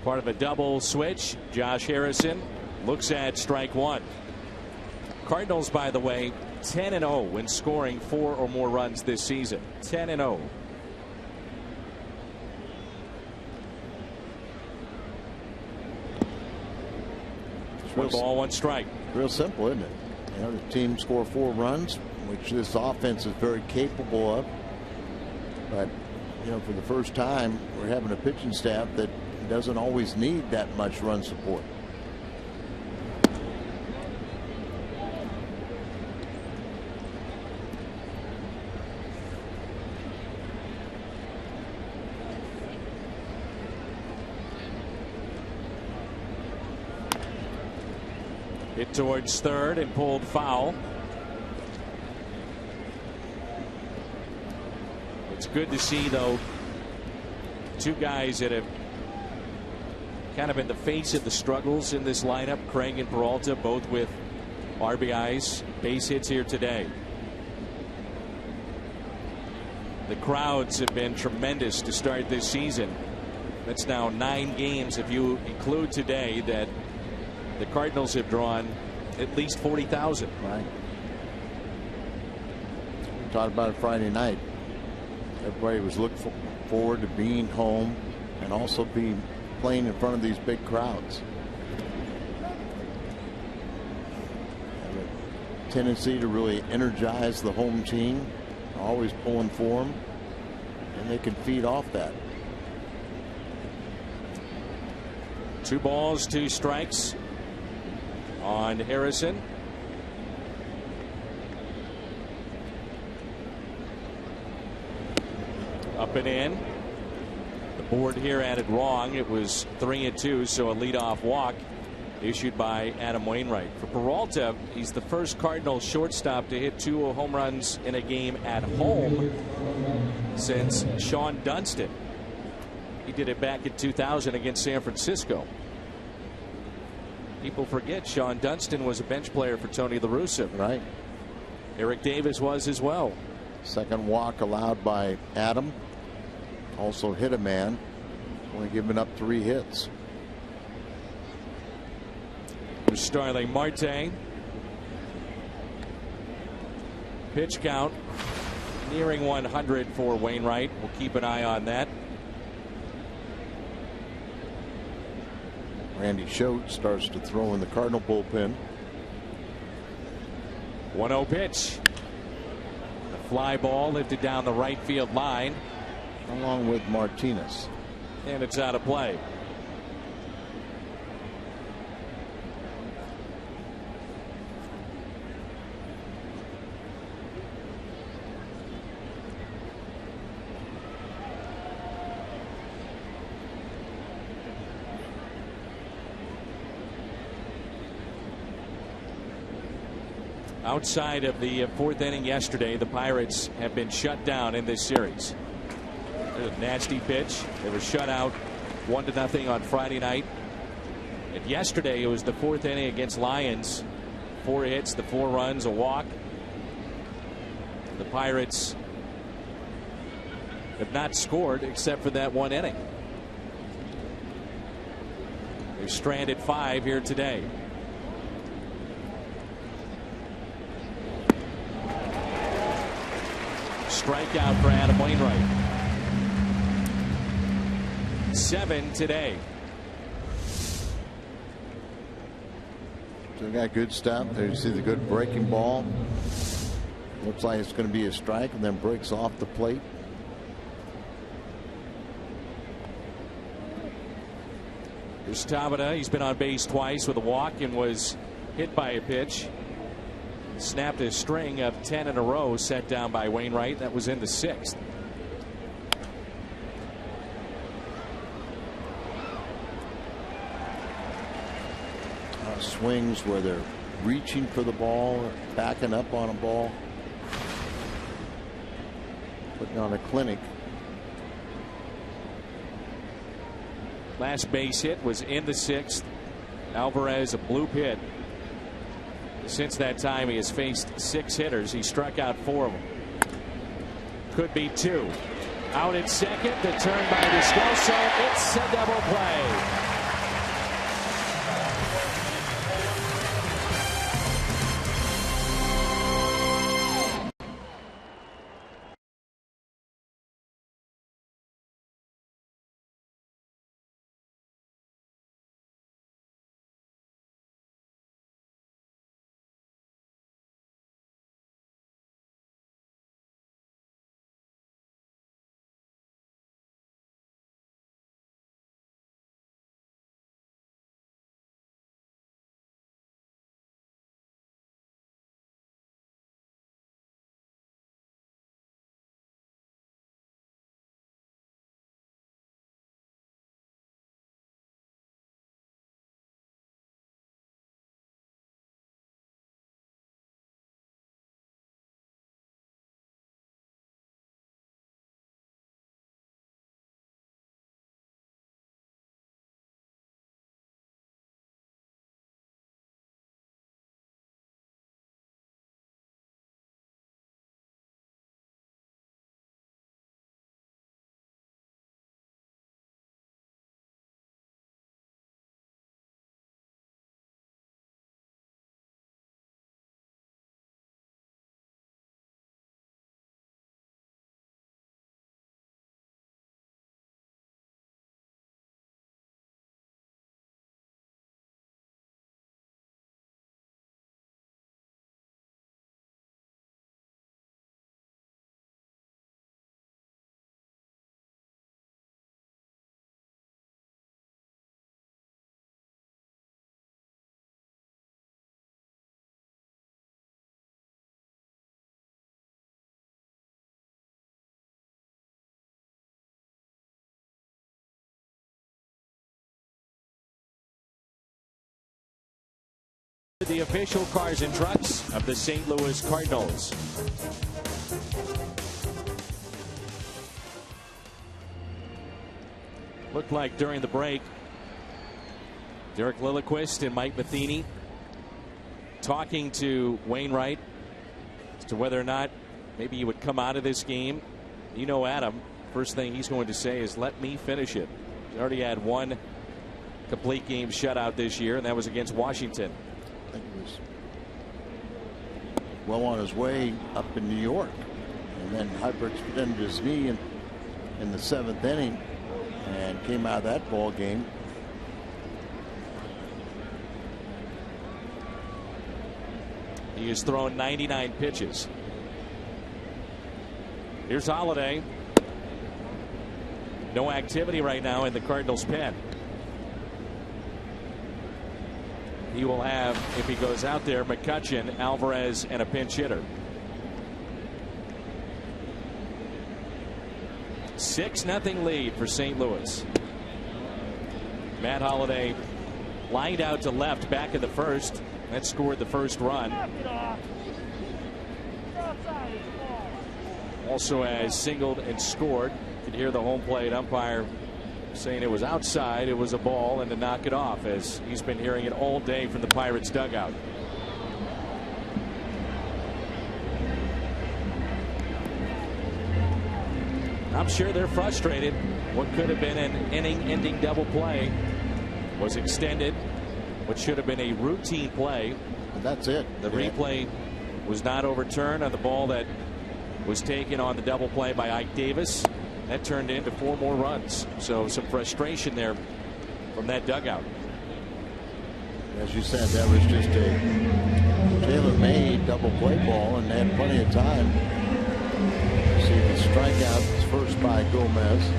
Part of a double switch. Josh Harrison looks at strike 1. Cardinals, by the way, 10-0 when scoring 4 or more runs this season. 10-0. One ball, 1 strike. Real simple, isn't it? You know, the team score 4 runs, which this offense is very capable of. But, you know, for the first time, we're having a pitching staff that doesn't always need that much run support. Hit towards third and pulled foul. It's good to see, though, 2 guys that have kind of been the face of the struggles in this lineup. Craig and Peralta, both with RBIs, base hits here today. The crowds have been tremendous to start this season. That's now 9 games, if you include today, that the Cardinals have drawn at least 40,000. Right. We talked about it Friday night. Everybody was looking forward to being home and also being playing in front of these big crowds. Have a tendency to really energize the home team, always pulling for them, and they can feed off that. 2 balls, 2 strikes on Harrison. Up and in. The board here had it wrong. It was 3-2, so a leadoff walk issued by Adam Wainwright. For Peralta, he's the first Cardinals shortstop to hit 2 home runs in a game at home since Sean Dunston. He did it back in 2000 against San Francisco. People forget Sean Dunston was a bench player for Tony La Russa. Right. Eric Davis was as well. Second walk allowed by Adam. Also hit a man. Only giving up 3 hits. There's Starling Marte. Pitch count nearing 100 for Wainwright. We'll keep an eye on that. Randy Schote starts to throw in the Cardinal bullpen. 1-0 pitch. The fly ball lifted down the right field line. Along with Martinez. And it's out of play. Outside of the 4th inning yesterday, the Pirates have been shut down in this series. A nasty pitch. They were shut out 1-0 on Friday night. And yesterday it was the 4th inning against Lions. 4 hits, the 4 runs, a walk. The Pirates have not scored except for that 1 inning. They're stranded 5 here today. Strikeout for Adam Wainwright. 7 today. So they got good stuff. There you see the good breaking ball. Looks like it's going to be a strike and then breaks off the plate. Here's Tabata. He's been on base twice with a walk and was hit by a pitch. Snapped a string of 10 in a row set down by Wainwright. That was in the 6th. Swings where they're reaching for the ball, backing up on a ball, putting on a clinic. Last base hit was in the 6th. Alvarez, a blue pit. Since that time, he has faced 6 hitters. He struck out 4 of them. Could be 2. Out at second. The turn by DESCALSO. It's a double play. The official cars and trucks of the St. Louis Cardinals. Looked like during the break, Derek Lilliquist and Mike Matheny talking to Wainwright as to whether or not maybe he would come out of this game. You know, Adam, first thing he's going to say is, let me finish it. He already had 1 complete game shutout this year, and that was against Washington. I think he was well on his way up in New York, and then hyperextended his knee in the 7th inning and came out of that ball game. He has thrown 99 pitches. Here's Holliday. No activity right now in the Cardinals pen. He will have, if he goes out there, McCutchen, Alvarez, and a pinch hitter. 6-0 lead for St. Louis. Matt Holliday lined out to left back in the first. That scored the first run. Also has singled and scored. You could hear the home plate umpire saying it was outside, it was a ball, and to knock it off, as he's been hearing it all day from the Pirates dugout. I'm sure they're frustrated. What could have been an inning-ending double play was extended. What should have been a routine play. And that's it. The replay was not overturned on the ball that was taken on the double play by Ike Davis. That turned into 4 more runs. So some frustration there from that dugout. As you said, that was just a tailor-made double play ball, and they had plenty of time. See the strikeout first by Gomez.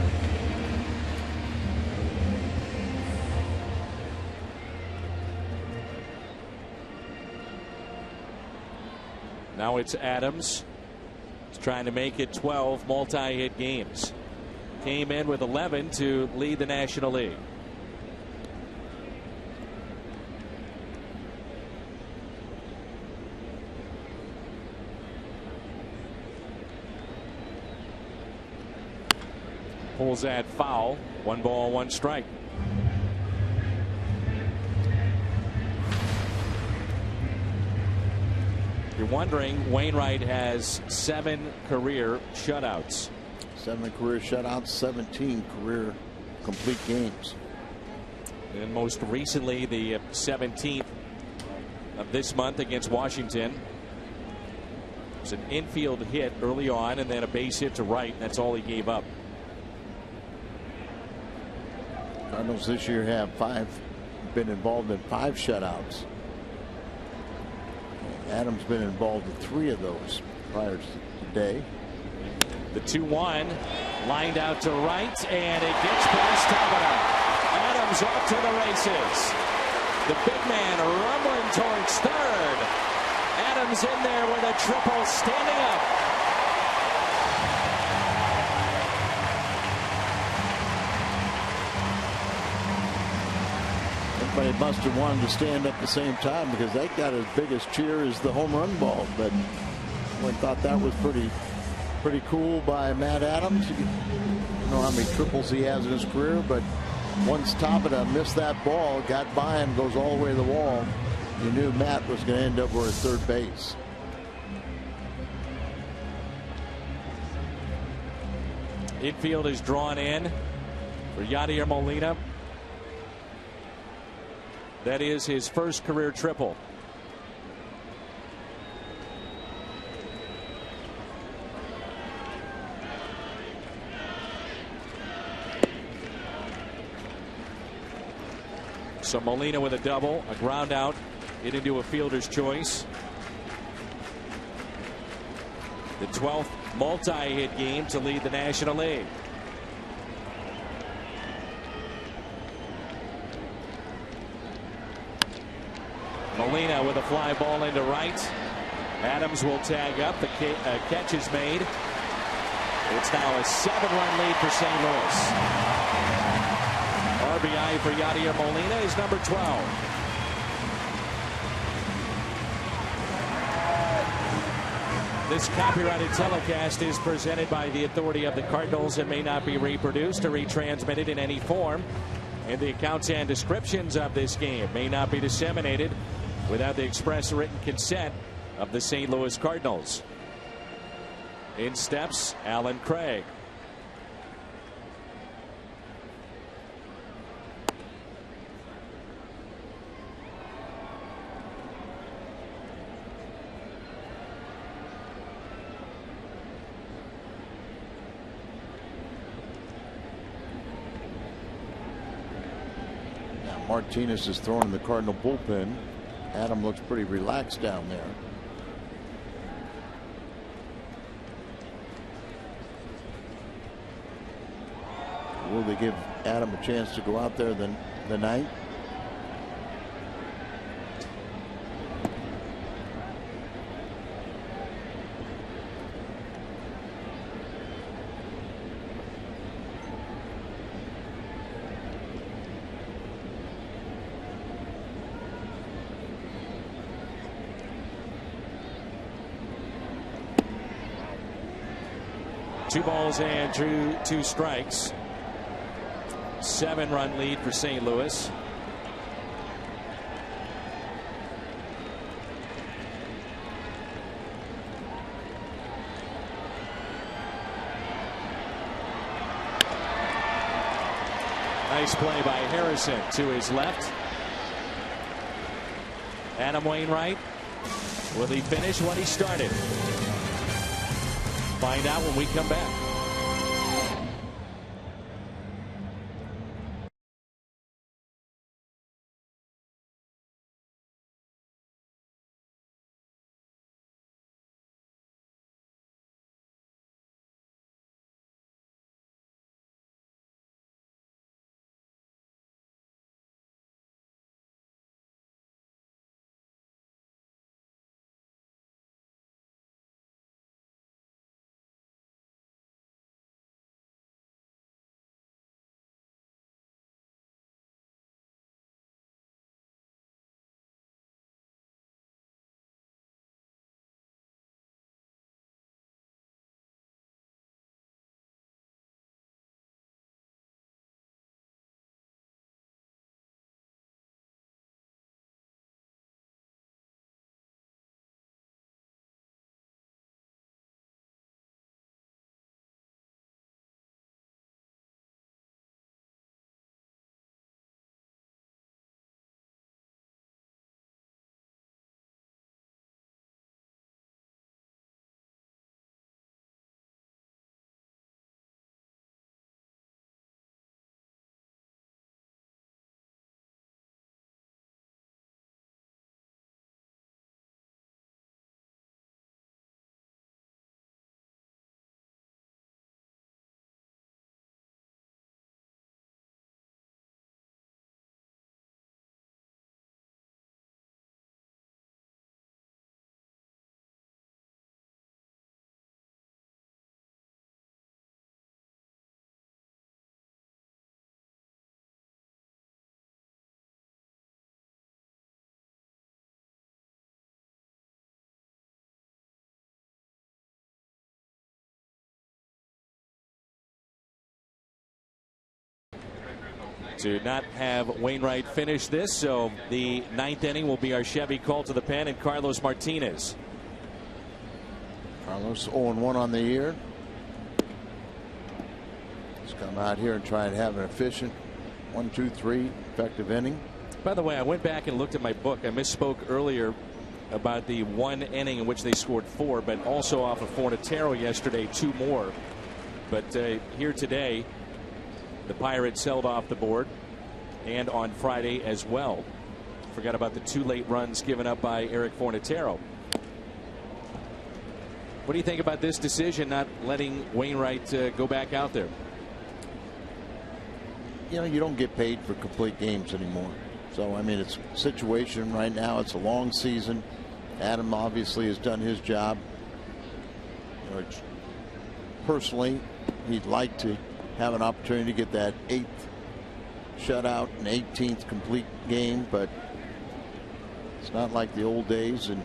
Now it's Adams. He's trying to make it 12 multi-hit games. Came in with 11 to lead the National League. Pulls that foul. 1 ball, 1 strike. You're wondering, Wainwright has 7 career shutouts. 7 career shutouts, 17 career complete games. And most recently, the 17th of this month against Washington. It was an infield hit early on and then a base hit to right. That's all he gave up. Cardinals this year have been involved in 5 shutouts. Adams been involved in 3 of those prior to today. The 2-1 lined out to right, and it gets past Tampa. Adams off to the races. The big man rumbling towards third. Adams in there with a triple, standing up. Everybody must have wanted to stand up at the same time because they got as big as cheer as the home run ball. But I thought that was pretty cool by Matt Adams. You don't know how many triples he has in his career, but once Tabata missed that ball, got by him, goes all the way to the wall, you knew Matt was going to end up over at third base. Infield is drawn in for Yadier Molina. That is his first career triple. So Molina with a double, a ground out, it into a fielder's choice. The 12th multi-hit game to lead the National League. Molina with a fly ball into right. Adams will tag up. The catch is made. It's now a 7-run lead for St. Louis. RBI for Yadier Molina is number 12. This copyrighted telecast is presented by the authority of the Cardinals and may not be reproduced or retransmitted in any form. And the accounts and descriptions of this game may not be disseminated without the express written consent of the St. Louis Cardinals. In steps Alan Craig. Now Martinez is throwing in the Cardinal bullpen. Adam looks pretty relaxed down there. Will they give Adam a chance to go out there the ninth? Two balls and two strikes. 7-run lead for St. Louis. Nice play by Harrison to his left. Adam Wainwright. Will he finish what he started? Find out when we come back. to not have Wainwright finish this. So the 9th inning will be our Chevy call to the pen and Carlos Martinez. Carlos 0-1 on the year. Let's come out here and try and have an efficient 1-2-3 effective inning. By the way, I went back and looked at my book. I misspoke earlier about the 1 inning in which they scored 4, but also off of Fornatero yesterday 2 more. But here today, the Pirates held off the board, and on Friday as well. Forgot about the 2 late runs given up by Eric Fornatero. What do you think about this decision, not letting Wainwright go back out there? You know, you don't get paid for complete games anymore. So, I mean, it's a situation right now. It's a long season. Adam obviously has done his job. You know, personally, he'd like to have an opportunity to get that 8th shutout and 18th complete game, but it's not like the old days. And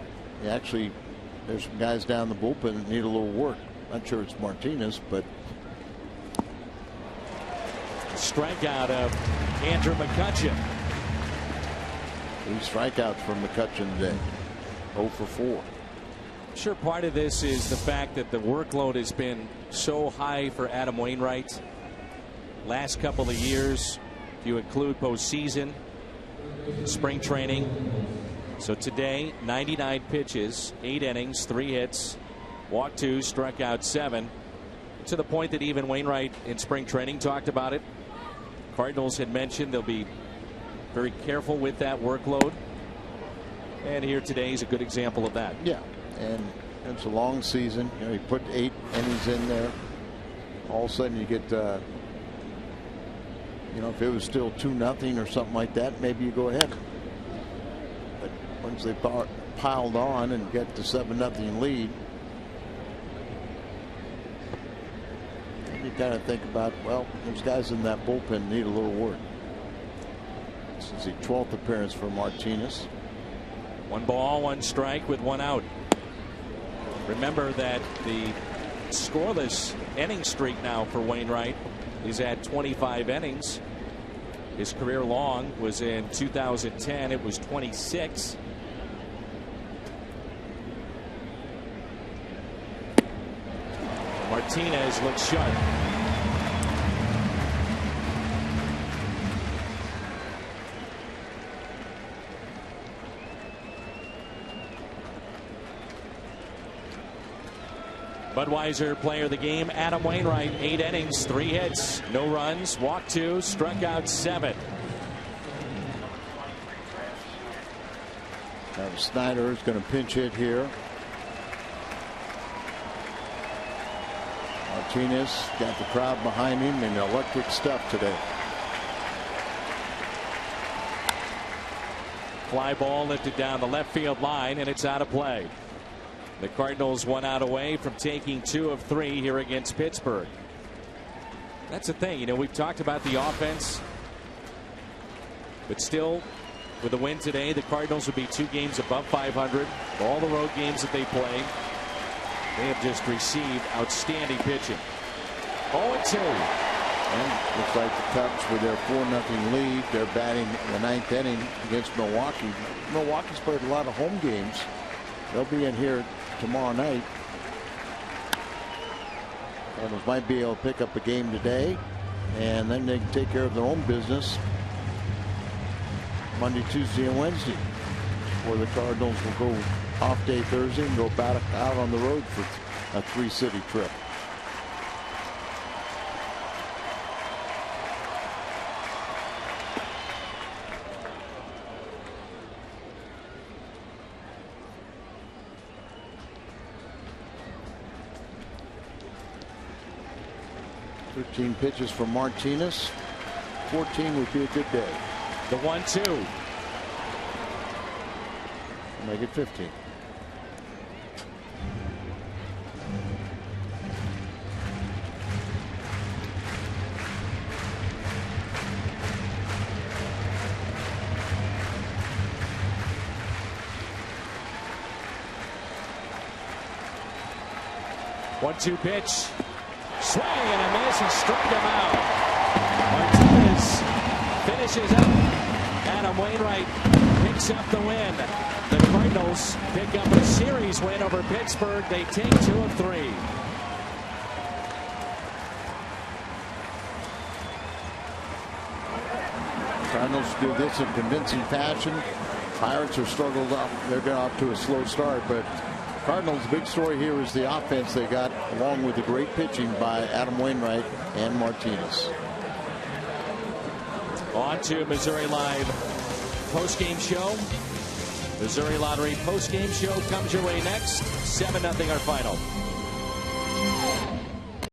actually, there's some guys down the bullpen that need a little work. Not sure it's Martinez, but strikeout of Andrew McCutchen. 3 strikeouts from McCutchen today. 0 for 4. I'm sure part of this is the fact that the workload has been so high for Adam Wainwright last couple of years, if you include postseason, spring training. So today, 99 pitches, 8 innings, 3 hits, walked 2, struck out 7, to the point that even Wainwright in spring training talked about it. Cardinals had mentioned they'll be very careful with that workload, and here today is a good example of that. Yeah, and it's a long season. You know, you put 8 innings in there. All of a sudden, you get, you know, if it was still 2-0 or something like that, maybe you go ahead. But once they piled on and get the 7-0 lead, you kind of think about, well, those guys in that bullpen need a little work. This is the 12th appearance for Martinez. 1 ball, 1 strike with 1 out. Remember that the scoreless inning streak now for Wainwright is at 25 innings. His career long was in 2010. It was 26. Martinez looks sharp. Budweiser player of the game, Adam Wainwright, 8 innings, 3 hits, no runs, walked 2, struck out 7. Now Snyder is going to pinch hit here. Martinez got the crowd behind him, and electric stuff today. Fly ball lifted down the left field line, and it's out of play. The Cardinals 1 out away from taking 2 of 3 here against Pittsburgh. That's the thing, you know, we've talked about the offense, but still, with a win today, the Cardinals would be 2 games above 500. All the road games that they play, they have just received outstanding pitching. 0-2. And looks like the Cubs, with their 4-0 lead, they're batting in the 9th inning against Milwaukee. Milwaukee's played a lot of home games. They'll be in here tomorrow night. Cardinals might be able to pick up a game today, and then they can take care of their own business Monday, Tuesday, and Wednesday, where the Cardinals will go off day Thursday and go back out on the road for a 3-city trip. Pitches from Martinez. 14 would be a good day. The 1-2. Make it 15. One-two pitch. Swing and a miss, and struck him out. Martinez finishes up. Adam Wainwright picks up the win. The Cardinals pick up a series win over Pittsburgh. They take 2 of 3. Cardinals do this in convincing fashion. Pirates are struggled up. They're going off to a slow start, but Cardinals' big story here is the offense they got, along with the great pitching by Adam Wainwright and Martinez. On to Missouri Live post-game show. Missouri Lottery post-game show comes your way next. 7-0 our final.